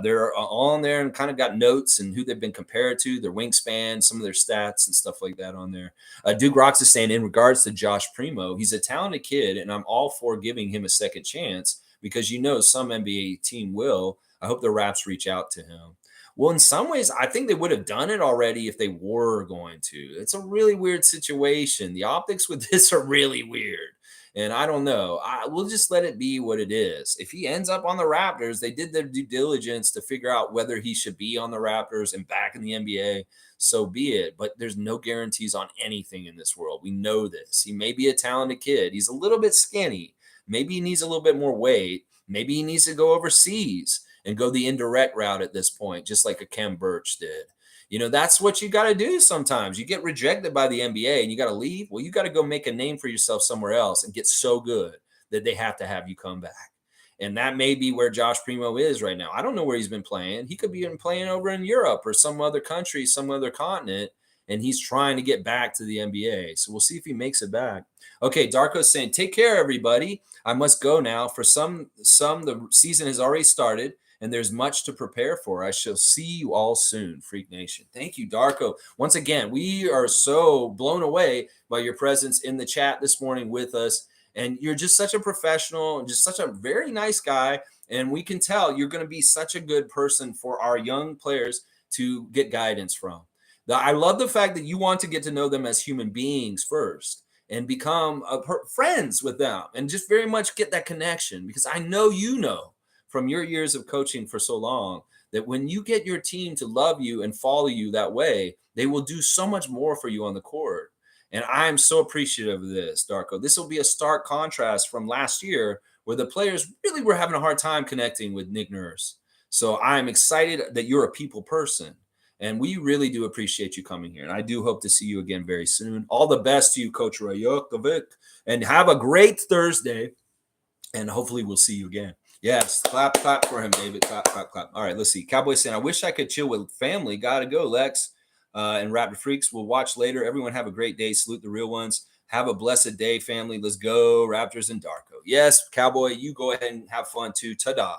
they're on there and kind of got notes and who they've been compared to, their wingspan, some of their stats and stuff like that on there. Duke Rocks is saying, in regards to Josh Primo, he's a talented kid, and I'm all for giving him a second chance because some NBA team will. I hope the Raps reach out to him. Well, in some ways, I think they would have done it already if they were going to. It's a really weird situation. The optics with this are really weird. And I don't know. We'll just let it be what it is. If he ends up on the Raptors, they did their due diligence to figure out whether he should be on the Raptors and back in the NBA. So be it. But there's no guarantees on anything in this world. We know this. He may be a talented kid. He's a little bit skinny. Maybe he needs a little bit more weight. Maybe he needs to go overseas and go the indirect route at this point, just like a Kem Birch did. That's what you got to do sometimes. You get rejected by the NBA and you got to leave. Well, you got to go make a name for yourself somewhere else and get so good that they have to have you come back. And that may be where Josh Primo is right now. I don't know where he's been playing. He could be playing over in Europe or some other country, some other continent, and he's trying to get back to the NBA. So we'll see if he makes it back. Okay, Darko's saying, take care, everybody. I must go now. For some, the season has already started, and there's much to prepare for. I shall see you all soon, Freak Nation. Thank you, Darko. Once again, we are so blown away by your presence in the chat this morning with us. And you're just such a professional and just such a very nice guy. And we can tell you're going to be such a good person for our young players to get guidance from. I love the fact that you want to get to know them as human beings first and become friends with them and just very much get that connection, because I know from your years of coaching for so long that when you get your team to love you and follow you that way, they will do so much more for you on the court. And I'm so appreciative of this, Darko. This will be a stark contrast from last year where the players really were having a hard time connecting with Nick Nurse. So I'm excited that you're a people person. And we really do appreciate you coming here. And I do hope to see you again very soon. All the best to you, Coach Rajokovic. And have a great Thursday. And hopefully we'll see you again. Yes, clap for him, David. Clap. All right, let's see. Cowboy saying, I wish I could chill with family. Gotta go, Lex. And Raptor Freaks, we'll watch later. Everyone have a great day. Salute the real ones. Have a blessed day, family. Let's go, Raptors and Darko. Yes, Cowboy, you go ahead and have fun too. Ta-da.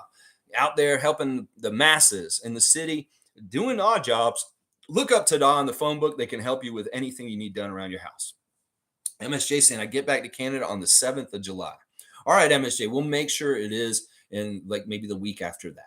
Out there helping the masses in the city, doing odd jobs. Look up Ta-da on the phone book. They can help you with anything you need done around your house. MSJ saying, I get back to Canada on the 7th of July. All right, MSJ, we'll make sure it is in like maybe the week after that.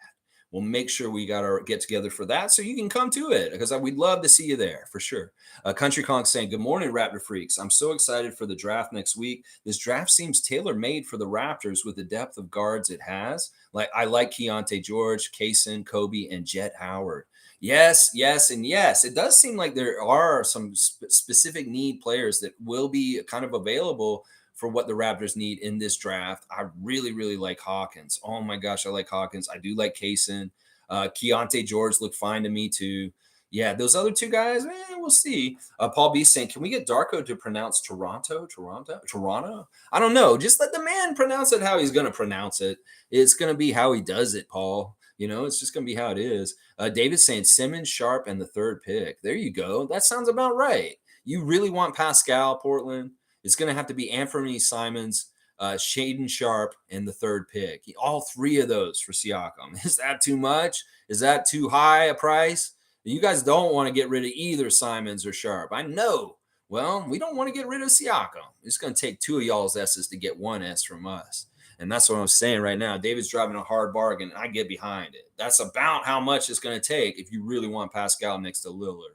We'll make sure we got our get together for that so you can come to it, because we'd love to see you there for sure. Country Kong saying, good morning, Raptor Freaks. I'm so excited for the draft next week. This draft seems tailor-made for the Raptors with the depth of guards it has. I like Keontae George, Cason, Kobe, and Jet Howard. Yes, and yes. It does seem like there are some specific need players that will be kind of available for what the Raptors need in this draft. I really, really like Hawkins. Oh my gosh, I like Hawkins. I do like Cason. Keontae George looked fine to me too. Yeah, those other two guys, we'll see. Paul B saying, can we get Darko to pronounce Toronto? I don't know. Just let the man pronounce it how he's going to pronounce it. It's going to be how he does it, Paul. It's just going to be how it is. David's saying Simmons, Sharp, and the 3rd pick. There you go. That sounds about right. You really want Pascal, Portland? It's going to have to be Anthony Simons, Shaden Sharp, and the 3rd pick. All 3 of those for Siakam. Is that too much? Is that too high a price? You guys don't want to get rid of either Simons or Sharp. I know. Well, we don't want to get rid of Siakam. It's going to take 2 of y'all's S's to get 1 S from us. And that's what I'm saying right now. David's driving a hard bargain, and I get behind it. That's about how much it's going to take if you really want Pascal next to Lillard.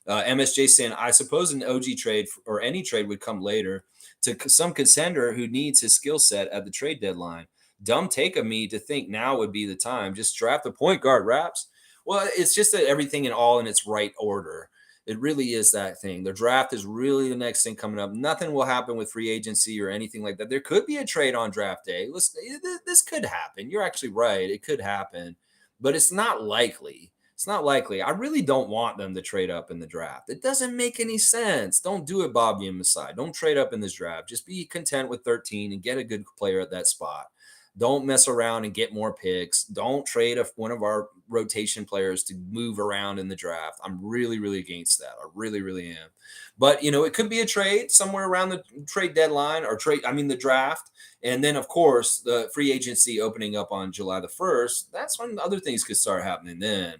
MSJ saying, I suppose an OG trade or any trade would come later to some contender who needs his skill set at the trade deadline. Dumb take of me to think now would be the time. Just draft a point guard, Raps. Well, it's just that everything in its right order. It really is that thing. The draft is really the next thing coming up. Nothing will happen with free agency or anything like that. There could be a trade on draft day. This could happen. You're actually right. It could happen, but it's not likely. It's not likely. I really don't want them to trade up in the draft. It doesn't make any sense. Don't do it, Bobby and Masai. Don't trade up in this draft. Just be content with 13 and get a good player at that spot. Don't mess around and get more picks. Don't trade one of our rotation players to move around in the draft. I'm really, really against that. I really, really am. But, it could be a trade somewhere around the trade deadline the draft. And then, of course, the free agency opening up on July the 1st. That's when other things could start happening then.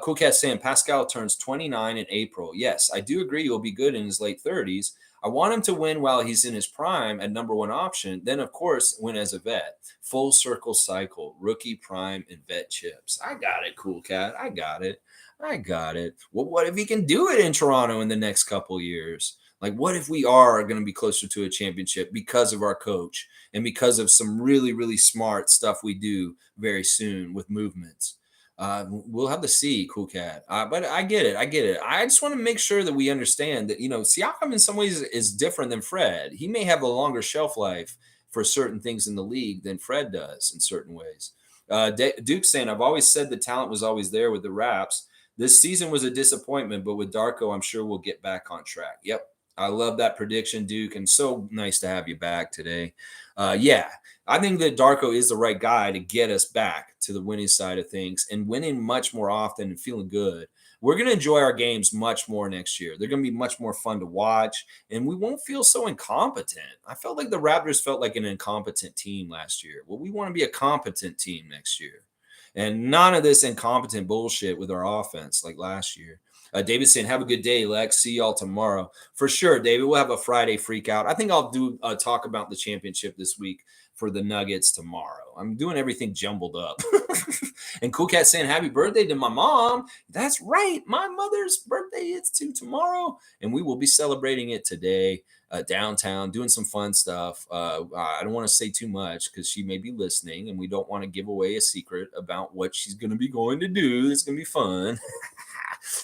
Cool Cat saying Pascal turns 29 in April. Yes, I do agree he'll be good in his late 30s. I want him to win while he's in his prime at number one option. Then, of course, win as a vet. Full circle cycle, rookie, prime, and vet chips. I got it, Cool Cat. I got it. I got it. Well, what if he can do it in Toronto in the next couple years? Like, what if we are going to be closer to a championship because of our coach and because of some really, really smart stuff we do very soon with movements? We'll have to see, Cool Cat. But I get it. I get it. I just want to make sure that we understand that, Siakam in some ways is different than Fred. He may have a longer shelf life for certain things in the league than Fred does in certain ways. Duke's saying, I've always said the talent was always there with the Raps. This season was a disappointment, but with Darko, I'm sure we'll get back on track. Yep. I love that prediction, Duke, and so nice to have you back today. Yeah, I think that Darko is the right guy to get us back to the winning side of things and winning much more often and feeling good. We're going to enjoy our games much more next year. They're going to be much more fun to watch, and we won't feel so incompetent. I felt like the Raptors felt like an incompetent team last year. Well, we want to be a competent team next year. And none of this incompetent bullshit with our offense like last year. David saying, have a good day, Lex. See y'all tomorrow. For sure, David. We'll have a Friday freak out. I think I'll do talk about the championship this week for the Nuggets tomorrow. I'm doing everything jumbled up. And Cool Cat saying, happy birthday to my mom. That's right. My mother's birthday is tomorrow. And we will be celebrating it today downtown, doing some fun stuff. I don't want to say too much because she may be listening, and we don't want to give away a secret about what she's going to be going to do. It's going to be fun.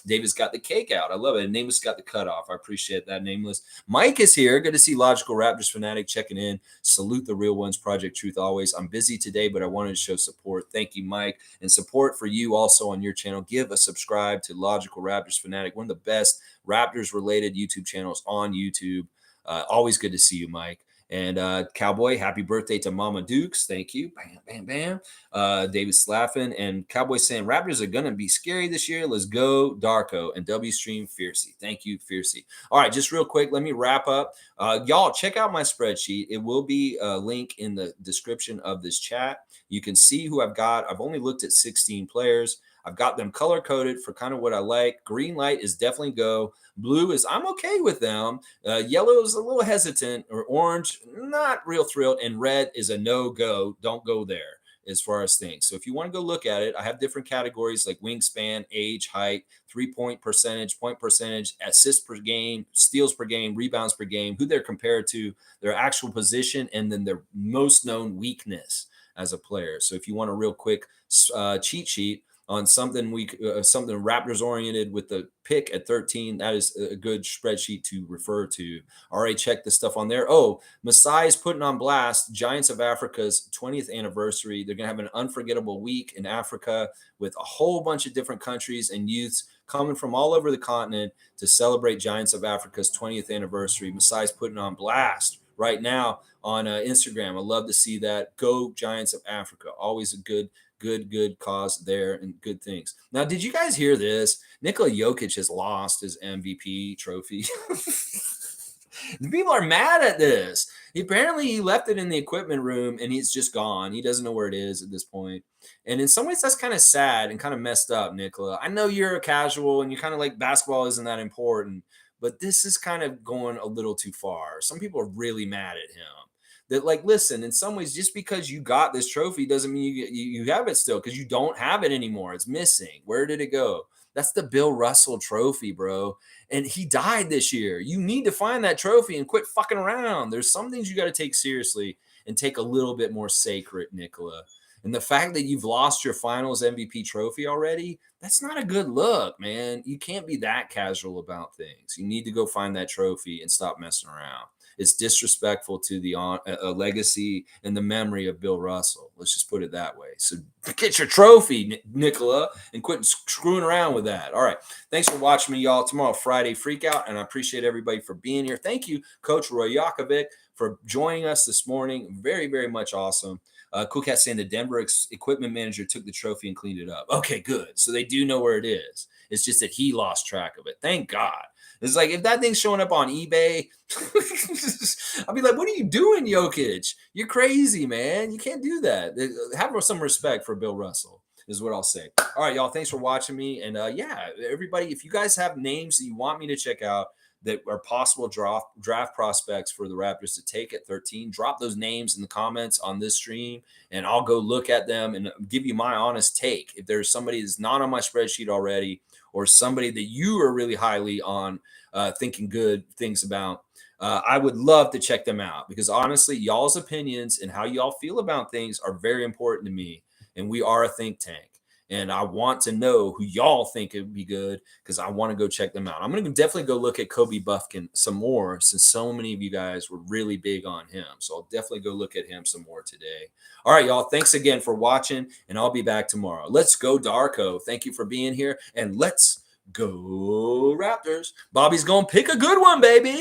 David's got the cake out. I love it. And Nameless got the cutoff. I appreciate that, Nameless. Mike is here. Good to see Logical Raptors Fanatic checking in. Salute the real ones. Project Truth always. I'm busy today, but I wanted to show support. Thank you, Mike. And support for you also on your channel. Give a subscribe to Logical Raptors Fanatic, one of the best Raptors-related YouTube channels on YouTube. Always good to see you, Mike. And Cowboy, happy birthday to Mama Dukes. Thank you. Bam, bam, bam. David's laughing. And Cowboy saying, Raptors are going to be scary this year. Let's go, Darko. And W Stream, Fiercey. Thank you, Fiercey. All right, just real quick, let me wrap up. Y'all, check out my spreadsheet. It will be a link in the description of this chat. You can see who I've got. I've only looked at 16 players. I've got them color-coded for kind of what I like. Green light is definitely go. Blue is I'm okay with them. Yellow is a little hesitant, or orange, not real thrilled. And red is a no-go. Don't go there as far as things. So if you want to go look at it, I have different categories like wingspan, age, height, three-point percentage, assists per game, steals per game, rebounds per game, who they're compared to, their actual position, and then their most known weakness as a player. So if you want a real quick cheat sheet on something something Raptors oriented with the pick at 13, that is a good spreadsheet to refer to. Already checked the stuff on there. Oh, Masai is putting on blast Giants of Africa's 20th anniversary. They're going to have an unforgettable week in Africa with a whole bunch of different countries and youths coming from all over the continent to celebrate Giants of Africa's 20th anniversary. Masai's putting on blast right now on Instagram. I love to see that. Go Giants of Africa. Always a good cause there and good things. Now, did you guys hear this? Nikola Jokic has lost his MVP trophy. People are mad at this. Apparently, he left it in the equipment room and he's just gone. He doesn't know where it is at this point. And in some ways, that's kind of sad and kind of messed up, Nikola. I know you're a casual and you kind of like basketball isn't that important, but this is kind of going a little too far. Some people are really mad at him. That, like, listen, in some ways, just because you got this trophy doesn't mean you have it still, because you don't have it anymore. It's missing. Where did it go? That's the Bill Russell trophy, bro. And he died this year. You need to find that trophy and quit fucking around. There's some things you got to take seriously and take a little bit more sacred, Nikola. And the fact that you've lost your finals MVP trophy already, that's not a good look, man. You can't be that casual about things. You need to go find that trophy and stop messing around. It's disrespectful to the legacy and the memory of Bill Russell. Let's just put it that way. So get your trophy, Nikola, and quit screwing around with that. All right. Thanks for watching me, y'all. Tomorrow, Friday Freakout, and I appreciate everybody for being here. Thank you, Coach Roy Yakovic, for joining us this morning. Very, very much awesome. Cool Cat saying the Denver equipment manager took the trophy and cleaned it up. Okay, good. So they do know where it is. It's just that he lost track of it. Thank God. It's like, if that thing's showing up on eBay, I'll be like, what are you doing, Jokic? You're crazy, man. You can't do that. Have some respect for Bill Russell is what I'll say. All right, y'all. Thanks for watching me. And yeah, everybody, if you guys have names that you want me to check out, that are possible draft prospects for the Raptors to take at 13, drop those names in the comments on this stream, and I'll go look at them and give you my honest take. If there's somebody that's not on my spreadsheet already, or somebody that you are really highly on, thinking good things about, I would love to check them out, because honestly, y'all's opinions and how y'all feel about things are very important to me. And we are a think tank. And I want to know who y'all think it would be good, because I want to go check them out. I'm going to definitely go look at Kobe Buffkin some more, since so many of you guys were really big on him. So I'll definitely go look at him some more today. All right, y'all. Thanks again for watching, and I'll be back tomorrow. Let's go, Darko. Thank you for being here, and let's go Raptors. Bobby's going to pick a good one, baby.